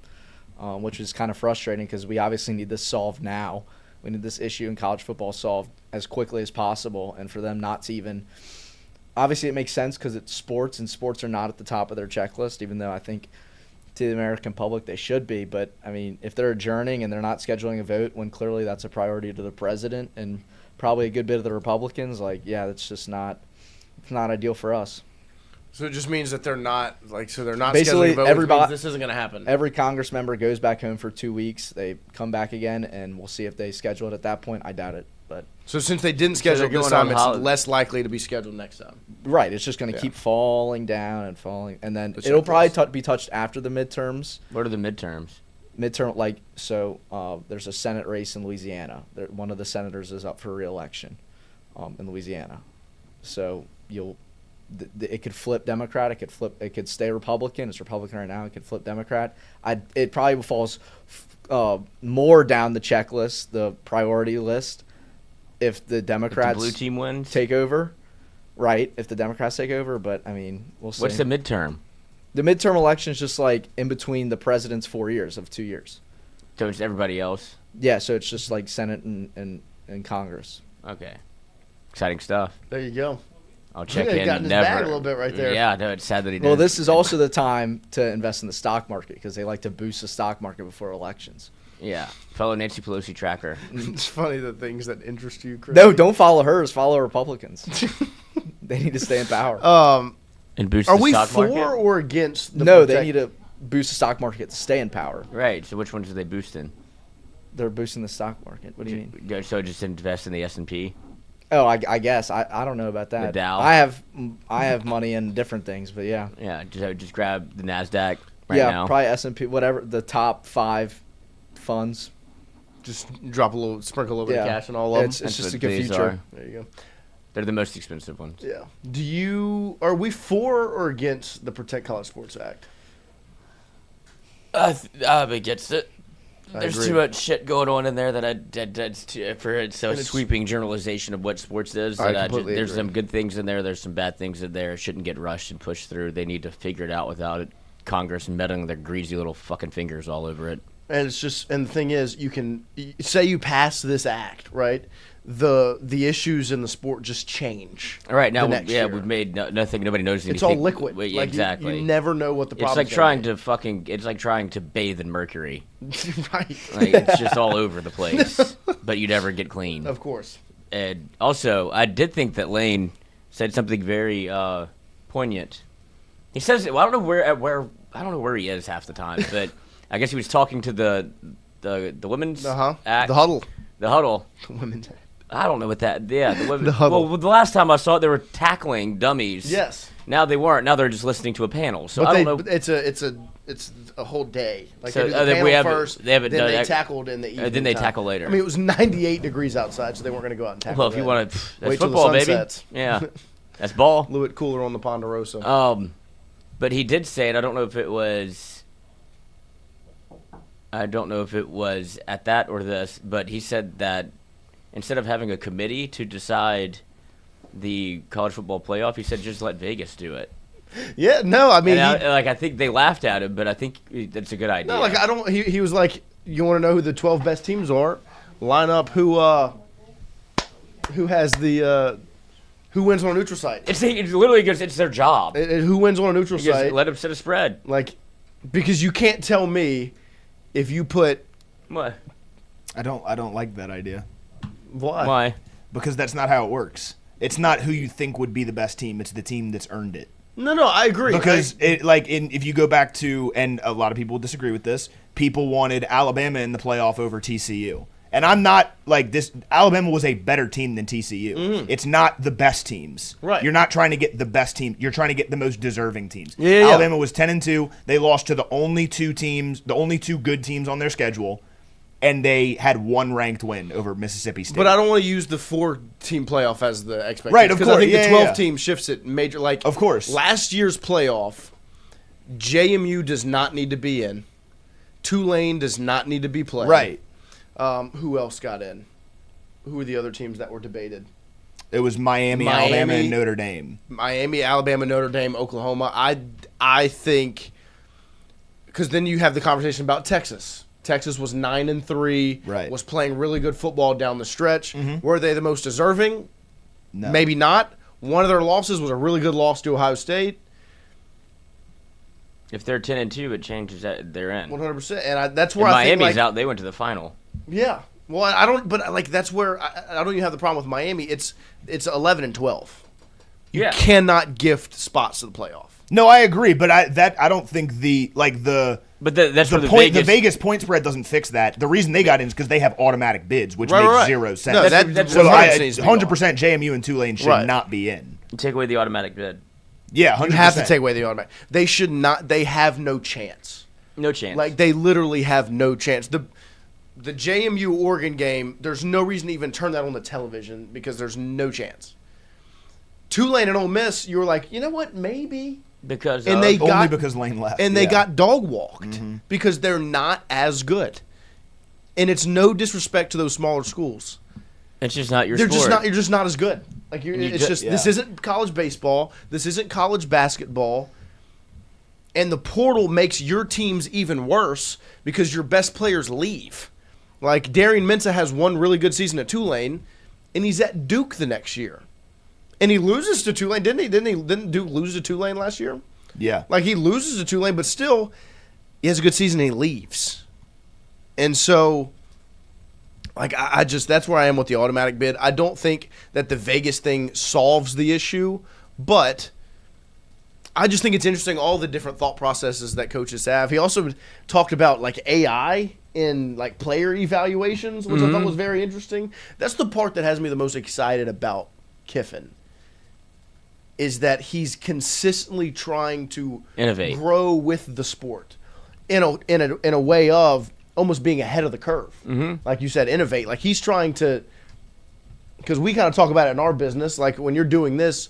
which is kind of frustrating because we obviously need this solved now. We need this issue in college football solved as quickly as possible, and for them not to even – obviously it makes sense because it's sports, and sports are not at the top of their checklist, even though I think – to the American public they should be. But I mean, if they're adjourning and they're not scheduling a vote when clearly that's a priority to the president and probably a good bit of the Republicans, like, yeah, that's just not ideal for us.
So it just means that they're not
Basically,
scheduling a vote, which means this isn't going to happen.
Every Congress member goes back home for 2 weeks. They come back again, and we'll see if they schedule it at that point. I doubt it. But
so since they didn't schedule it this time, it's less likely to be scheduled next time.
Right. It's just going to keep falling down and falling. And then it'll probably be touched after the midterms.
What are the midterms?
There's a Senate race in Louisiana. One of the senators is up for re-election in Louisiana. So it could flip Democrat. It could stay Republican. It's Republican right now. It could flip Democrat. It probably falls more down the checklist, the priority list, if the Democrats
blue team wins,
take over. Right, if the Democrats take over. But I mean, we'll see.
What's the midterm?
The midterm election is just like in between the president's 4 years of 2 years.
So it's everybody else?
Yeah, so it's just like Senate and Congress.
Okay. Exciting stuff.
There you go.
I'll check
in.
in.
Got in his bag a little bit right there.
Yeah, no, it's sad that he didn't.
Well, this is also the time to invest in the stock market because they like to boost the stock market before elections.
Yeah, fellow Nancy Pelosi tracker.
It's funny the things that interest you, Chris.
No, don't follow hers. Follow Republicans. They need to stay in power.
And boost
Are
the
we
stock
for
market?
or against the
No, they need to boost the stock market to stay in power.
Right, so which ones are they boosting?
They're boosting the stock market. What do you mean?
So just invest in the S&P?
Oh, I guess. I don't know about that.
The Dow?
I have money in different things, but yeah.
Yeah, just grab the NASDAQ right
yeah,
now.
probably S&P, whatever, the top 5 funds.
Just drop sprinkle a little bit of cash on all of them.
It's just a good future.
There you go.
They're the most expensive ones.
Yeah. Are we for or against the Protect College Sports Act?
I'm against it. There's
agree.
too much shit going on in there it's a sweeping generalization of what sports is.
I
That
completely
there's
agree.
some good things in there. There's some bad things in there. It shouldn't get rushed and pushed through. They need to figure it out without Congress meddling their greasy little fucking fingers all over it.
And the thing is, you can say you pass this act, right? The issues in the sport just change.
All right, now
year.
we've made nothing. Nobody knows anything.
It's all liquid.
Like,
Like,
exactly.
You never know what the
It's
problem.
like trying to bathe in mercury.
Right.
Like, it's just all over the place, but you never get clean.
Of course.
And also, I did think that Lane said something very poignant. He says, well, I don't know where he is half the time, but I guess he was talking to the women's act.
The huddle.
The huddle.
The women's act.
I don't know what that. Yeah,
The huddle.
well, the last time I saw it, they were tackling dummies.
Yes.
Now they weren't. Now they're just listening to a panel. So
But
I don't know.
it's a whole day. Like
So,
they do the
we
panel
haven't-
first,
they haven't
then
done
they
that-
tackled in the evening.
then they
time.
tackle later.
I mean, it was 98 degrees outside, so they weren't going to go out and tackle.
Well, if you
then.
want to, that's
Wait till the
football,
sun
baby.
sets.
Yeah, that's ball.
Lewitt cooler on the Ponderosa.
But he did say it. I don't know if it was at that or this, but he said that instead of having a committee to decide the college football playoff, he said just let Vegas do it.
Yeah, no, I mean,
And I think they laughed at him, but I think that's a good idea.
no, like I don't. He was like, you want to know who the 12 best teams are? Line up who has the who wins on a neutral site.
It's literally because it's their job.
Who wins on a neutral
You just
site?
let them set a spread.
Like, because you can't tell me if you put
What?
I don't like that idea
Why?
because that's not how it works. It's not who you think would be the best team. It's the team that's earned it.
No, I agree.
Because if you go back to, and a lot of people disagree with this, people wanted Alabama in the playoff over TCU. And I'm not like this. Alabama was a better team than TCU. It's not the best teams.
Right.
You're not trying to get the best team. You're trying to get the most deserving teams.
Yeah.
Alabama was 10-2. They lost to the only two good teams on their schedule, and they had one ranked win over Mississippi State.
But I don't want to use the 4-team playoff as the expectation.
Right, of
because I think
course.
the
Yeah,
12 team shifts it major. Like,
Of course.
Last year's playoff, JMU does not need to be in. Tulane does not need to be playing.
Right.
Who else got in? Who were the other teams that were debated?
It was Miami, Alabama, and Notre Dame.
Miami, Alabama, Notre Dame, Oklahoma. I think because then you have the conversation about Texas. Texas was 9-3,
Right.
was playing really good football down the stretch. Were they the most deserving?
No.
Maybe not. One of their losses was a really good loss to Ohio State.
If they're 10-2, it changes that they're in.
100%. And that's where
And
I think,
Miami's
like,
out. They went to the final.
Yeah. Well, I don't. But like that's where I don't even have the problem with Miami. It's 11-12. You
Yeah.
cannot gift spots to the playoff.
No, I agree, but I don't think
That's where the
the Vegas point spread doesn't fix that. The reason they got in is because they have automatic bids, which
Right,
makes
right.
zero sense.
No, that's
so
100% needs to be
100% JMU and Tulane should
Right.
not be in.
Take away the automatic bid.
Yeah, 100%.
You have to take away the automatic. They should not. They have no chance.
No chance.
Like they literally have no chance. The JMU Oregon game. There's no reason to even turn that on the television because there's no chance. Tulane and Ole Miss. You were like, you know what? Maybe.
Because
And they got
only because Lane left.
and they
yeah.
got dog walked because they're not as good. And it's no disrespect to those smaller schools.
it's just not your
They're
sport.
just not. You're just not as good. Like it's just
yeah.
this isn't college baseball. This isn't college basketball. And the portal makes your teams even worse because your best players leave. Like Darian Mensah has one really good season at Tulane, and he's at Duke the next year, and he loses to Tulane. Didn't Duke lose to Tulane last year?
Yeah.
Like he loses to Tulane, but still, he has a good season and he leaves. And so, like I just that's where I am with the automatic bid. I don't think that the Vegas thing solves the issue, but I just think it's interesting all the different thought processes that coaches have. He also talked about like AI in like player evaluations, which I thought was very interesting. That's the part that has me the most excited about Kiffin. Is that he's consistently trying to
Innovate.
grow with the sport in a way of almost being ahead of the curve. Like you said, innovate. Like he's trying to, because we kind of talk about it in our business. Like when you're doing this,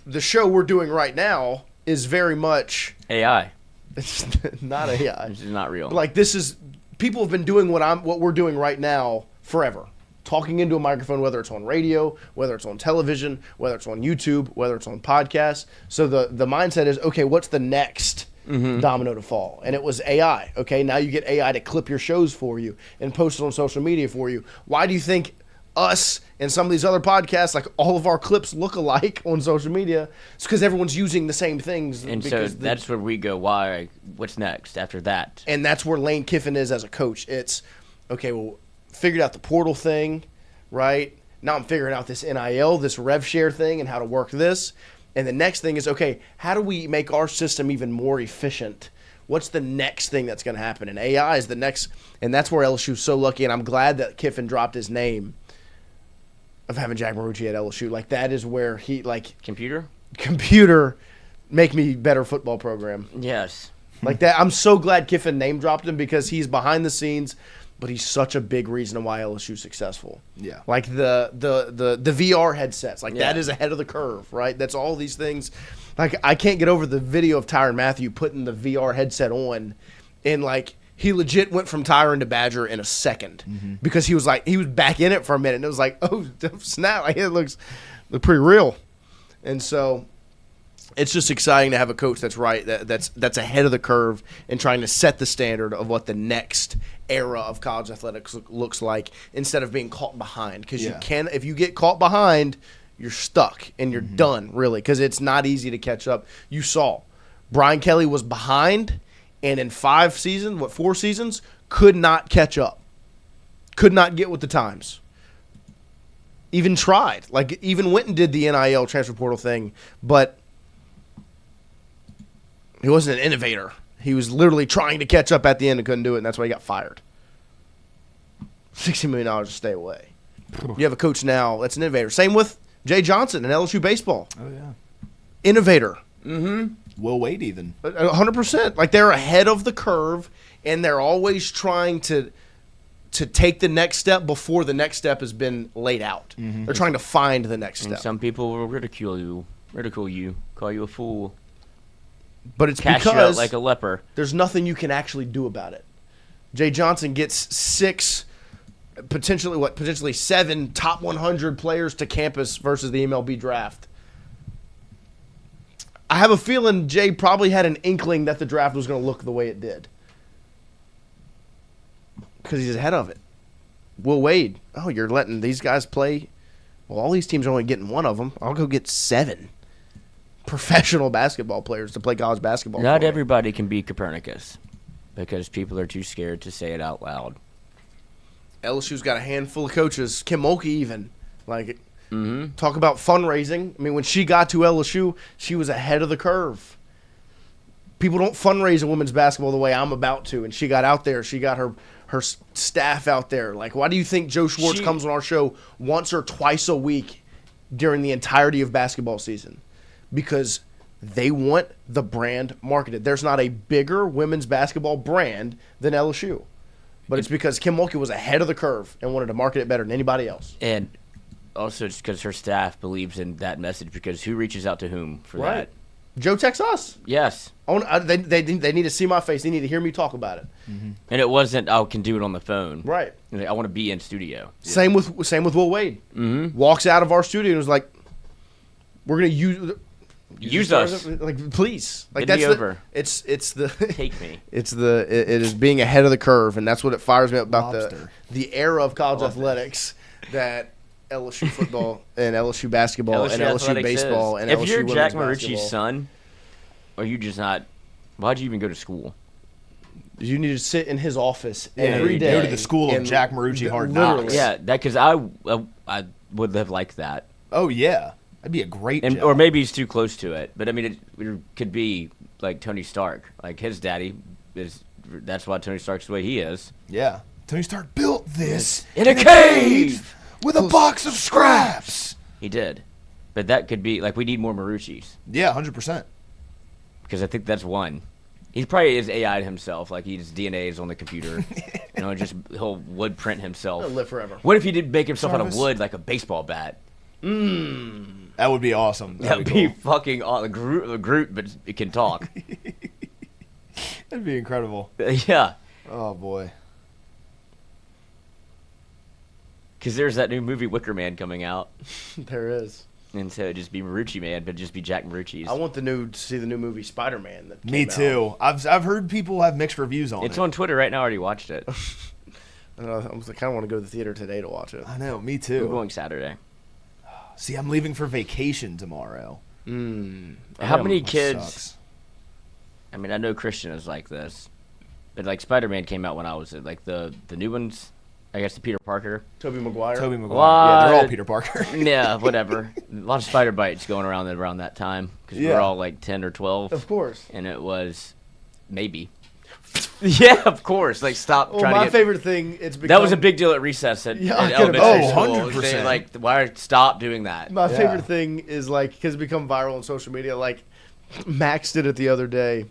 the show we're doing right now is very much
AI.
it's not AI.
It's just not real.
Like this is people have been doing what we're doing right now forever. Talking into a microphone, whether it's on radio, whether it's on television, whether it's on YouTube, whether it's on podcasts. So the mindset is, okay, what's the next domino to fall? And it was AI. Okay, now you get AI to clip your shows for you and post it on social media for you. Why do you think us and some of these other podcasts, like all of our clips look alike on social media? It's because everyone's using the same things.
and so
because
that's where we go, why? What's next after that?
and that's where Lane Kiffin is as a coach. It's, okay, well, figured out the portal thing, right? Now I'm figuring out this NIL, this rev share thing, and how to work this. And the next thing is, okay, how do we make our system even more efficient? What's the next thing that's going to happen? And AI is the next, and that's where LSU's so lucky, and I'm glad that Kiffin dropped his name of having Jack Marucci at LSU. Like, that is where he, like,
Computer?
make me better football program.
Yes.
Like that. I'm so glad Kiffin name dropped him because he's behind the scenes, but he's such a big reason why LSU's successful.
Yeah.
Like the VR headsets. Like,
Yeah.
that is ahead of the curve, right? That's all these things. Like, I can't get over the video of Tyrann Mathieu putting the VR headset on, and like, he legit went from Tyrann to Badger in a second because he was back in it for a minute, and it was like, oh snap! Like, it look pretty real, and so it's just exciting to have a coach that's right, that's ahead of the curve and trying to set the standard of what the next era of college athletics looks like instead of being caught behind. Because if you get caught behind, you're stuck and you're done, really, because it's not easy to catch up. You saw Brian Kelly was behind, and in 4 seasons, could not catch up, could not get with the times. Even tried, like, even went and did the NIL transfer portal thing, but he wasn't an innovator. He was literally trying to catch up at the end and couldn't do it, and that's why he got fired. $60 million to stay away. You have a coach now that's an innovator. Same with Jay Johnson in LSU baseball.
Oh, yeah.
Innovator.
Will Wade even.
100%. Like, they're ahead of the curve, and they're always trying to take the next step before the next step has been laid out. They're trying to find the next
And
step.
some people will ridicule you, call you a fool,
But it's
cast you out
because
like a leper.
there's nothing you can actually do about it. Jay Johnson gets 6, potentially 7 top 100 players to campus versus the MLB draft. I have a feeling Jay probably had an inkling that the draft was going to look the way it did because he's ahead of it. Will Wade, oh, you're letting these guys play? Well, all these teams are only getting one of them. I'll go get 7 professional basketball players to play college basketball.
Not
for me.
everybody can be Copernicus because people are too scared to say it out loud.
LSU's got a handful of coaches. Kim Mulkey even. Like, talk about fundraising. I mean, when she got to LSU, she was ahead of the curve. People don't fundraise in women's basketball the way I'm about to. And she got out there. She got her staff out there. Like, why do you think Joe Schwartz comes on our show once or twice a week during the entirety of basketball season? Because they want the brand marketed. There's not a bigger women's basketball brand than LSU. But it's because Kim Mulkey was ahead of the curve and wanted to market it better than anybody else.
And also it's because her staff believes in that message, because who reaches out to whom for that?
Joe texts us.
Yes.
They need to see my face. They need to hear me talk about it.
And it wasn't, I can do it on the phone.
Right.
Like, I want to be in studio.
Same with Will Wade. Walks out of our studio and was like, we're going to use
us.
Like, please. Like,
Get me
that's
over.
It's the
Take me.
It is being ahead of the curve, and that's what it fires me up about
Lobster.
the era of college athletics that LSU football and LSU basketball and LSU
athletics
baseball
is.
and
if
LSU
you're Jack
women's
Marucci's
basketball.
son, are you just not? Why'd you even go to school?
You need to sit in his office
Yeah,
every
you
day.
go to the school of
and
Jack Marucci Hard
literally.
Knocks.
Yeah, that because I would have liked that.
Oh, yeah. That'd be a great job.
Or maybe he's too close to it. But I mean, it could be like Tony Stark. Like his daddy is. That's why Tony Stark's the way he is.
Yeah. Tony Stark built this
In a cave
with a box of scraps.
He did. But that could be like we need more Marucci's,
Yeah, 100%.
because I think that's one. He probably is AI'd himself. Like his DNA is on the computer. He'll wood print himself.
He'll live forever.
What if he did make himself out of
Jarvis?
wood, like a baseball bat?
That would be awesome.
That'd be fucking awesome. Groot, but it can talk.
That'd be incredible.
Yeah.
Oh, boy.
Because there's that new movie Wicker Man coming out.
There is.
And so it'd just be Marucci Man, but just be Jack Marucci's.
I want to see the new movie Spider-Man. That
Me
came
too. I've heard people have mixed reviews on it.
It's on Twitter right now. I already watched it.
I kind of want to go to the theater today to watch it.
I know. Me
We're
too.
going Saturday.
See, I'm leaving for vacation tomorrow.
How many
That
kids?
sucks.
I mean, I know Christian is like this, but like Spider-Man came out when I was like the new ones. I guess the Peter Parker.
Tobey Maguire.
Tobey Maguire. Yeah, they're all
What?
Peter Parker.
Yeah, whatever. A lot of spider bites going around that time because
Yeah.
we're all like 10 or 12.
Of course.
And it was maybe. Yeah, of course. Like, stop
Well,
trying
my
to get...
favorite thing, it's become...
That was a big deal at recess at
Yeah, I
elementary
could've-
school.
100%.
They, like, why stop doing that?
My favorite thing is, like, because it's become viral on social media. Like, Max did it the other day.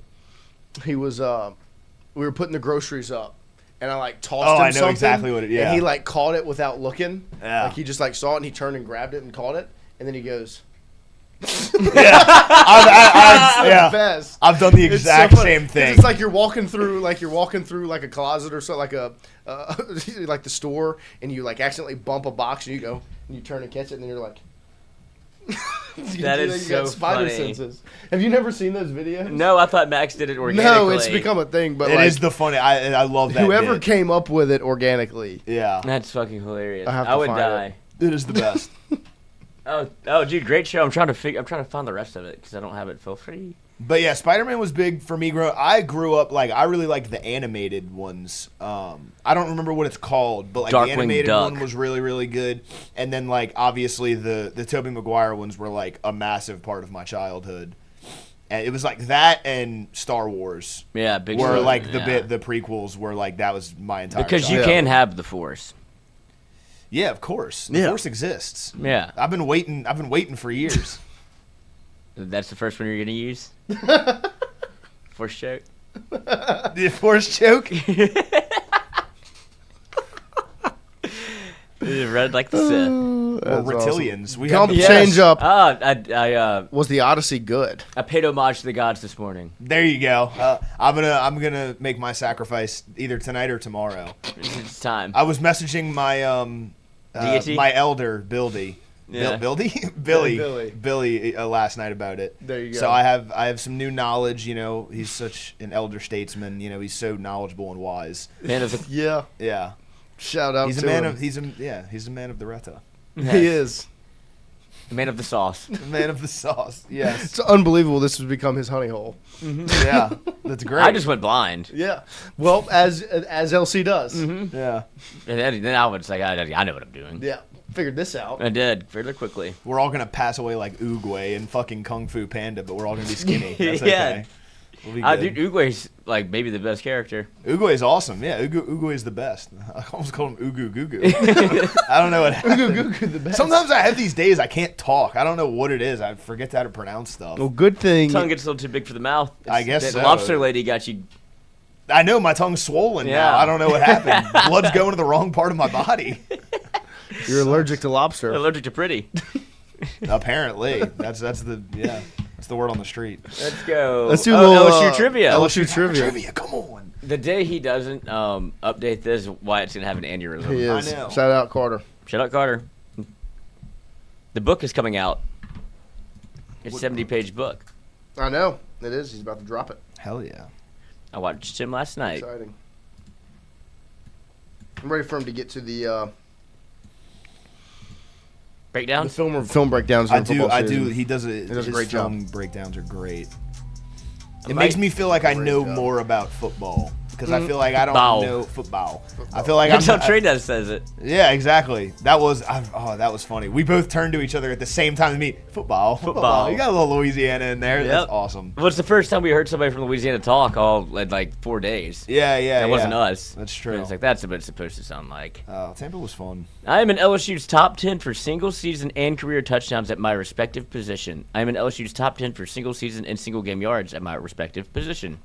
He was, we were putting the groceries up, and I, like, tossed him
I know
something.
exactly what it- yeah.
And he, like, caught it without looking.
Yeah.
Like, he just, like, saw it, and he turned and grabbed it and caught it. And then he goes...
Yeah.
Best.
I've done the
It's so
exact
funny,
same
'cause
thing.
It's like you're walking through like a closet or so, like a like the store, and you like accidentally bump a box, and you go and you turn and catch it, and then you're like,
That is
you got
so
spider
funny.
senses. Have you never seen those videos?
No, I thought Max did it organically.
No, it's become a thing. But
It
like,
is the funny. I love that.
whoever
bit.
came up with it organically.
Yeah,
That's fucking hilarious.
I have
I
to
would
find
die.
it is the best.
Oh, dude, great show. I'm trying to find the rest of it because I don't have it for free.
But yeah, Spider-Man was big for me. I grew up like I really liked the animated ones. I don't remember what it's called, but like
Darkwing
the animated
Duck.
one was really really good. And then like obviously the Tobey Maguire ones were like a massive part of my childhood. And it was like that and Star Wars
Yeah, big.
were
show.
like
Yeah.
the prequels were like that was my entire
Because you
childhood.
can have the Force.
Yeah, of course. The Force exists.
Yeah,
I've been waiting for years.
that's the first one you're gonna use. Force joke.
The Force joke.
Red like the Sith.
Or Reptilians. We
Come
have the-
change up.
I
Was the Odyssey good?
paid homage to the gods this morning.
There you go. I'm gonna make my sacrifice either tonight or tomorrow.
It's time.
I was messaging my
Deity?
my elder Bildy.
Yeah.
Billy last night about it.
There you go.
So I have some new knowledge. You know, he's such an elder statesman. You know, he's so knowledgeable and wise.
Man of the
Yeah.
Yeah,
Shout out
he's
to
a man
him.
of he's a man of the Retta,
He is.
man of the sauce.
a man of the sauce. Yes,
It's unbelievable. This has become his honey hole.
yeah, that's great.
I just went blind.
Yeah. Well, as LC does.
yeah.
And then I was like, I know what I'm doing.
Yeah. Figured this out.
I did fairly quickly.
We're all gonna pass away like Oogway and fucking Kung Fu Panda, but we're all gonna be skinny. That's
Yeah.
okay. We'll be good.
Dude, Oogway's like maybe the best character.
Oogway is awesome. Yeah, Oogway is the best. I almost called him Oogu Goo Goo. I don't know what happened.
The best.
Sometimes I have these days I can't talk. I don't know what it is. I forget how to pronounce stuff.
Well, good thing.
Tongue gets a little too big for the mouth.
I guess
that
so.
lobster lady got you.
I know my tongue's swollen
Yeah.
now. I don't know what happened. Blood's going to the wrong part of my body.
You're allergic to lobster.
Allergic to pretty.
Apparently, that's the word on the street.
Let's go.
Let's do a little
LSU trivia.
LSU trivia.
Trivia, come on.
The day he doesn't update this, Wyatt's gonna have an aneurysm.
He is.
I know.
Shout out Carter.
Shout out Carter. The book is coming out. It's a 70-page book.
I know. It is. He's about to drop it.
Hell yeah.
I watched him last night.
Exciting. I'm ready for him to get to the
Breakdowns?
film breakdowns.
I
of
do.
football
I do.
season.
He does a
does a
his
great
film breakdowns are great. It
might-
makes me feel like I
Great
know
job.
more about football because I feel like I don't
Football.
know football. I feel like
That's how
I'm.
Trey says it.
Yeah, exactly. That was that was funny. We both turned to each other at the same time to meet football.
Football.
You got a little Louisiana in there.
Yep.
That's awesome.
Well, it's the first time we heard somebody from Louisiana talk all in like 4 days.
Yeah.
That wasn't us.
That's
And
true.
it's like, that's what it's supposed to sound like.
Tampa was fun.
I am in LSU's top 10 for single season and career touchdowns at my respective position. I am in LSU's top 10 for single season and single game yards at my respective position.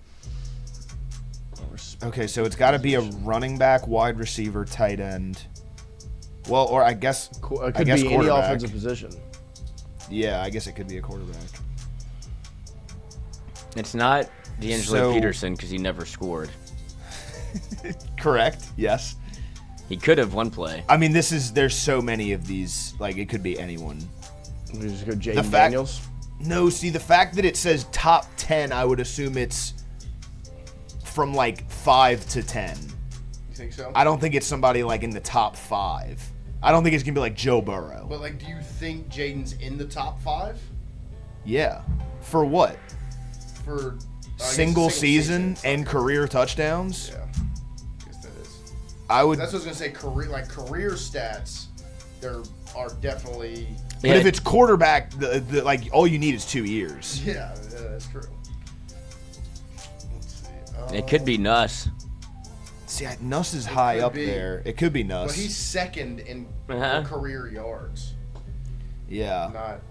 Okay, so it's got to be a running back, wide receiver, tight end. Well, or I guess
It
I
could
guess
be any
quarterback.
offensive position.
Yeah, I guess it could be a quarterback.
It's not D'Angelo
So-
Peterson because he never scored.
Correct. Yes.
He could have one play.
I mean, there's so many of these. Like, it could be anyone.
We just go Jaden
fact-
Daniels.
No, see, the fact that it says top 10, I would assume it's from like 5 to 10.
You think so?
I don't think it's somebody like in the top 5. I don't think it's gonna be like Joe Burrow.
But like, do you think Jaden's in the top 5
Yeah. For what?
for
Single season and career touchdowns?
Yeah, I guess that is.
I would.
That's what I was gonna say. Career stats. There are definitely.
But if it's quarterback, the like all you need is 2 years.
Yeah, that's true. Let's see.
It could be Nuss.
See, Nuss is high
could
up
be.
there. It could be Nuss.
But he's second in career yards.
Yeah.
Not.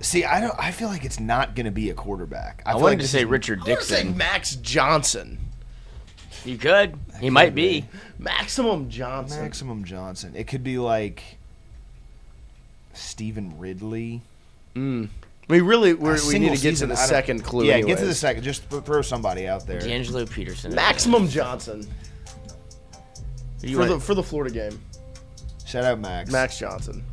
See, I feel like it's not going to be a quarterback.
I
feel
wanted
like
to
this
say
is-
Richard
I would say
Dixon.
Max Johnson.
You could. He might be.
Maximum Johnson.
Maximum Johnson. It could be like Stephen Ridley.
We really we
Single
need to get to
season,
the
I don't-
second clue.
Yeah, get to the
anyways.
second. Just throw somebody out there.
D'Angelo Peterson.
Maximum Johnson
You
for
want-
the Florida game.
Shout out Max.
Max Johnson,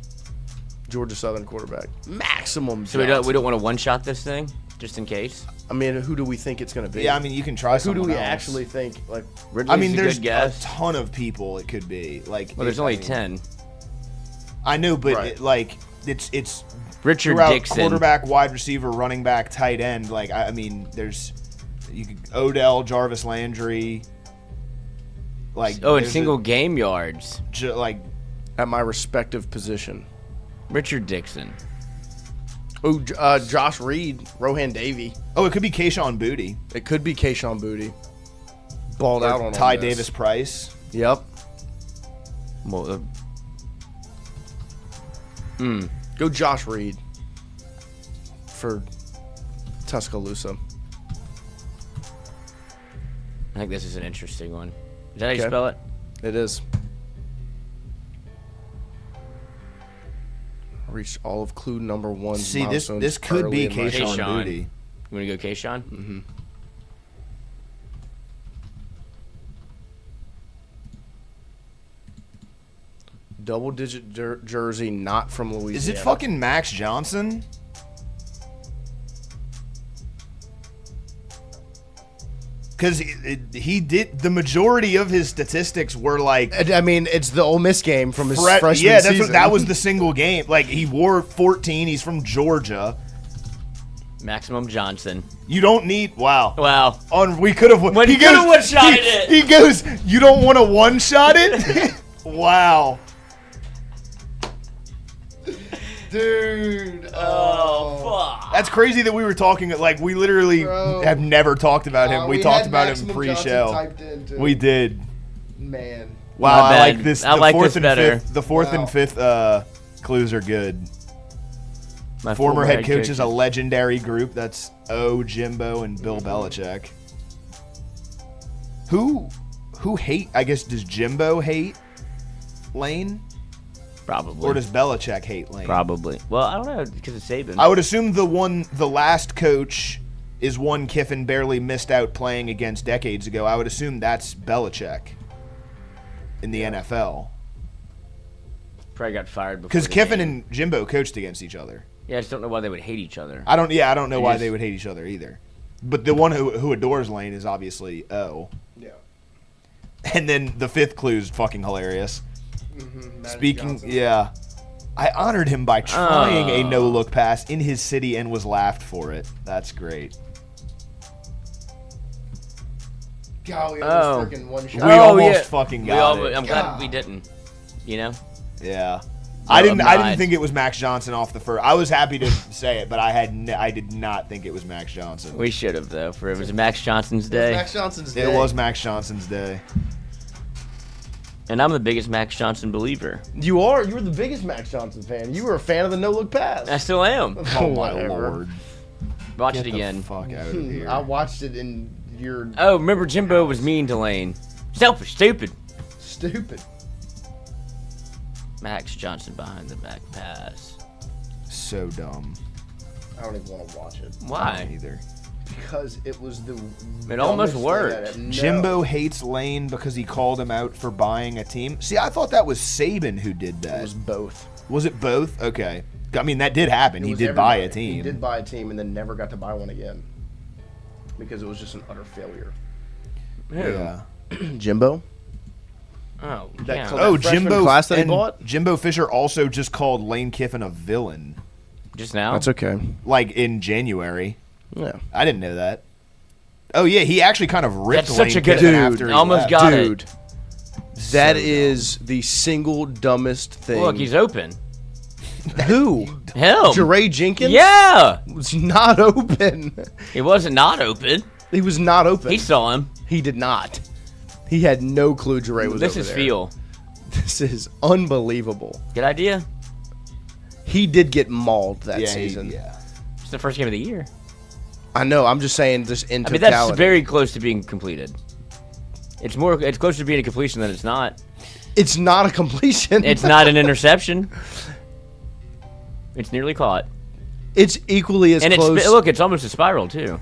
Georgia Southern quarterback. Maximum.
So
Johnson.
we don't want to one shot this thing just in case.
I mean, who do we think it's going to be?
Yeah, I mean, you can try
Like, who do
someone
we
else.
actually think? Like,
Ridley's
I mean,
a
there's
good guess.
a ton of people it could be. Like,
Well, there's
I
only
mean,
10.
I know, but
Right.
it's
Richard
throughout
Dixon.
quarterback, wide receiver, running back, tight end. Like, I mean, there's Odell, Jarvis Landry. Like,
Oh, and
there's
single game yards.
like
at my respective position.
Richard Dixon.
Oh, Josh Reed, Rohan Davey.
oh, it could be Kayshawn Booty,
It could be Kayshawn Booty. Balled out on
Ty
Ole Miss.
Davis Price.
Yep.
Well,
Go Josh Reed for Tuscaloosa.
I think this is an interesting one. Is that how you
Okay.
spell it?
It is. Reached all of clue number 1.
See, this could be Kayshawn
Kayshawn.
Booty.
You want to go Kayshawn?
Mm-hmm. Double-digit jersey, not from Louisiana.
Is it fucking Max Johnson? Because he did the majority of his statistics were like
I mean, it's the Ole Miss game from his
Fre-
freshman
yeah, that's
season.
that was the single game. Like he wore 14. He's from Georgia.
Maximum Johnson.
You don't need wow.
Wow.
We could have.
When he coulda one-shotted it.
He goes. You don't want to one shot it. Wow.
Dude.
Oh, fuck.
That's crazy that we were talking. Like we literally
Bro.
have never talked about him. We talked about him pre-show. We did.
Man.
Wow,
Not
I like
bad.
this.
I
The
like
fourth
this
and
better.
fifth. The fourth
Wow.
and fifth clues are good.
My
Former head coach
coach
is a legendary group. That's Jimbo and Bill Belichick. Who hate? I guess does Jimbo hate Lane,
Probably.
or does Belichick hate Lane?
Probably. Well, I don't know because of Saban.
I would assume the last coach is one Kiffin barely missed out playing against decades ago. I would assume that's Belichick in the NFL
Probably got fired before.
because
the
Kiffin
game.
and Jimbo coached against each other.
Yeah, I just don't know why they would hate each other.
I don't know
They
why
just-
they would hate each other either. But the one who adores Lane is obviously O.
Yeah.
And then the fifth clue is fucking hilarious.
Magic
Speaking,
Johnson.
yeah. I honored him by trying a no-look pass in his city and was laughed for it. That's great.
Golly,
Oh.
was freaking one
We
shot.
almost fucking got it.
I'm glad
God.
we didn't. You know?
Yeah.
No,
I didn't
I'm
think it was Max Johnson off the first. I was happy to say it, but I did not think it was Max Johnson.
We should have, though, for it was Max Johnson's day.
Max Johnson's
It
day.
was Max Johnson's day.
And I'm the biggest Max Johnson believer.
You are. You were the biggest Max Johnson fan. You were a fan of the no-look pass.
I still am.
Oh my
Whatever.
lord.
Watch
Get
it
the
again.
fuck out of here.
I watched it in your
Oh, remember Jimbo was mean to Lane. Selfish, stupid.
stupid.
Max Johnson behind the back pass.
So dumb.
I don't even want to watch it
Why?
Either.
because it was the.
It almost
dumbest thing
worked.
I- no.
Jimbo hates Lane because he called him out for buying a team. See, I thought that was Saban who did that.
It was both.
Was it both? Okay. I mean, that did happen.
It
He
was
did buy a
everybody.
team.
He did buy a team and then never got to buy one again because it was just an utter failure.
Yeah.
Jimbo.
Oh,
That
yeah.
cl-
Oh,
freshman
Jimbo
class that he
and
bought?
Jimbo Fisher also just called Lane Kiffin a villain,
Just now?
That's okay.
like in January.
Yeah.
I didn't know that. Oh yeah, he actually kind of ripped
That's
Lane
such a good-
Kiffin
Dude,
after he
almost
left.
got
Dude,
it.
that
So
is the single dumbest thing.
Look, he's open.
Who?
Him.
Jeray Jenkins?
Yeah.
Was not open.
He wasn't not open.
He was not open.
He saw him.
He did not. He had no clue Jure was
This
over
is
there.
feel.
This is unbelievable.
Good idea.
He did get mauled that season.
It's the first game of the year.
I know. I'm just saying this in
I mean,
totality.
that's very close to being completed. It's closer to being a completion than it's not.
It's not a completion.
It's not an interception. It's nearly caught.
It's equally as close.
Look, it's almost a spiral, too.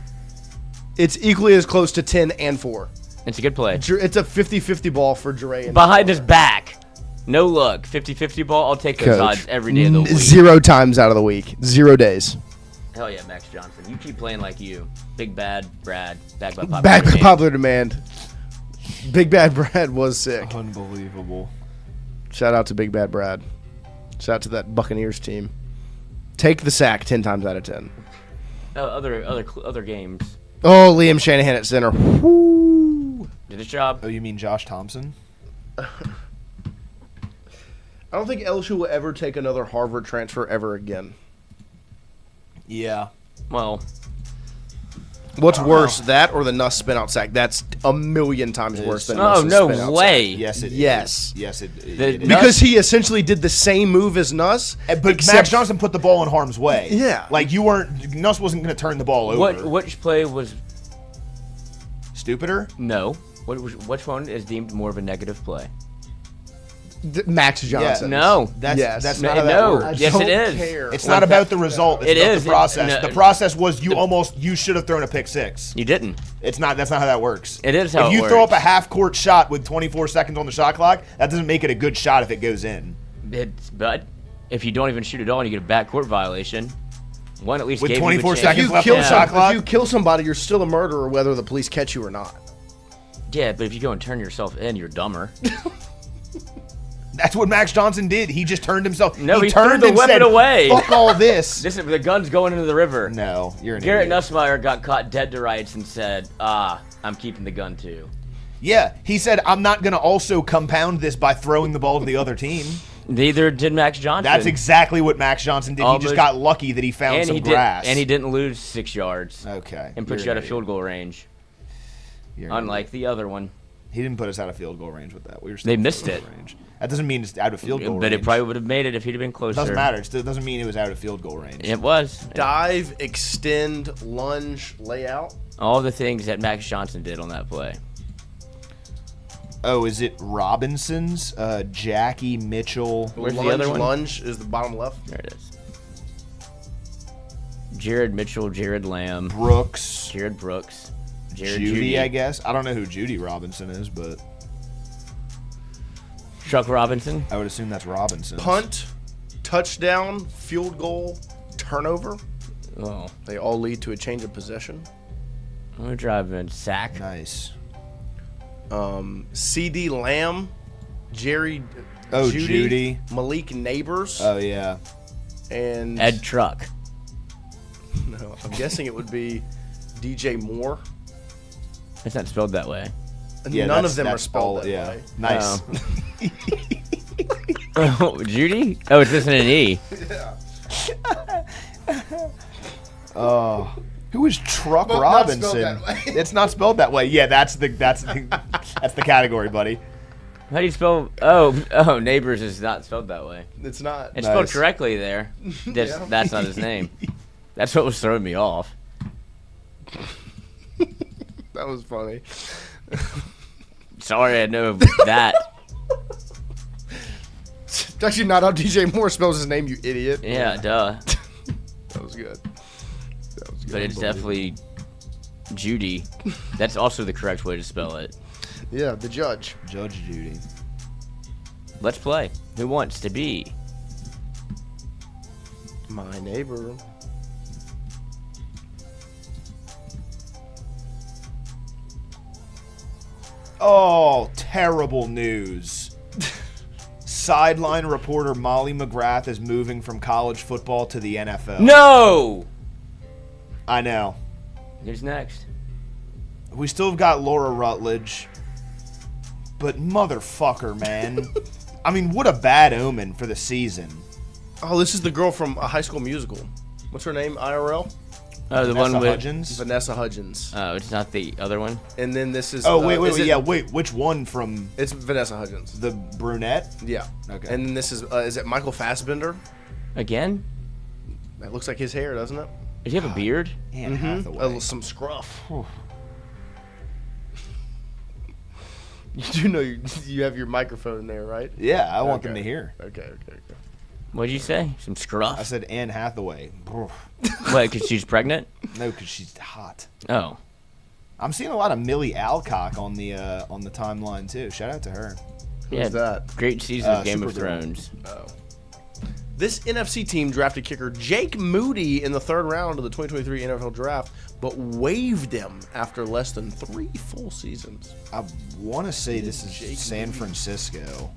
It's equally as close to 10 and 4.
It's a good play.
It's a 50-50 ball for Jure.
Behind his back. No look. 50-50 ball. I'll take those odds every day of the week.
0 times out of the week. 0 days.
Hell yeah, Max Johnson. You keep playing like you. Big Bad Brad. Back by popular
Back by
demand.
popular demand. Big Bad Brad was sick.
Unbelievable.
Shout out to Big Bad Brad. Shout out to that Buccaneers team. Take the sack 10 times out of 10.
Other games.
Oh, Liam Shanahan at center. Woo.
Did his job.
Oh, you mean Josh Thompson?
I don't think LSU will ever take another Harvard transfer ever again.
Yeah.
Well,
what's worse, that or the Nuss spin out sack? That's a million times worse than
Oh,
Nuss's
no
spin out
way.
sack.
Yes, it
Yes.
is. Yes, it
The-
is.
Because he essentially did the same move as Nuss.
But Max Johnson put the ball in harm's way.
Yeah.
Like, Nuss wasn't going to turn the ball over.
which play was
Stupider?
no? Which one is deemed more of a negative play?
Max Johnson.
No.
That's
Yes.
not how that works.
I
Yes,
don't
it is.
care.
It's not about the result. It's
It
about
is.
the process.
No,
the process was you should have thrown a pick six.
You didn't.
It's not. That's not how that works.
It is how
If
it
you throw up
works.
a half-court shot with 24 seconds on the shot clock, that doesn't make it a good shot if it goes in.
But if you don't even shoot at all and you get a backcourt violation, one at least
With
gave
24
you a chance.
seconds
If you,
left
kill
on the shot clock.
if you kill somebody, you're still a murderer whether the police catch you or not.
Yeah, but if you go and turn yourself in, you're dumber.
That's what Max Johnson did. He just turned himself.
No, he
turned
threw the
and
weapon
said,
away.
Fuck all this.
The gun's going into the river.
No, you're an
Garrett
idiot.
Nussmeier got caught dead to rights and said, I'm keeping the gun too.
Yeah, he said, I'm not going to also compound this by throwing the ball to the other team.
Neither did Max Johnson.
That's exactly what Max Johnson did. He
Almost-
just got lucky that he found
and
some
he
grass.
and he didn't lose 6 yards.
Okay.
And put
you're
you out
an
of field goal range.
You're an
Unlike
idiot.
the other one.
He didn't put us out of field goal range with that. We were still
They
in
missed
field
it.
goal range. That doesn't mean it's out of field goal
But
range.
it probably would have made it if he'd have been closer.
doesn't matter. It doesn't mean it was out of field goal range.
It was.
Dive, extend, lunge, layout.
All the things that Max Johnson did on that play.
Oh, is it Robinson's? Jackie Mitchell.
Where's the
lunge,
other one?
Lunge is the bottom left.
There it is. Jared Mitchell, Jared Lamb,
Brooks.
Jared Brooks, Jared
Judy, I guess. I don't know who Judy Robinson is, but
Chuck Robinson.
I would assume that's Robinson.
Punt, touchdown, field goal, turnover.
Oh,
They all lead to a change of possession.
we're driving sack.
Nice.
CD Lamb, Jerry.
Oh, Judy.
Malik Neighbors,
Oh, yeah.
and
Ed Truck.
No, I'm guessing it would be DJ Moore.
It's not spelled that way.
Yeah,
None
that's-
of them are
that's
spelled
all-
that
yeah.
way.
Nice.
Oh, Judy? Oh, it's missing an E.
Who is Truck
Not
Robinson?
spelled that way.
It's not spelled that way. Yeah, that's the category, buddy.
How do you spell? Oh, Neighbors is not spelled that way.
It's not.
It's spelled
Nice.
correctly there.
Yeah.
That's not his name. That's what was throwing me off.
That was funny.
Sorry, I know that.
It's actually not how DJ Moore spells his name, you idiot.
Yeah, duh.
That was good. That was good.
But it's definitely Judy. That's also the correct way to spell it.
Yeah, the judge.
Judge Judy.
Let's play. Who wants to be?
My neighbor.
Oh, terrible news. Sideline reporter Molly McGrath is moving from college football to the NFL.
No!
I know.
Who's next?
We still have got Laura Rutledge. But motherfucker, man. I mean, what a bad omen for the season.
Oh, this is the girl from a High School Musical. What's her name? IRL?
Oh, the one with
Hudgens.
Vanessa Hudgens.
Oh, it's not the other one.
And then this is.
Oh wait,
is it-
yeah, wait. Which one from
It's Vanessa Hudgens.
the brunette?
Yeah.
Okay.
And then this is it Michael Fassbender?
Again?
That looks like his hair, doesn't it?
Does he have a beard?
Anne Hathaway.
Some scruff. You do know you have your microphone there, right?
Yeah, I want them
Okay.
to hear.
Okay.
What'd you say? Some scruff?
I said Anne Hathaway.
What, because she's pregnant?
No, because she's hot.
Oh.
I'm seeing a lot of Millie Alcock on the timeline too. Shout out to her.
Yeah,
that?
great season of Game of
Supergirl.
Thrones.
Oh. This NFC team drafted kicker Jake Moody in the 3rd round of the 2023 NFL Draft, but waived him after less than 3 full seasons.
I want to say this is
Jake
San
Moody.
Francisco,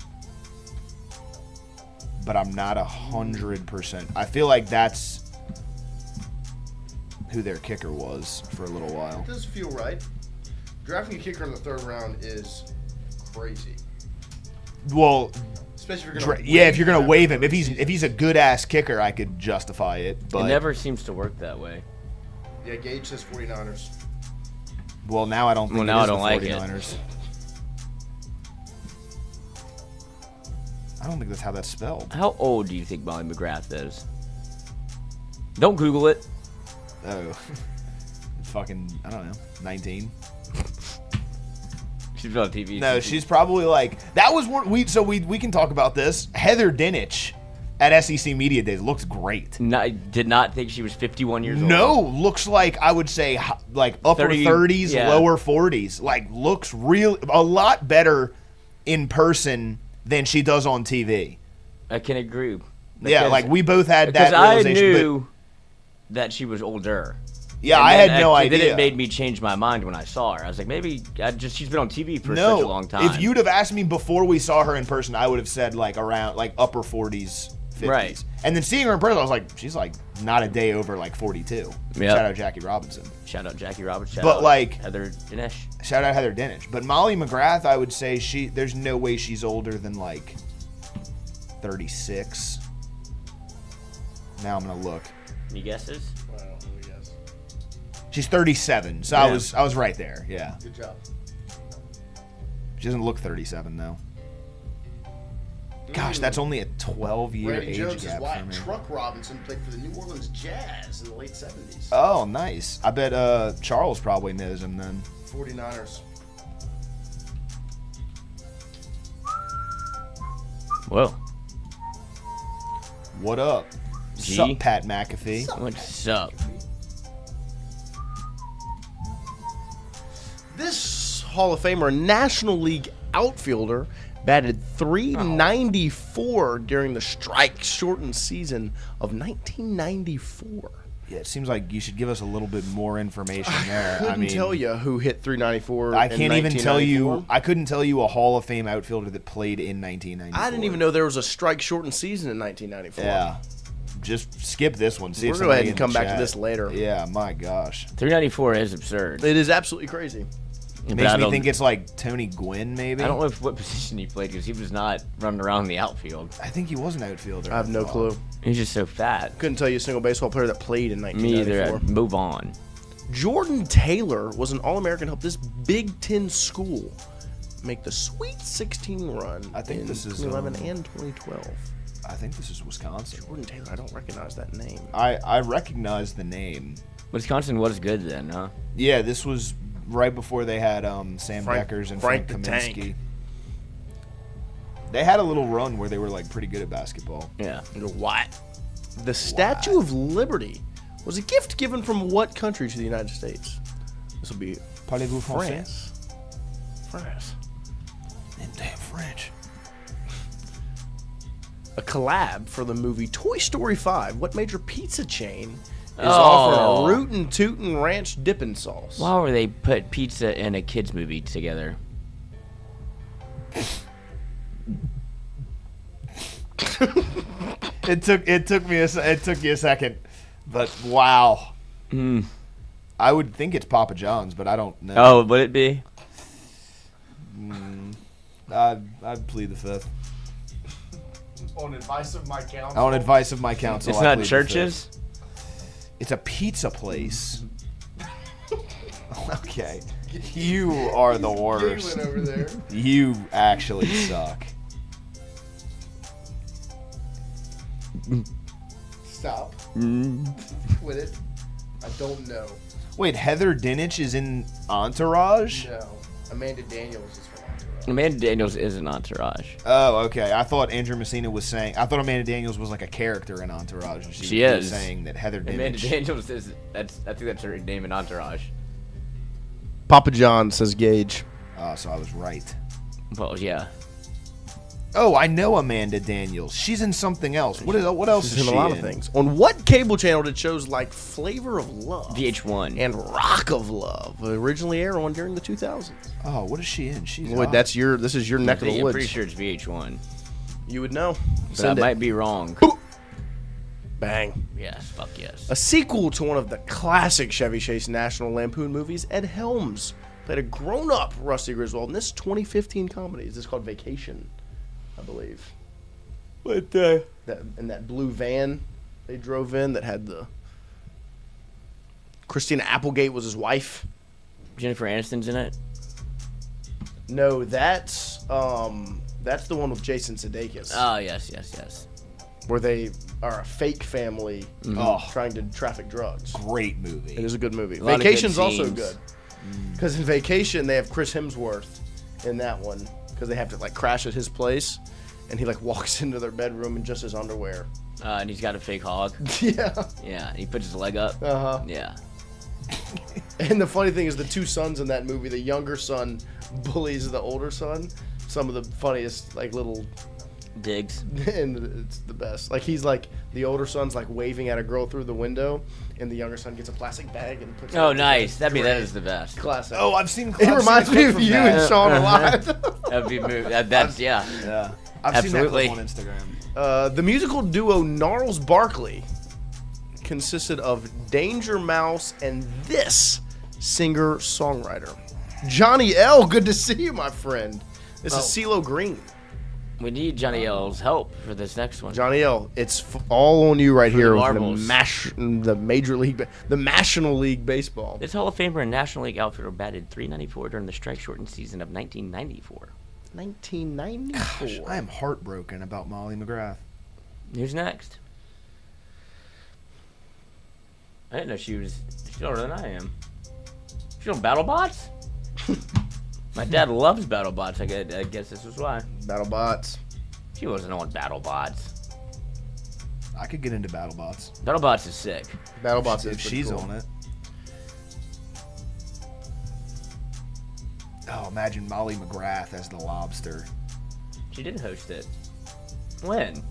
but I'm not 100%. I feel like that's who their kicker was for a little while.
Does feel right. Drafting a kicker in the 3rd round is crazy.
Well,
Especially if you're gonna
if you're gonna waive him, if he's a good ass kicker, I could justify it. But
It never seems to work that way.
Yeah, Gage says 49ers.
well, now I don't think
Well, now
it
I
is
don't
the
like it.
49ers. I don't think that's how that's spelled.
How old do you think Molly McGrath is? Don't Google it.
Oh, fucking, I don't know, 19.
She's been on TV.
No,
since
she's probably like that was one we can talk about this. Heather Dinich at SEC Media Days looks great.
I did not think she was 51 years old.
No, looks like I would say like upper
30,
30s,
yeah.
lower 40s. Like looks a lot better in person than she does on TV.
I can agree.
Yeah,
Because-
like we both had
Because
that
I
realization.
knew that she was older.
Yeah,
And
I
then
had no idea.
Then it made me change my mind when I saw her. I was like, maybe she's been on TV for
no,
such a long time.
if you'd have asked me before we saw her in person, I would have said like around like upper 40s, 50s.
Right.
And then seeing her in person, I was like, she's like not a day over like 42.
Yep.
Shout out Jackie Robinson.
Shout out Jackie Roberts. Shout
But,
out
like-
Heather Dinesh.
Shout out Heather Dinich. But Molly McGrath, I would say there's no way she's older than like 36. Now I'm gonna look.
Any guesses?
Well, let me guess.
She's 37, so
Yeah.
I was right there. Yeah.
Good job.
She doesn't look 37 though. Gosh, that's only a 12-year
Randy
age
Jones'
gap
wife,
for me.
Truck Robinson, played for the New Orleans Jazz in the late 70s.
Oh, nice. I bet Charles probably knows him then.
49ers.
Whoa.
What up?
G?
Sup, Pat McAfee?
What's up?
This Hall of Famer, National League outfielder, batted .394 during the strike-shortened season of 1994.
Yeah, it seems like you should give us a little bit more information there.
Couldn't tell you who hit .394.
I
in
can't even tell you.
1994.
I couldn't tell you a Hall of Fame outfielder that played in 1994.
I didn't even know there was a strike-shortened season in 1994.
Yeah, just skip this one. See
We're
if
gonna go ahead
somebody
and
in
come
the
back to
chat-
this later.
Yeah, my gosh,
394 is absurd.
It is absolutely crazy.
But
makes
I
me
don't-
think it's like Tony Gwynn, maybe.
I don't know what position he played because he was not running around in the outfield.
I think he was an outfielder.
I have no
thought.
clue.
He's just so fat.
Couldn't tell you a single baseball player that played in
Me
1994.
either. Move on.
Jordan Taylor was an All-American, helped this Big Ten school make the Sweet 16 run
I think
in
this is,
2011 and 2012.
I think this is Wisconsin.
Jordan Taylor, I don't recognize that name.
I recognize the name.
Wisconsin was good then, huh?
Yeah, this was right before they had Sam
Frank-
Deckers and
Frank
Frank
the Tank.
Kaminsky. They had a little run where they were like pretty good at basketball.
Yeah.
What? The Statue of Liberty was a gift given from what country to the United States? This will be
Parlez-vous français?
France. France.
Them damn French.
A collab for the movie Toy Story 5. What major pizza chain is
Oh.
offering a Rootin' Tootin' Ranch dipping sauce?
Why would they put pizza and a kids movie together?
It took you a second, but wow. I would think it's Papa John's, but I don't know.
Oh, would it be?
I'd plead the fifth.
On advice of my counsel.
On advice of my counsel,
It's
I
not
plead the
churches?
fifth. It's a pizza place. Okay. You are the worst.
Over there.
You actually suck.
Stop. Quit it. I don't know.
Wait, Heather Dinich is in Entourage?
No. Amanda Daniels is from Entourage.
Amanda Daniels is an Entourage.
Oh, okay. I thought Andrew Messina was saying. I thought Amanda Daniels was like a character in Entourage. And
She
was
is.
saying that Heather Dinich.
Amanda Daniels is. I think that's her name in Entourage.
Papa John says Gage.
So I was right.
Well, yeah.
Oh, I know Amanda Daniels. She's in something else. What else
She's
is she
in a lot of things. On what cable channel did shows like Flavor of Love
VH1
and Rock of Love originally air on during the 2000s?
Oh, what is she in? She's
Lloyd, this is your neck of the
I'm
woods.
pretty sure it's VH1.
You would know.
But I might be wrong.
Bang.
Yes, fuck yes.
A sequel to one of the classic Chevy Chase National Lampoon movies, Ed Helms played a grown-up Rusty Griswold in this 2015 comedy. Is this called Vacation, I believe? But that blue van they drove in that had the Christina Applegate was his wife.
Jennifer Aniston's in it.
No, that's the one with Jason Sudeikis.
Oh yes.
Where they are a fake family trying to traffic drugs.
Great movie.
It is a good movie.
A lot of good
Vacation's also
scenes.
good. Because in Vacation, they have Chris Hemsworth in that one. Because they have to, like, crash at his place. And he, like, walks into their bedroom in just his underwear.
And he's got a fake hog.
Yeah.
Yeah, he puts his leg up.
Uh-huh.
Yeah.
And the funny thing is the two sons in that movie, the younger son bullies the older son. Some of the funniest, like, little...
digs.
And it's the best. Like, he's like, the older son's like waving at a girl through the window, and the younger son gets a plastic bag and puts it
Oh,
in.
nice. That is the best.
Classic.
Oh, I've seen.
It reminds me of you and Sean a lot.
That'd be that's yeah.
Yeah. I've
Absolutely.
seen that clip on Instagram.
The musical duo Gnarls Barkley consisted of Danger Mouse and this singer-songwriter. Johnny L., good to see you, my friend. This is CeeLo Green.
We need Johnny L's help for this next one.
Johnny L., it's all on you right here
the
with
marbles.
the Major League, the National League Baseball.
This Hall of Famer and National League outfielder batted .394 during the strike-shortened season of 1994.
1994.
Gosh, I am heartbroken about Molly McGrath.
Who's next? I didn't know she's older than I am. She's on BattleBots? My dad loves BattleBots. I guess this is why.
BattleBots.
She wasn't on BattleBots.
I could get into BattleBots.
BattleBots is sick.
BattleBots
If
is pretty
she's
cool.
on it. Oh, imagine Molly McGrath as the lobster.
She did host it. When?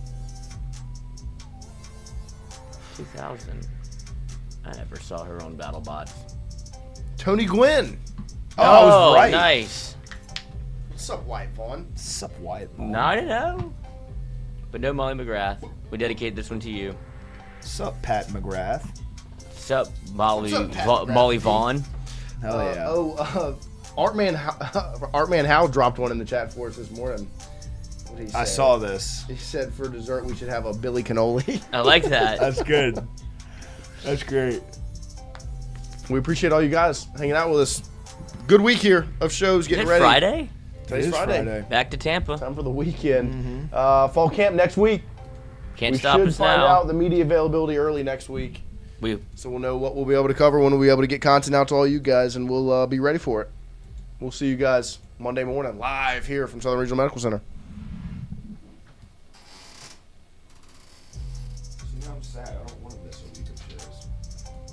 2000. I never saw her on BattleBots.
Tony Gwynn.
Oh, I was right.
Nice.
What's up, White Vaughn?
Sup, White Ball.
No, I don't know. But no Molly McGrath. We dedicate this one to you.
Sup, Pat McGrath.
Sup, Molly,
What's up, Pat McGrath?
Molly Vaughn.
Hell yeah.
Artman Howe dropped one in the chat for us this morning. What did he say?
I saw this.
He said for dessert we should have a Billy Cannoli.
I like that.
That's good. That's great.
We appreciate all you guys hanging out with us. Good week here of shows.
Is
Getting
it
ready.
Friday?
Today's
It is
Friday.
Back to Tampa.
Time for the weekend. Fall camp next week.
Can't
We
stop
should
us
find
now.
out the media availability early next week. So we'll know what we'll be able to cover, when we'll be able to get content out to all you guys, and we'll be ready for it. We'll see you guys Monday morning live here from Southern Regional Medical Center.
I'm sad. I don't